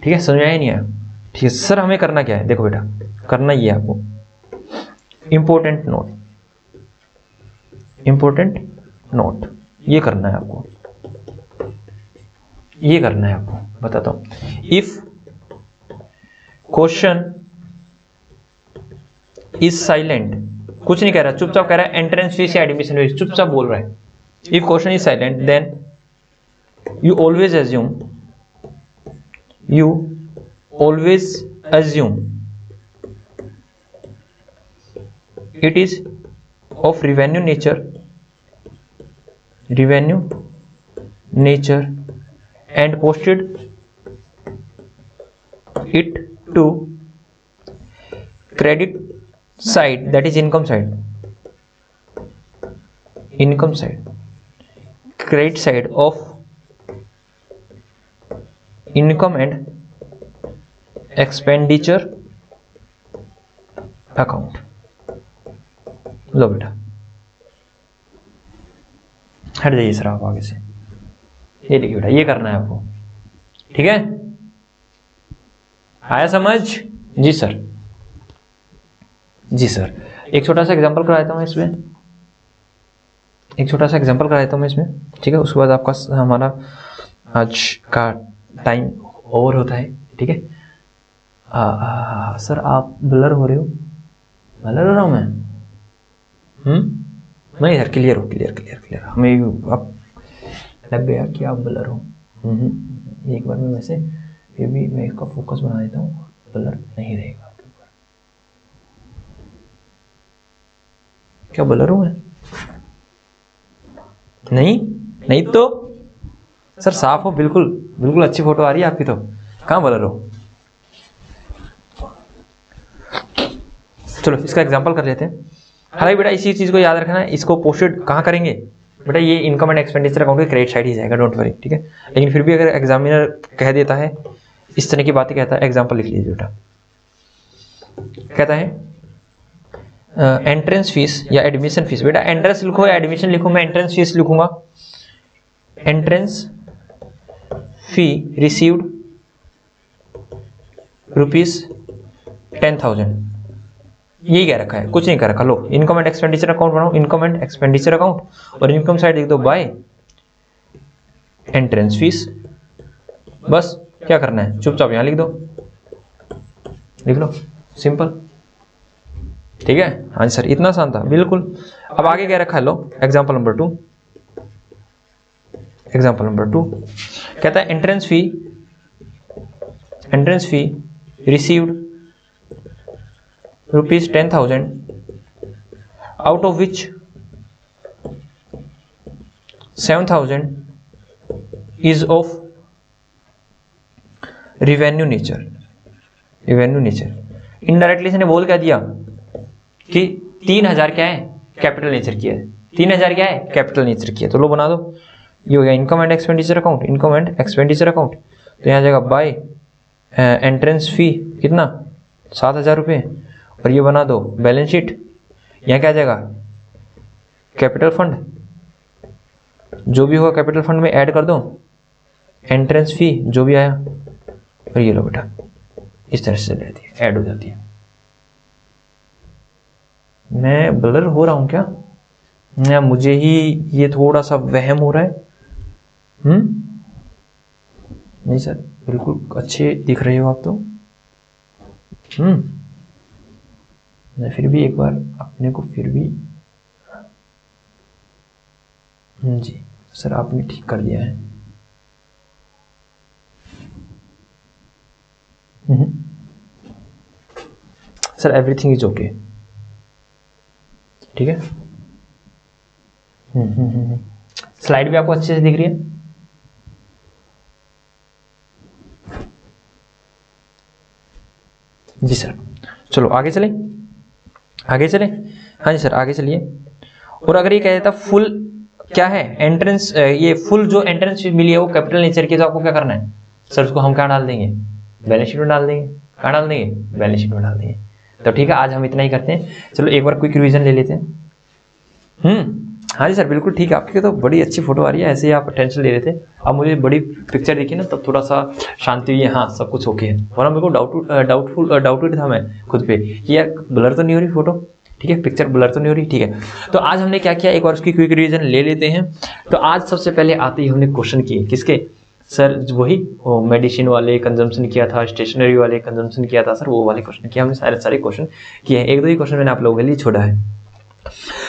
ठीक है, समझ आया नहीं आया? ठीक है सर, हमें करना क्या है, देखो बेटा, करना ये आपको इंपॉर्टेंट नोट ये करना है आपको, बताता हूं। इफ क्वेश्चन इज साइलेंट, कुछ नहीं कह रहा, चुपचाप कह रहा है एंट्रेंस फीस या एडमिशन फीस, चुपचाप बोल रहा है। If question is silent then you always assume it is of revenue nature and posted it to credit side, that is income side, credit side of income and expenditure account। लो बेटा, हट जाइए sir आप आगे से। ये देखिए बेटा, ये करना है आपको, ठीक है, आया समझ? जी सर, जी सर। एक छोटा सा एग्जांपल करा देता हूँ इसमें, एक छोटा सा एग्जांपल करा देता हूँ मैं इसमें, ठीक है। उसके बाद आपका हमारा आज का टाइम ओवर होता है, ठीक है। सर आप ब्लर हो रहे हो? ब्लर हो रहा हूँ मैं? नहीं सर, क्लियर हो, क्लियर क्लियर क्लियर। हमें अब लग गया कि आप ब्लर हो। एक बार मैं वैसे फिर भी मैं इसका फोकस बना देता हूँ, ब्लर नहीं रहेगा आपके ऊपर। क्या ब्लर हूँ मैं? नहीं नहीं तो सर साफ हो, बिल्कुल बिल्कुल अच्छी फोटो आ रही है आपकी। तो कहाँ ब्लर हो? चलो इसका एग्जांपल कर लेते हैं। हालांकि बेटा इसी चीज को याद रखना है, इसको पोस्टेड कहाँ करेंगे बेटा? ये इनकम एंड एक्सपेंडिचर अकाउंट के क्रेडिट साइड ही जाएगा, डोंट वरी, ठीक है। लेकिन फिर भी अगर एग्जामिनर कह देता है इस तरह की बातें, कहता है, एग्जांपल लिख लीजिए बेटा। कहता है एंट्रेंस फीस या एडमिशन फीस। बेटा एंट्रेंस लिखो या एडमिशन लिखो, मैं एंट्रेंस फीस लिखूंगा। एंट्रेंस फी रिसीव्ड ₹10,000, यही कह रखा है, कुछ नहीं कर रखा। Low income and expenditure account बनाओ, इनकम एंड एक्सपेंडिचर अकाउंट, और इनकम साइड लिख दो बाय एंट्रेंस फीस। बस क्या करना है, चुपचाप यहां लिख दो, लिख लो, सिंपल, ठीक है। हाँ सर, इतना आसान था, बिल्कुल। अब आगे क्या रखा है, लो एग्जांपल नंबर 2। एग्जांपल नंबर 2 कहता है entrance fee received ₹10,000 out of which 7,000 is of revenue nature। Indirectly इसने बोल क्या दिया कि 3,000 क्या है, कैपिटल नेचर की है। 3,000 क्या है, कैपिटल नेचर की है। तो लो बना दो, ये हो गया income and expenditure account, income and expenditure account. तो यहाँ जाएगा बाय एंट्रेंस फी कितना, 7,000 रुपये, और ये बना दो बैलेंस शीट। यहाँ क्या आ जाएगा, कैपिटल फंड, जो भी होगा कैपिटल फंड में ऐड कर दो, एंट्रेंस फी जो भी आया, और ये लो बेटा इस तरह से रहती है, ऐड हो जाती है। मैं ब्लर हो रहा हूं क्या, या मुझे ही ये थोड़ा सा वहम हो रहा है? नहीं सर, बिल्कुल अच्छे दिख रहे हो आप तो। मैं फिर भी एक बार अपने को फिर भी जी सर, आपने ठीक कर दिया है। सर एवरीथिंग इज ओके, ठीक है। स्लाइड भी आपको अच्छे से दिख रही है? जी सर, चलो आगे चले, आगे चले। हाँ जी सर, आगे चलिए। और अगर ये कह देता फुल क्या है एंट्रेंस, ये फुल जो एंट्रेंस फीस मिली है वो कैपिटल नेचर की, तो आपको क्या करना है सर, उसको हम कहाँ डाल देंगे, बैलेंस शीट में डाल देंगे। कहाँ डाल देंगे, बैलेंस शीट में डाल देंगे। तो ठीक है, आज हम इतना ही करते हैं। चलो एक बार क्विक रिवीजन ले लेते हैं। हाँ जी सर, बिल्कुल ठीक है। आपकी तो बड़ी अच्छी फोटो आ रही है, ऐसे ही आप टेंशन ले रहे थे, अब मुझे बड़ी पिक्चर देखी ना तब थोड़ा सा शांति हुई है। हाँ सब कुछ ओके है, वरना मेरे को डाउटफुल था मैं खुद पे कि यार ब्लर तो नहीं हो रही फोटो, ठीक है, पिक्चर ब्लर तो नहीं हो रही, ठीक है। तो आज हमने क्या किया, एक बार उसकी क्विक रिवीजन ले लेते हैं। तो आज सबसे पहले आते ही हमने क्वेश्चन किए, किसके सर, वही वो मेडिसिन वाले कंजम्पशन किया था, स्टेशनरी वाले कंजम्पशन किया था सर, वो वाले क्वेश्चन किया हमने, सारे क्वेश्चन किए हैं। एक दो ही क्वेश्चन मैंने आप लोगों के लिए छोड़ा है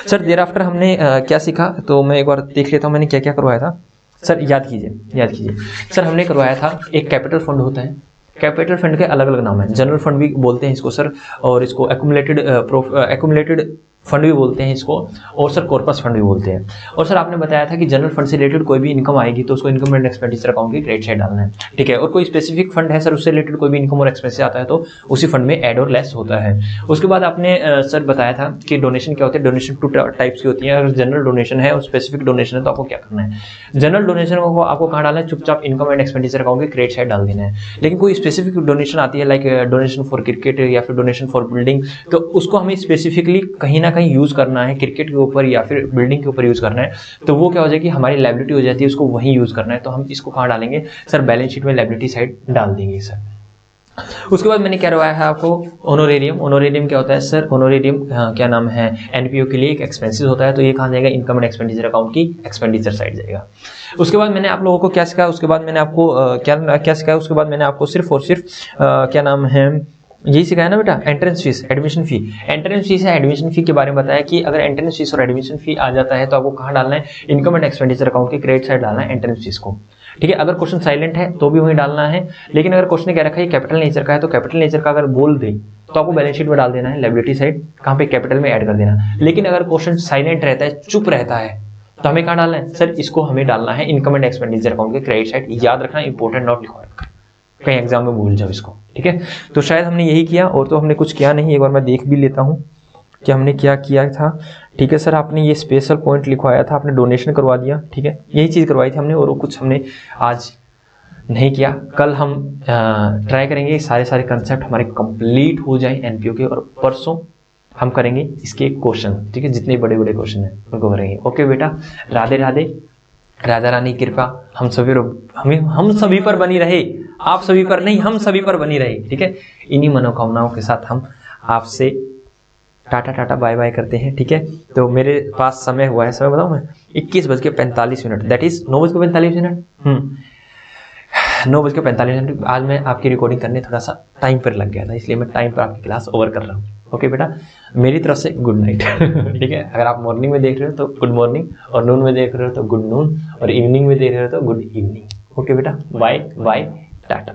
सर। देर आफ्टर हमने क्या सीखा, तो मैं एक बार देख लेता हूँ मैंने क्या क्या करवाया था सर। याद कीजिए सर, हमने करवाया था एक कैपिटल फंड होता है। कैपिटल फंड के अलग अलग नाम है, जनरल फंड भी बोलते हैं इसको सर, और इसको एक्यूमुलेटेड फंड भी बोलते हैं इसको, और सर कॉर्पस फंड भी बोलते हैं। और सर आपने बताया था कि जनरल फंड से रिलेटेड कोई भी इनकम आएगी तो उसको इनकम एंड एक्सपेंडिचर अकाउंट की क्रेडिट साइड डालना है, ठीक है। और कोई स्पेसिफिक फंड है सर, उससे रिलेटेड कोई भी इनकम और एक्सपेंस आता है तो उसी फंड में ऐड और लेस होता है। उसके बाद आपने सर बताया था कि डोनेशन क्या होती है, डोनेशन 2 टाइप्स की होती है। अगर जनरल डोनेशन है और स्पेसिफिक डोनेशन है तो आपको क्या करना है, जनरल डोनेशन को आपको कहाँ डालना है, चुपचाप इनकम एंड एक्सपेंडिचर अकाउंट की क्रेडिट साइड डाल देना है। लेकिन कोई स्पेसिफिक डोनेशन आती है, लाइक डोनेशन फॉर क्रिकेट या फिर डोनेशन फॉर बिल्डिंग, तो उसको हमें स्पेसिफिकली कहीं ना ना कहीं यूज करना है, क्रिकेट के ऊपर या फिर बिल्डिंग के ऊपर यूज करना है, तो वो क्या हो जाएगी, हमारी लायबिलिटी हो जाती है, उसको वहीं यूज करना है। तो हम इसको कहाँ डालेंगे सर, बैलेंस शीट में लायबिलिटी साइड डाल देंगे सर। उसके बाद मैंने क्या करवाया है आपको, ऑनोरेरियम। ऑनोरेरियम क्या होता है सर, ऑनोरेरियम क्या नाम है, एनपीओ के लिए एक एक्सपेंसेस होता है, तो ये कहाँ जाएगा, इनकम एंड एक्सपेंडिचर अकाउंट की एक्सपेंडिचर साइड जाएगा। उसके बाद मैंने आप लोगों को क्या सिखाया, उसके बाद मैंने आपको क्या सिखाया, उसके बाद मैंने आपको सिर्फ और सिर्फ क्या नाम है, यही सिखाया ना बेटा, entrance fees, admission fee. Entrance fees है, एडमिशन फी के बारे में बताया कि अगर एंट्रेंस फीस और एडमिशन फी आ जाता है तो आपको कहाँ डालना है, इनकम एंड एक्सपेंडिचर अकाउंट के क्रेडिट साइड डालना है एंट्रेंस फीस को, ठीक है। अगर क्वेश्चन साइलेंट है तो भी वहीं डालना है, लेकिन अगर क्वेश्चन क्या रखा है कैपिटल नेचर का है तो कैपिटल नेचर का अगर बोल दे तो आपको बैलेंस शीट में डाल देना है, लायबिलिटी साइड कहाँ पे, कैपिटल में ऐड कर देना। लेकिन अगर क्वेश्चन साइलेंट रहता है, चुप रहता है, तो हमें कहाँ डालना है सर, इसको हमें डालना है इनकम एंड एक्सपेंडिचर अकाउंट के क्रेडिट साइड। याद रखना, इंपॉर्टेंट नोट लिखवा रखा, कहीं एग्जाम में भूल जाओ इसको, ठीक है। तो शायद हमने यही किया, और तो हमने कुछ किया नहीं, एक बार मैं देख भी लेता हूँ कि हमने क्या किया था। ठीक है सर, आपने ये स्पेशल पॉइंट लिखवाया था, आपने डोनेशन करवा दिया, ठीक है, यही चीज़ करवाई थी हमने, और वो कुछ हमने आज नहीं किया। कल हम ट्राई करेंगे सारे कंसेप्ट हमारे कंप्लीट हो जाए एनपीओ के, और परसों हम करेंगे इसके क्वेश्चन, ठीक है, जितने बड़े बड़े क्वेश्चन हैं उनको करेंगे। ओके बेटा, राधे राधे, राधा रानी कृपा हम सभी पर बनी रहे, आप सभी पर नहीं, हम सभी पर बनी रहे, ठीक है। इन्हीं मनोकामनाओं के साथ हम आपसे टाटा टाटा बाय बाय करते हैं, ठीक है। तो मेरे पास समय हुआ है, समय बताऊं मैं, 21:45, दैट इज 9:45। 9:45 आज मैं आपकी रिकॉर्डिंग करने थोड़ा सा टाइम पर लग गया था, इसलिए मैं टाइम पर आपकी क्लास ओवर कर रहा हूँ। ओके बेटा, मेरी तरफ से गुड नाइट, ठीक है। अगर आप मॉर्निंग में देख रहे हो तो गुड मॉर्निंग, और नून में देख रहे हो तो गुड नून, और इवनिंग में देख रहे हो तो गुड इवनिंग। ओके बेटा, बाय बाय टाटा।